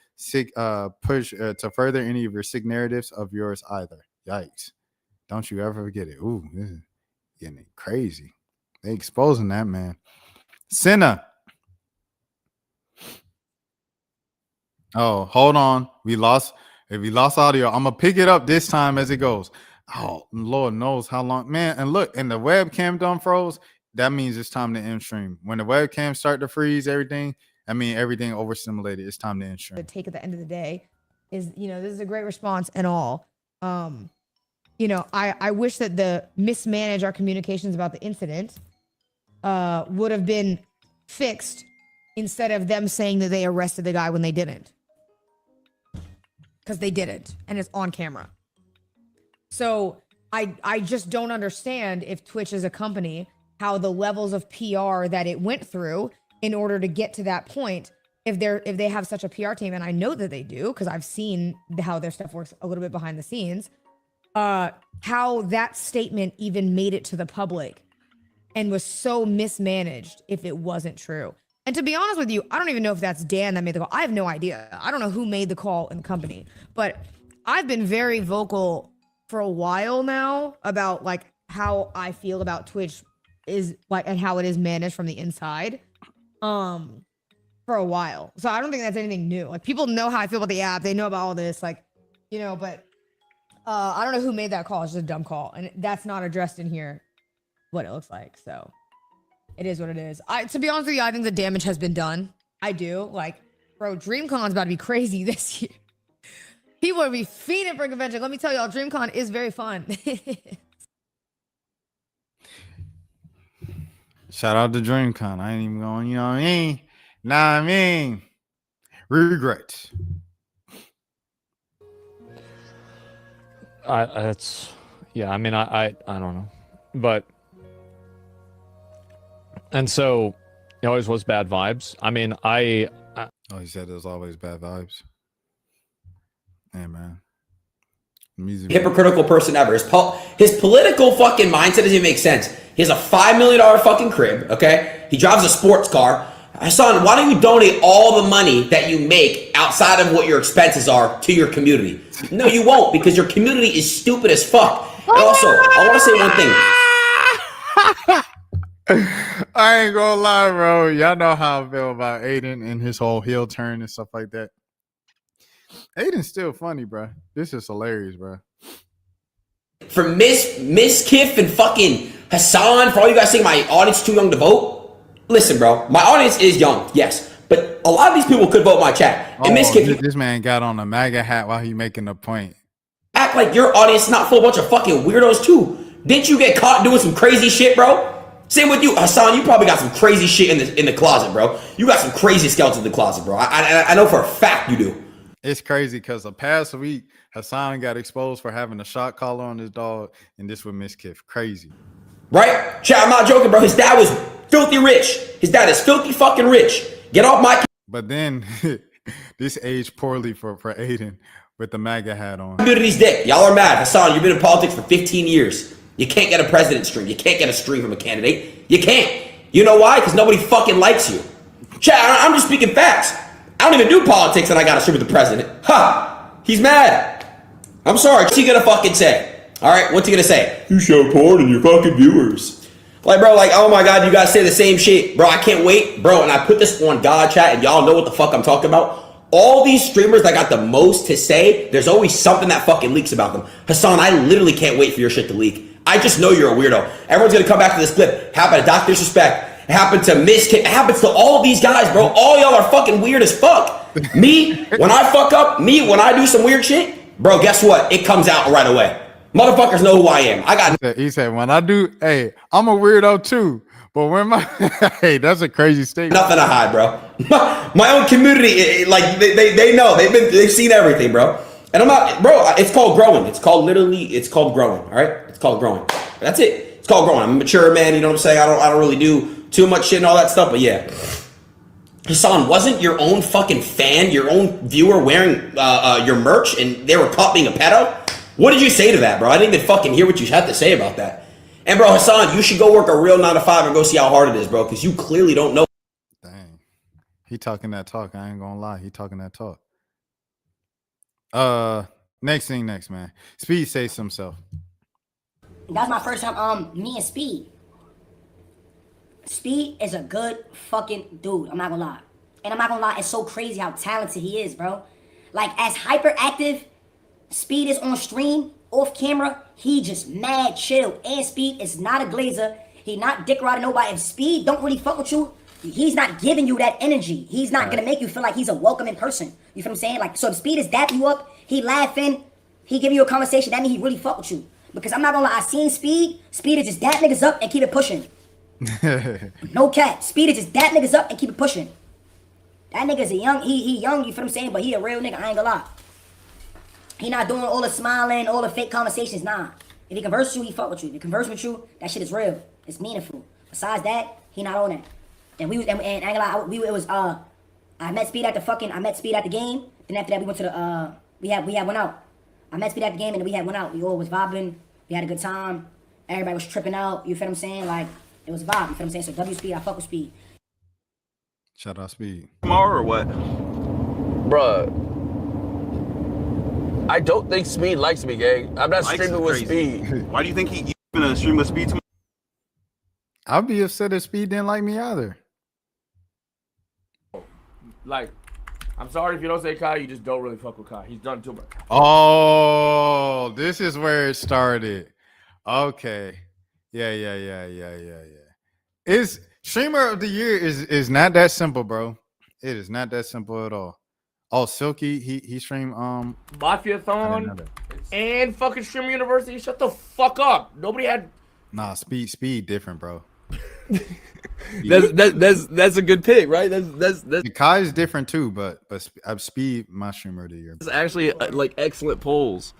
push to further any of your sick narratives of yours either. Yikes. Don't you ever forget it. Ooh, this is getting crazy. They exposing that man. Senna. Oh, hold on. We lost audio. I'm gonna pick it up this time as it goes. Oh, Lord knows how long, man. And look, and the webcam done froze. That means it's time to end stream. When the webcam start to freeze, everything overstimulated. It's time to end stream. The take at the end of the day is, this is a great response and all. I wish that the mismanage our communications about the incident would have been fixed instead of them saying that they arrested the guy when they didn't. Because they didn't, and it's on camera. So I just don't understand, if Twitch is a company, how the levels of PR that it went through in order to get to that point, if they have such a PR team, and I know that they do because I've seen how their stuff works a little bit behind the scenes, how that statement even made it to the public and was so mismanaged if it wasn't true. And to be honest with you, I don't even know if that's Dan that made the call. I have no idea. I don't know who made the call in the company, but I've been very vocal for a while now about like how I feel about Twitch is like, and how it is managed from the inside, for a while. So I don't think that's anything new. Like, people know how I feel about the app. They know about all this, but I don't know who made that call. It's just a dumb call. And that's not addressed in here, what it looks like. So it is what it is. To be honest with you, I think the damage has been done. I do. Like, bro, DreamCon's about to be crazy this year. People are be fiending for a convention. Let me tell y'all, DreamCon is very fun. Shout out to DreamCon. I ain't even going, you know what I mean? Nah, I mean, regrets. I don't know, but and so it always was bad vibes. I mean, he said there's always bad vibes. Hey, man. Hypocritical person ever. His political fucking mindset doesn't even make sense. He has a $5 million fucking crib, okay? He drives a sports car. Son, why don't you donate all the money that you make outside of what your expenses are to your community? No, you won't, because your community is stupid as fuck. And also, I want to say one thing. I ain't gonna lie, bro. Y'all know how I feel about Aiden and his whole heel turn and stuff like that. Aiden's still funny, bro. This is hilarious, bro. For Miss Kiff and fucking Hassan, for all you guys saying my audience is too young to vote, listen, bro. My audience is young, yes, but a lot of these people could vote my chat. And Miss Kiff, this man got on a MAGA hat while he making a point. Act like your audience is not full of a bunch of fucking weirdos too. Didn't you get caught doing some crazy shit, bro? Same with you, Hassan. You probably got some crazy shit in the closet, bro. You got some crazy skeletons in the closet, bro. I know for a fact you do. It's crazy because the past week, Hassan got exposed for having a shot collar on his dog, and this with Miss Kiff. Crazy. Right? Chat, I'm not joking, bro. His dad was filthy rich. His dad is filthy fucking rich. Get off my But then this aged poorly for Aiden with the MAGA hat on. community's dick. Y'all are mad. Hassan, you've been in politics for 15 years. You can't get a president stream. You can't get a stream from a candidate. You can't. You know why? Because nobody fucking likes you. Chat, I'm just speaking facts. I don't even do politics and I got a stream with the president. Ha! He's mad. I'm sorry. What's he gonna fucking say? Alright, what's he gonna say? You show porn and your fucking viewers. Like, bro, like, oh my god, you guys say the same shit. Bro, I can't wait. Bro, and I put this on God Chat and y'all know what the fuck I'm talking about. All these streamers that got the most to say, there's always something that fucking leaks about them. Hassan, I literally can't wait for your shit to leak. I just know you're a weirdo. Everyone's gonna come back to this clip. It happened to Dr. Disrespect. It happened to Miss Keke. It happens to all these guys, bro. All y'all are fucking weird as fuck. Me, when I fuck up, me, when I do some weird shit, bro, guess what? It comes out right away. Motherfuckers know who I am. I got. He said, when I do, hey, I'm a weirdo too. But when my, hey, that's a crazy statement. Nothing to hide, bro. My own community, like they know. They've seen everything, bro. And I'm not, bro. It's called growing. It's called growing. All right, it's called growing. That's it. It's called growing. I'm a mature man. You know what I'm saying? I don't really do too much shit and all that stuff. But yeah, Hassan, wasn't your own fucking fan, your own viewer wearing your merch, and they were caught being a pedo? What did you say to that, bro? I didn't even fucking hear what you had to say about that. And bro, Hassan, you should go work a real 9 to 5 and go see how hard it is, bro, because you clearly don't know. Dang. He talking that talk. I ain't gonna lie. He talking that talk. Next, man. Speed says himself. That's my first time, me and Speed. Speed is a good fucking dude. I'm not gonna lie. And I'm not gonna lie, it's so crazy how talented he is, bro. Like, as hyperactive Speed is on stream, off camera, he just mad chill. And Speed is not a glazer. He not dick riding nobody. If Speed don't really fuck with you, he's not giving you that energy. He's not gonna make you feel like he's a welcoming person. You feel what I'm saying? Like, so if Speed is dapping you up, he laughing, he giving you a conversation, that means he really fuck with you. Because I'm not gonna lie, I seen Speed is just dap niggas up and keep it pushing. No cap. Speed is just dap niggas up and keep it pushing. That nigga's a young, he young, you feel what I'm saying? But he a real nigga, I ain't gonna lie. He not doing all the smiling, all the fake conversations, nah. If he converses with you, he fuck with you. If he converses with you, that shit is real. It's meaningful. Besides that, he not on that. And we was, and I ain't gonna lie, it was, I met Speed at the game. Then after that, we went to the, we had one out. I met Speed at the game and then we had one out. We all was vibing. We had a good time. Everybody was tripping out. You feel what I'm saying? Like, it was a vibe. You feel what I'm saying? So W Speed, I fuck with Speed. Shout out Speed. Tomorrow or what? Bruh. I don't think Speed likes me, gang. I'm not streaming with Speed. Why do you think he's gonna stream with Speed tomorrow? I'll be upset if Speed didn't like me either. Like, I'm sorry if you don't say Kai, you just don't really fuck with Kai. He's done too much. Oh, this is where it started. Okay. Yeah. Is streamer of the year is not that simple, bro. It is not that simple at all. Oh, Silky, he streamed Mafia-thon and fucking Streamer University. Shut the fuck up. Nobody had. Nah, speed different, bro. That's a good pick, right? That's Kai is different too, but Speed my streamer of the year. It's actually like excellent polls.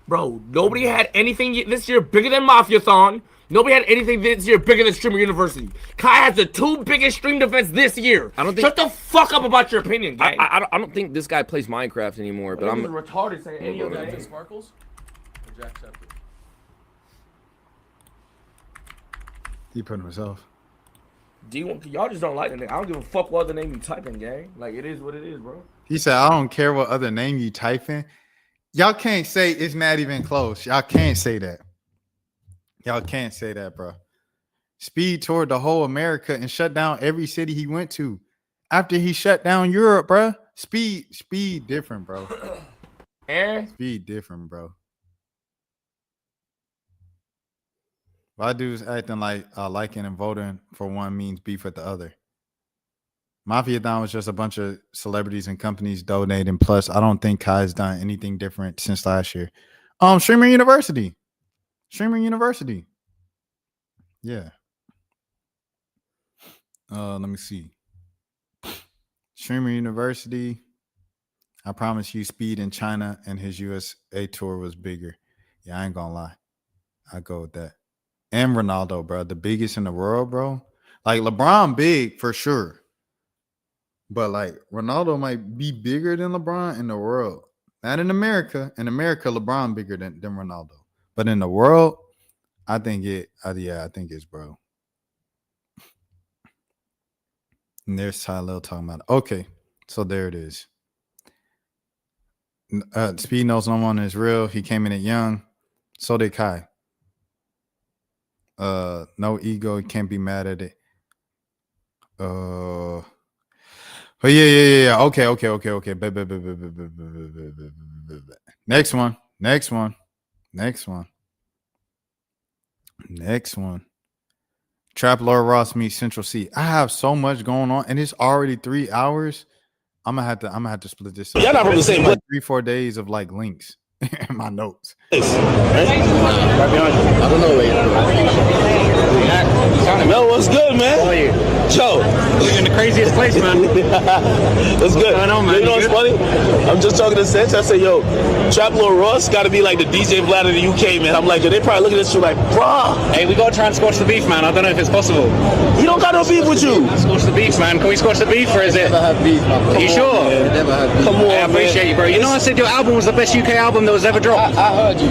Bro, nobody had anything this year bigger than Mafia-thon. Nobody had anything this year bigger than Streamer University. Kai has the 2 biggest stream events this year. I don't think. Shut the fuck up about your opinion, gang. I don't think this guy plays Minecraft anymore. But I'm retarded saying any of that. Sparkles or Jacksepticeye? He put himself. Y'all just don't like the name. I don't give a fuck what other name you type in, gang. Like, it is what it is, bro. He said, I don't care what other name you type in. Y'all can't say it's not even close. Y'all can't say that. Y'all can't say that, bro. Speed toured the whole America and shut down every city he went to. After he shut down Europe, bro. Speed different, bro. Speed different, bro. Why dudes acting like liking and voting for one means beef with the other? Mafia-thon was just a bunch of celebrities and companies donating. Plus, I don't think Kai's done anything different since last year. Streamer University. Yeah. Let me see. Streamer University. I promise you, Speed in China and his USA tour was bigger. Yeah, I ain't gonna lie. I go with that. and Ronaldo, bro. The biggest in the world, bro. Like LeBron big for sure. But like Ronaldo might be bigger than LeBron in the world. Not in America. In America, LeBron bigger than Ronaldo. But in the world, I think I think it's bro. And there's Tyler talking about it. Okay, so there it is. Speed knows no one is real. He came in it young. So did Kai. No ego. Can't be mad at it. Oh yeah. Okay. Next one. Trap Lord Ross meets Central C. I have so much going on, and it's already 3 hours. I'm gonna have to split this up. Y'all not from the same like 3-4 days of like links in my notes. I don't know where No, what's good, man? How are you? Joe. You're in the craziest place, man. What's good? going on, man? You know what's funny? I'm just talking to Sense. I said, yo, Trap Lord Ross got to be like the DJ Vlad of the UK, man. I'm like, yo, they probably looking at you like, bruh. Hey, we got to try and squash the beef, man. I don't know if it's possible. He don't got no beef with you. Squash the beef, man. Can we squash the beef, or is it? Never had beef, man. Are you sure? Never had beef. Come on, I appreciate you, bro. You know I said your album was the best UK album that was ever dropped. I heard you.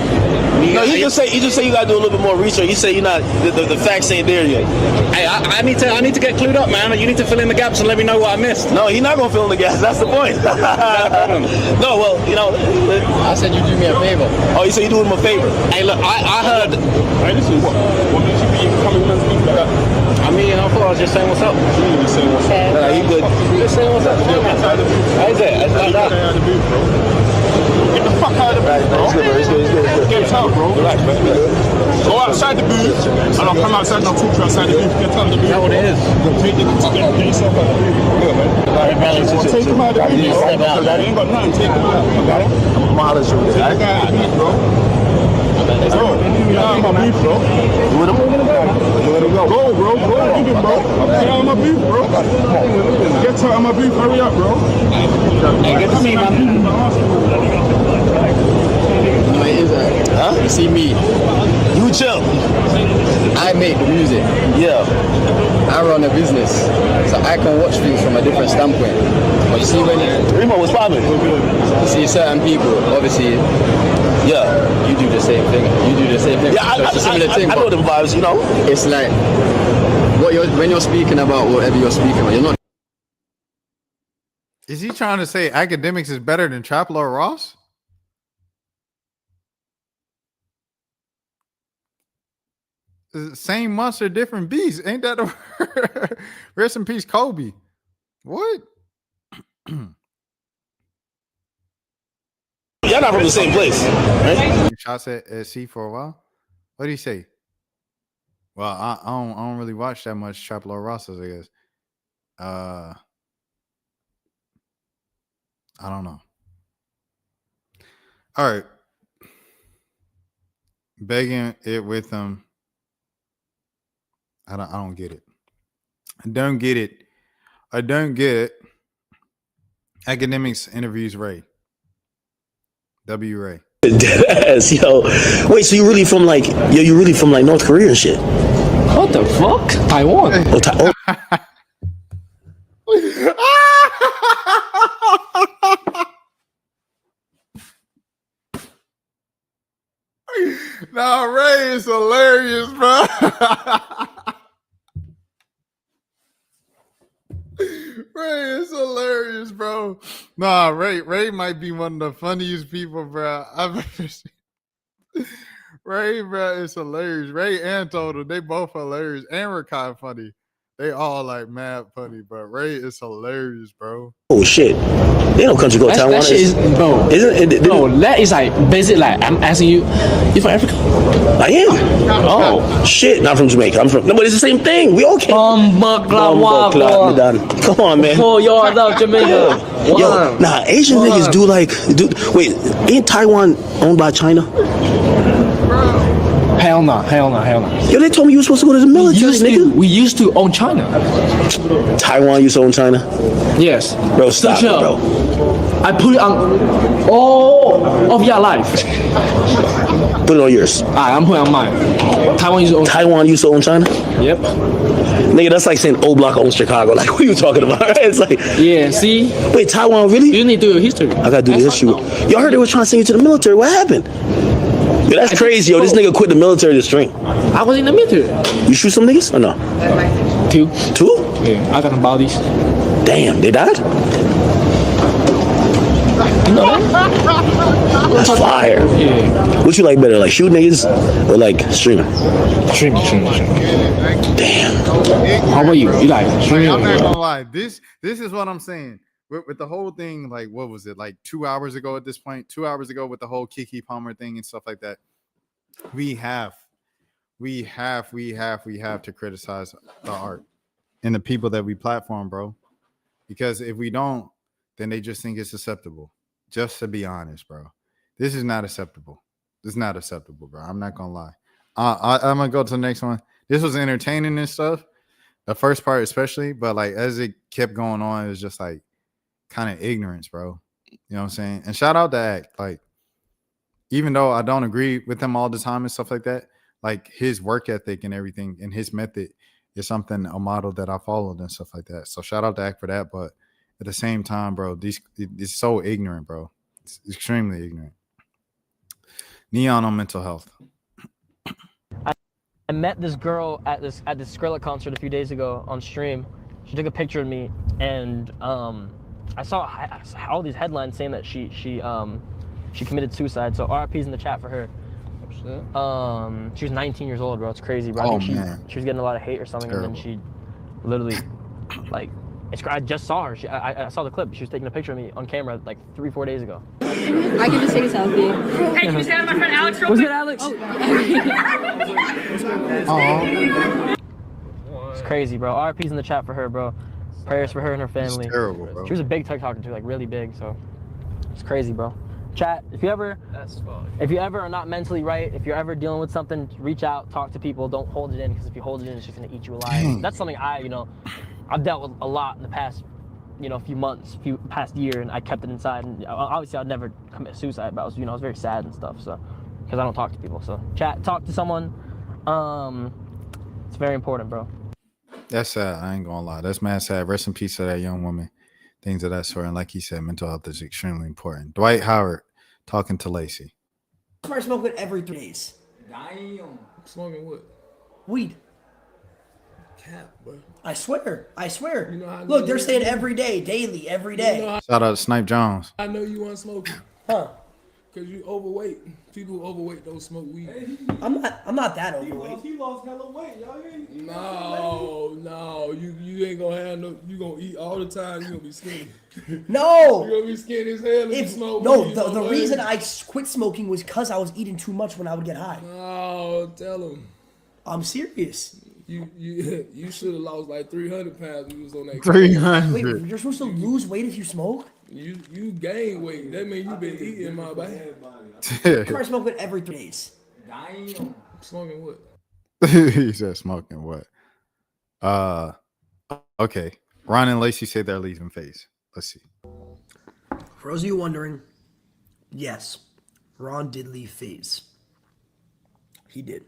No, he just say you gotta do a little bit more research. You say you're not the facts ain't there yet. Hey, I need to get clued up, man. You need to fill in the gaps and let me know what I missed. No, he's not gonna fill in the gaps. That's the point. No, well, you know, I said you do me a favor. Oh, you said you do him a favor. Hey, look, I heard. Hey, this is what makes you be coming and speak like that. I mean, I thought I was just saying what's up. You just saying what's up. Nah, he good. Just saying what's up. How is it? It's like that. Get the fuck out of the booth, bro. It's good. Get out, bro. Relax, man. Go outside the booth, and I'll come outside and I'll talk to you outside the booth. Get out of the booth. Is that what it is? Get yourself out of the booth. Good, man. Take him out of the booth, bro. Because I ain't got nothing. Take him out, okay? I'm hollering you. Take the guy out of the booth, bro. Bro, you're out of my booth, bro. You with him? Let him go. Go, bro. Go, leave him, bro. Get out of my booth, bro. Get out of my booth. Hurry up, bro. Hey, good to see you, man. Huh? You see me. You chill. I make the music. Yeah. I run a business, so I can watch things from a different standpoint. But you see when Remo was popping. you see certain people, obviously, yeah, you do the same thing. Yeah, so it's a similar thing. I know them vibes, you know. It's like when you're speaking about whatever you're speaking about, you're not. Is he trying to say academics is better than Trap Lord Ross? Same monster, different beast. Ain't that the word? Rest in peace, Kobe. What? Y'all not from the same place, right? Shots at C for a while. What did he say? Well, I don't really watch that much Trap Lord Ross, I guess. I don't know. All right. Begging it with him. I don't get it. I don't get it. Academics interviews Ray. W. Ray. Deadass, yo. Wait, so you really from like North Korea and shit? What the fuck? Taiwan. No, Ray is hilarious, bro. Ray is hilarious, bro. Nah, Ray might be one of the funniest people, bro, I've ever seen. Ray, bro, is hilarious. Ray and Total, they both hilarious. And we're kind of funny. They all like mad funny, but Ray is hilarious, bro. Oh shit! They no country called Taiwan. That shit is, bro. Bro, that is like basically like I'm asking you. You from Africa? I am. Oh shit! Not from Jamaica. I'm from. No, but it's the same thing. We all came. Come on, man. Oh, you're out Jamaica. Yo, nah, Asian niggas do. Wait, ain't Taiwan owned by China? Hell no. Yo, they told me you were supposed to go to the military, nigga. We used to own China. Taiwan used to own China? Yes. Bro, stop it, bro. I put it on all of your life. Put it on yours. Alright, I'm putting on mine. Taiwan used to own China? Yep. Nigga, that's like saying O Block owns Chicago. Like, what are you talking about? It's like, yeah, see? Wait, Taiwan really? You need to do your history. I gotta do the history. Y'all heard they were trying to send you to the military. What happened? Yo, that's crazy, yo. This nigga quit the military to stream. I was in the military. You shoot some niggas or no? 2. 2? Yeah, I got some bodies. Damn, they died? You know that? That's fire. Yeah. What you like better, like shoot niggas or like streaming? Streaming. Damn. How about you? You like streaming? I'm not gonna lie. This is what I'm saying. With the whole thing, like, what was it, like 2 hours ago at this point? 2 hours ago with the whole Keke Palmer thing and stuff like that. We have to criticize the art and the people that we platform, bro. Because if we don't, then they just think it's acceptable. Just to be honest, bro. This is not acceptable. This is not acceptable, bro. I'm not gonna lie. I'm gonna go to the next one. This was entertaining and stuff. The first part especially, but like as it kept going on, it was just like kind of ignorance, bro. You know what I'm saying? And shout out to Act. Like, even though I don't agree with him all the time and stuff like that, like his work ethic and everything and his method is something, a model that I followed and stuff like that. So shout out to Act for that. But at the same time, bro, it's so ignorant, bro. It's extremely ignorant. Neon on mental health. I met this girl at this Skrilla concert a few days ago on stream. She took a picture of me, and I saw all these headlines saying that she committed suicide. So RIP's in the chat for her. She was 19 years old, bro. It's crazy, bro. I think she was getting a lot of hate or something, and then she literally, like, I just saw her. I saw the clip. She was taking a picture of me on camera like 3-4 days ago. I can just take a selfie. Hey, can you stand my friend Alex real quick? What's good, Alex? It's crazy, bro. RIP's in the chat for her, bro. Prayers for her and her family. It's terrible, bro. She was a big TikToker too, like really big. So it's crazy, bro. Chat. If you ever are not mentally right, if you're ever dealing with something, reach out, talk to people. Don't hold it in, because if you hold it in, it's just gonna eat you alive. Dang. That's something I've dealt with a lot in the past, few months, past year, and I kept it inside. And obviously, I'd never commit suicide, but I was very sad and stuff. So, because I don't talk to people. So, talk to someone. It's very important, bro. That's sad. I ain't gonna lie. That's mad sad. Rest in peace to that young woman. Things of that sort. And like he said, mental health is extremely important. Dwight Howard talking to Lacey. I start smoking every 3 days. Damn. Smoking what? Weed. Cap, bro. I swear. You know how Look, they're saying every day, daily, every day. Shout out to Snipe Jones. I know you weren't smoking. Huh? Cause you overweight. People who overweight don't smoke weed. I'm not that overweight. He lost hella weight, y'all. No, you ain't gonna have no. You gonna eat all the time. You gonna be skinny. No. You gonna be skinny as hell if you smoke weed. The reason I quit smoking was because I was eating too much when I would get high. No, tell him. I'm serious. You should have lost like 300 pounds when you was on that. 300. Wait, you're supposed to lose weight if you smoke? You gain weight. That means you been eating, my bad. I start smoking every 3 days. Damn. Smoking what? He said smoking what? Okay. Ron and Lacey say they're leaving FaZe. Let's see. For those of you wondering, yes, Ron did leave FaZe. He did.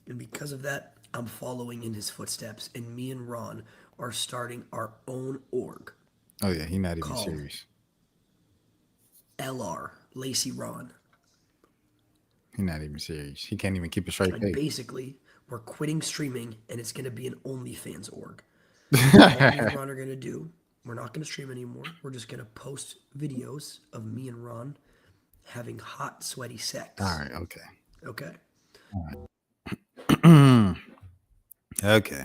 And because of that, I'm following in his footsteps, and me and Ron are starting our own org. Oh yeah, he's not even serious. LR, Lacey Ron. He's not even serious. He can't even keep a straight And face. basically, we're quitting streaming, and it's going to be an OnlyFans org. All me and Ron are going to do, we're not going to stream anymore. We're just going to post videos of me and Ron having hot, sweaty sex. All right, okay. Okay? All right. Okay.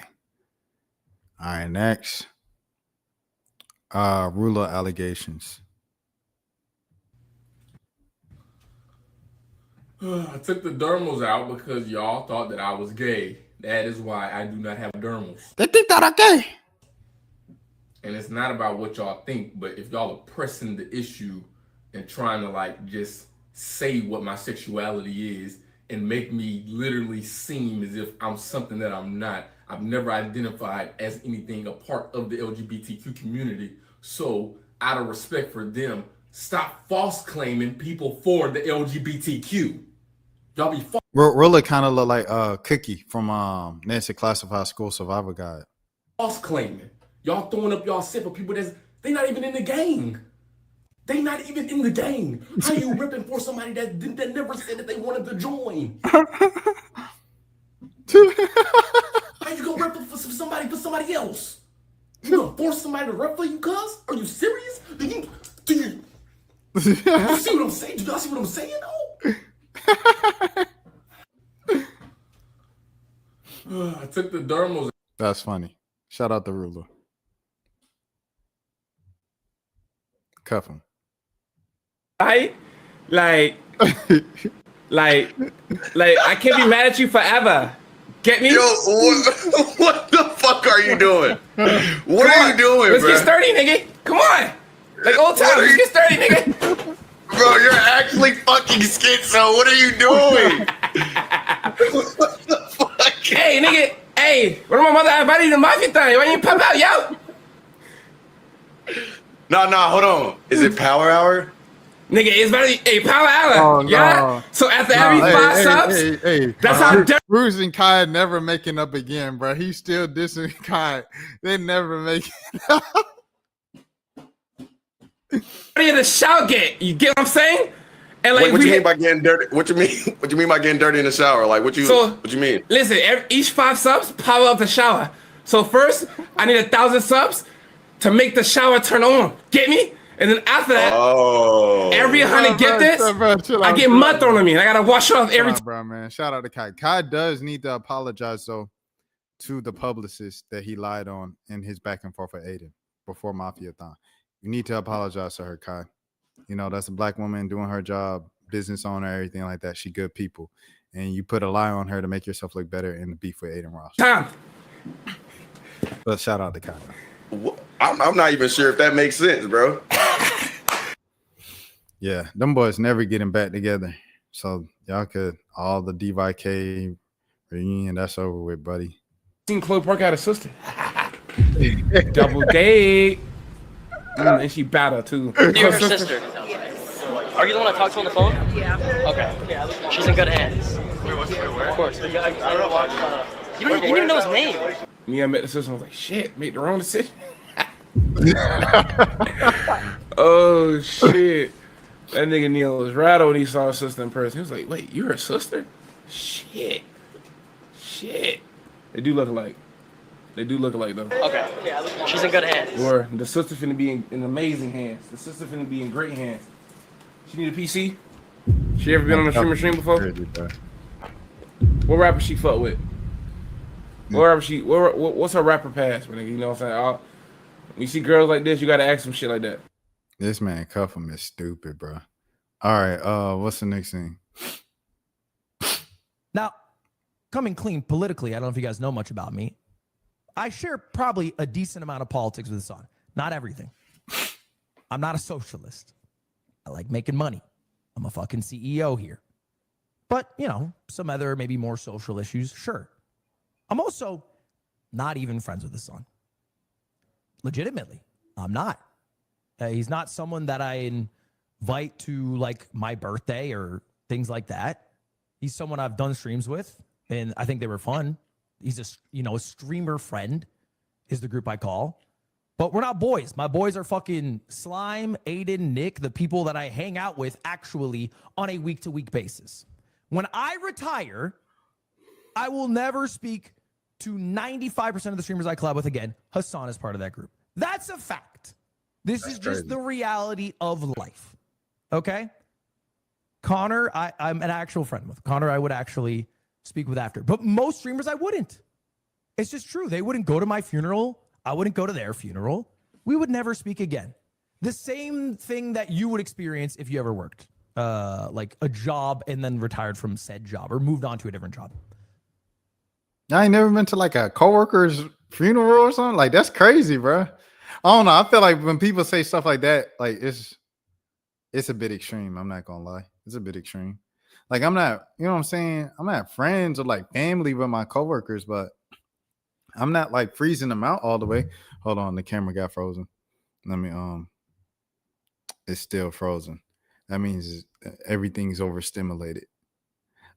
All right, next. Ruler allegations. I took the dermals out because y'all thought that I was gay. That is why I do not have dermals. They think that I'm gay. And it's not about what y'all think, but if y'all are pressing the issue and trying to like just say what my sexuality is and make me literally seem as if I'm something that I'm not. I've never identified as anything a part of the LGBTQ community. So out of respect for them, stop false claiming people for the LGBTQ. Y'all be Really kind of look like Keke from Nancy Classified School Survivor Guide. false claiming. Y'all throwing up y'all shit for people they not even in the gang. They not even in the gang. How you ripping for somebody that never said that they wanted to join? How you gonna rip for somebody else? You gonna force somebody to rep for you, cuz? Are you serious? Do you see what I'm saying? Do y'all see what I'm saying though? I took the dermals. That's funny. Shout out to Ruler. Cuff him. Like, I can't be mad at you forever. Get me? Yo, what the fuck are you doing? What are you doing, Let's bro? get sturdy, nigga. Come on. Like old times. Let's get sturdy, nigga. Bro, you're actually fucking schizo. What are you doing? What the fuck? Hey, nigga. Hey, what am my mother invited you to mafia thing? Why you pop out, yo? No, hold on. Is it Power Hour? Nigga, it's about to be Power Hour. Oh, yeah? no. So after every 5 subs, that's how dirty. Bruce and Kai never making up again, bro. He's still dissing Kai. They never make it up. The shout get. You get what I'm saying? And like, What you mean by getting dirty? What you mean by getting dirty in the shower? Like, what you mean? Listen, each 5 subs, power up the shower. So first, I need 1,000 subs to make the shower turn on. Get me? And then after that, every 100 get this, I get mud thrown on me. And I gotta wash off every time. Bro, man. Shout out to Kai. Kai does need to apologize though to the publicist that he lied on in his back and forth with Aiden before Mafia-thon. You need to apologize to her, Kai. You know, that's a black woman doing her job, business owner, everything like that. She good people. And you put a lie on her to make yourself look better in the beef with Aiden Ross. But shout out to Kai. I'm not even sure if that makes sense, bro. Yeah, them boys never getting back together. So y'all could all the DYK reunion, that's over with, buddy. Seen Chloe Park had a sister. Double date. And she better too. You're her sister. Are you the one I talked to on the phone? Yeah. Okay. Yeah. She's in good hands. Wait, where? Of course. I don't know. You didn't even know his name. Me, I met the sister. I was like, shit, made the wrong decision. Oh shit. That nigga Neil was rattled when he saw his sister in person. He was like, wait, you're her sister? Shit. They do look alike. They do look alike though. Okay. Yeah. She's in good hands. Or the sister finna be in amazing hands. The sister finna be in great hands. She need a PC? She ever been on a stream before? What rapper she fuck with? What's her rapper past, nigga? You know what I'm saying? When you see girls like this, you gotta ask some shit like that. This man Cuffham is stupid, bro. All right, what's the next thing? Now, coming clean politically, I don't know if you guys know much about me. I share probably a decent amount of politics with Hassan. Not everything. I'm not a socialist. I like making money. I'm a fucking CEO here. But, you know, some other maybe more social issues, sure. I'm also not even friends with Hassan. Legitimately, I'm not. He's not someone that I invite to like my birthday or things like that. He's someone I've done streams with, and I think they were fun. He's a streamer friend is the group I call. But we're not boys. My boys are fucking Slime, Aiden, Nick, the people that I hang out with actually on a week-to-week basis. When I retire, I will never speak to 95% of the streamers I collab with again. Hassan is part of that group. That's a fact. This is just the reality of life. Okay? Connor, I'm an actual friend with. Connor, I would actually speak with after. But most streamers, I wouldn't. It's just true. They wouldn't go to my funeral. I wouldn't go to their funeral. We would never speak again. The same thing that you would experience if you ever worked like a job and then retired from said job or moved on to a different job. I ain't never been to like a coworker's funeral or something. Like that's crazy, bro. I don't know. I feel like when people say stuff like that, like it's a bit extreme. I'm not gonna lie. It's a bit extreme. Like I'm not, you know what I'm saying? I'm not friends or like family with my coworkers, but I'm not like freezing them out all the way. Hold on, the camera got frozen. Let me it's still frozen. That means everything's overstimulated.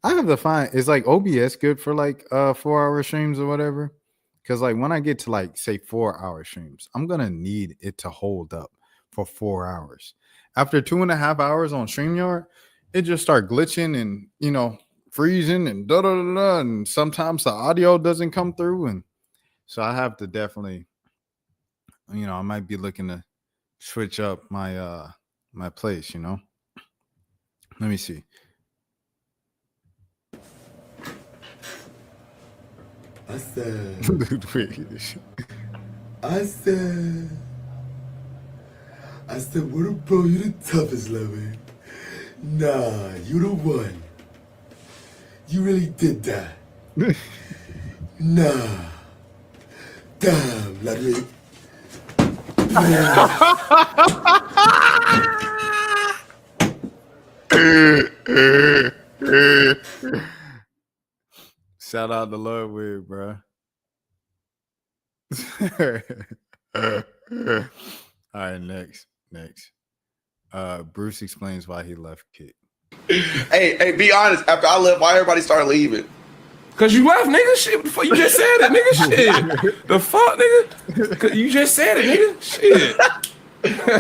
I have to find, is like OBS good for like 4-hour streams or whatever? Because like when I get to like say 4-hour streams, I'm gonna need it to hold up for 4 hours. After 2.5 hours on StreamYard, it just start glitching and freezing and da da da da, and sometimes the audio doesn't come through, and so I have to definitely, I might be looking to switch up my my place. Let me see. I said, what up, bro? You the toughest, loving. Nah, you the one. You really did that. Nah. Damn, lovely. Shout out to Ludwig, bro. All right, next. Bruce explains why he left Kit. Hey, be honest. After I left, why everybody started leaving? Cause you left, nigga. Shit, before you just said it, nigga. Shit, the fuck, nigga. Cause you just said it, nigga. Shit.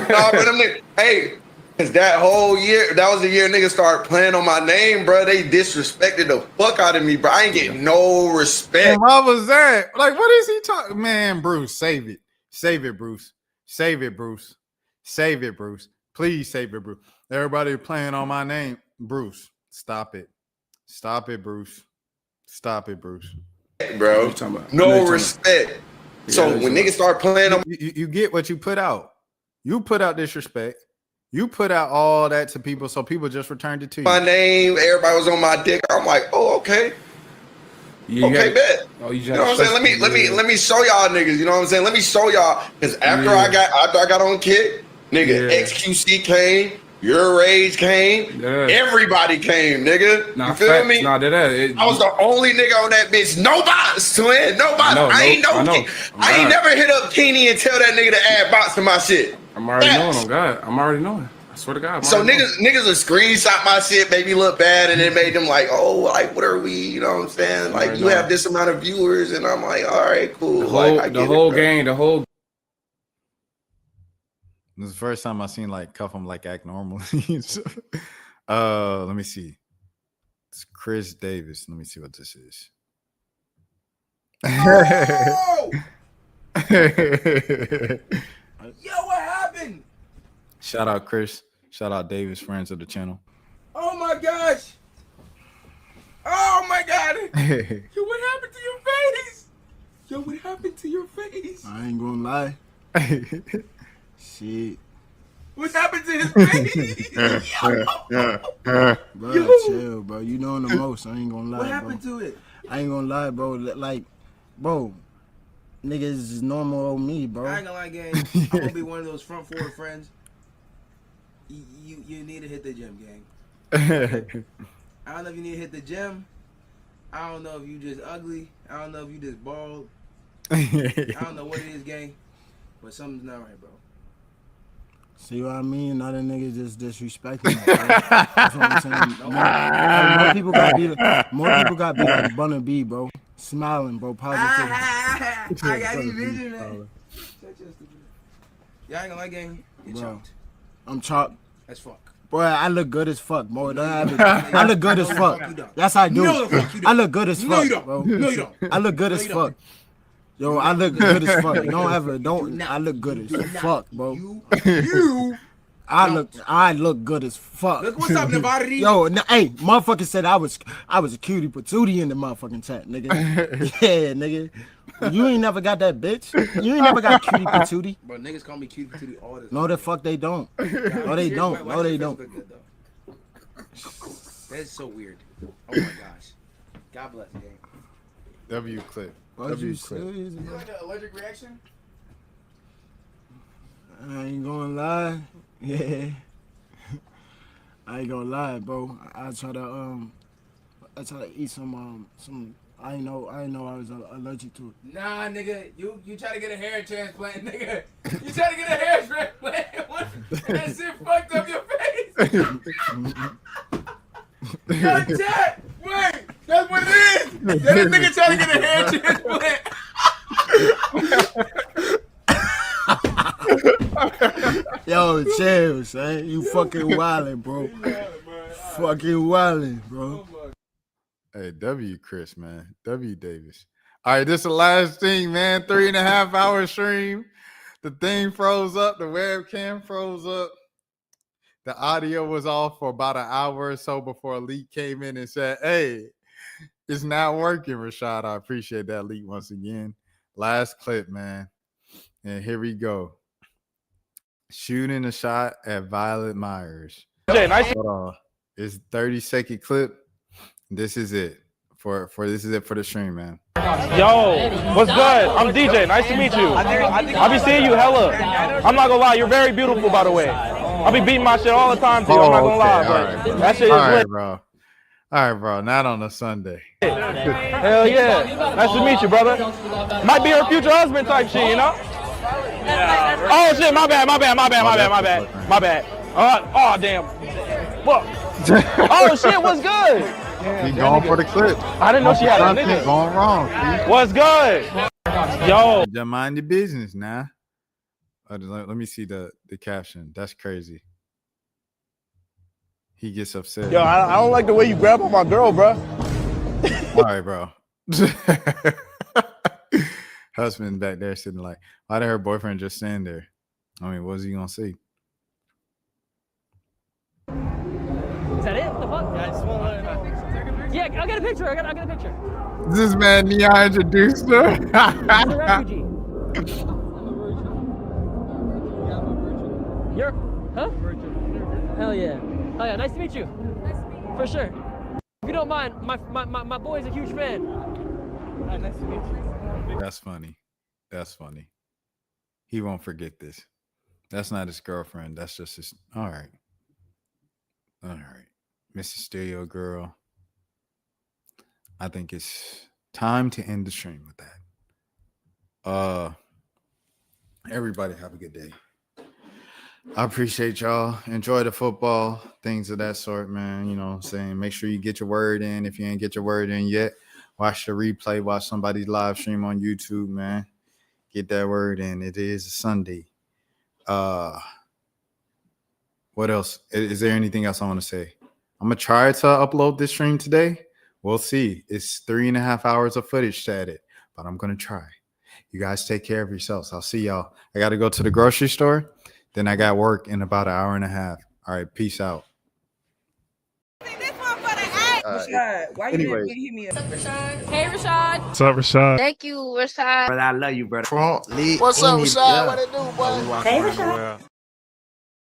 Nah, but them niggas, hey, cause that whole year, that was the year niggas started playing on my name, bro. They disrespected the fuck out of me, bro. I ain't getting no respect. And why was that? Like, what is he talking? Man, Bruce, save it. Save it, Bruce. Save it, Bruce. Save it, Bruce. Please save it, Bruce. Everybody playing on my name. Bruce, stop it. Stop it, Bruce. Stop it, Bruce. Bro, no respect. So when niggas start playing on you get what you put out. You put out disrespect. You put out all that to people, so people just returned it to you. my name, everybody was on my dick. I'm like, oh, okay. Okay, bet. Oh, you know what I'm saying? Let me show y'all niggas. You know what I'm saying? Let me show y'all. Because after I got on Kit, nigga, XQC came, Your Rage came, everybody came, nigga. You feel me? Nah, I was the only nigga on that bitch. No bots, twin. No bots. I ain't never hit up Keeney and tell that nigga to add bots to my shit. I'm already knowing on God. I'm already knowing. I swear to God. So niggas will screenshot my shit, make me look bad, and then made them like, oh, like, what are we? You know what I'm saying? Like, you have this amount of viewers, and I'm like, all right, cool. The whole game. This is the first time I seen like Cuff him like act normal. Let me see. It's Chris Davis. Let me see what this is. Oh! Yo, what happened? Shout out Chris. Shout out Davis, friends of the channel. Oh my gosh. Oh my God. Yo, what happened to your face? Yo, what happened to your face? I ain't gonna lie. Shit. What happened to his face? Bro, chill, bro. You know the most. I ain't gonna lie. What happened to it? I ain't gonna lie, bro. Like, bro, niggas is normal old me, bro. I ain't gonna lie, gang. I'm gonna be one of those front forward friends. You need to hit the gym, gang. I don't know if you need to hit the gym. I don't know if you just ugly. I don't know if you just bald. I don't know what it is, gang. But something's not right, bro. See what I mean? Other niggas just disrespecting me. That's what I'm saying. More people got to be like Bunna B, bro. Smiling, bro. Positive. I got you vision, man. Y'all ain't gonna like gang. You're chopped. I'm chopped. As fuck. Boy, I look good as fuck, boy. I look good as fuck. Yes, I do. No, the fuck you don't. I look good as fuck, No, you don't. bro. No, you don't. I look good as fuck. Yo, I look good as fuck. I look good as fuck, bro. I look good as fuck. Look what's up, Navarri. Yo, hey, motherfucker said I was a cutie patootie in the motherfucking chat, nigga. Yeah, nigga. You ain't never got that, bitch. You ain't never got cutie patootie. Bro, niggas call me cutie patootie all this. No, the fuck they don't. No, they don't. No, they don't. That's so weird. Oh my gosh. God bless you, gang. W clip. W clip. You like an allergic reaction? I ain't gonna lie. Yeah. I ain't gonna lie, bro. I try to eat some I didn't know I was allergic to it. Nah, nigga, you try to get a hair transplant, nigga. You try to get a hair transplant. What That shit fucked up your face. Yo, chat. Wait, that's what it is. That this nigga trying to get a hair transplant. Yo, chill, son. You fucking wildin', bro. Fucking wildin', bro. Hey, W. Chris, man. W. Davis. All right, this is the last thing, man. 3.5 hour stream. The thing froze up. The webcam froze up. The audio was off for about an hour or so before Elite came in and said, hey, it's not working, Rashad. I appreciate that, Elite, once again. Last clip, man. And here we go. Shooting a shot at Violet Myers. Jay, nice. Hold on. It's 30-second clip. This is it. For this is it for the stream, man. Yo, what's good? I'm DJ. Nice to meet you. I be seeing you hella. I'm not gonna lie, you're very beautiful, by the way. I be beating my shit all the time to you. I'm not gonna lie, but right, that shit is lit. Bro. All right, bro. Not on a Sunday. Hell yeah. Nice to meet you, brother. Might be her future husband type shit, you know? Oh shit, my bad. Oh damn. Fuck. Oh shit, what's good? He going for the clip. I didn't know she had a nigga. Going wrong. See? What's good? Yo. Just mind your business now. Let me see the caption. That's crazy. He gets upset. Yo, I don't like the way you grab on my girl, bro. All right, bro. Husband back there sitting like, why did her boyfriend just stand there? I mean, what was he gonna say? Is that it? What the fuck? Yeah, I just want to know. Yeah, I'll get a picture. I'll get a picture. This man Nia introduced her. I'm a refugee. You're, huh? Hell yeah. Oh yeah, nice to meet you. Nice to meet you. For sure. If you don't mind, my boy's a huge fan. Nice to meet you. That's funny. That's funny. He won't forget this. That's not his girlfriend. That's just his. All right. All right. Mrs. Stereo Girl. I think it's time to end the stream with that. Everybody have a good day. I appreciate y'all. Enjoy the football, things of that sort, man. You know what I'm saying? Make sure you get your word in. If you ain't get your word in yet, watch the replay, watch somebody's live stream on YouTube, man. Get that word in. It is a Sunday. What else? Is there anything else I want to say? I'm going to try to upload this stream today. We'll see. It's 3.5 hours of footage to edit, but I'm going to try. You guys take care of yourselves. I'll see y'all. I got to go to the grocery store. Then I got work in about 1.5 hours. All right, peace out. Rashad, why anyway. You didn't hit me up? What's up, Rashad? Hey, Rashad. What's up, Rashad? Thank you, Rashad. Brother, I love you, brother. What's up, Rashad? What it do, boy? Hey, Rashad.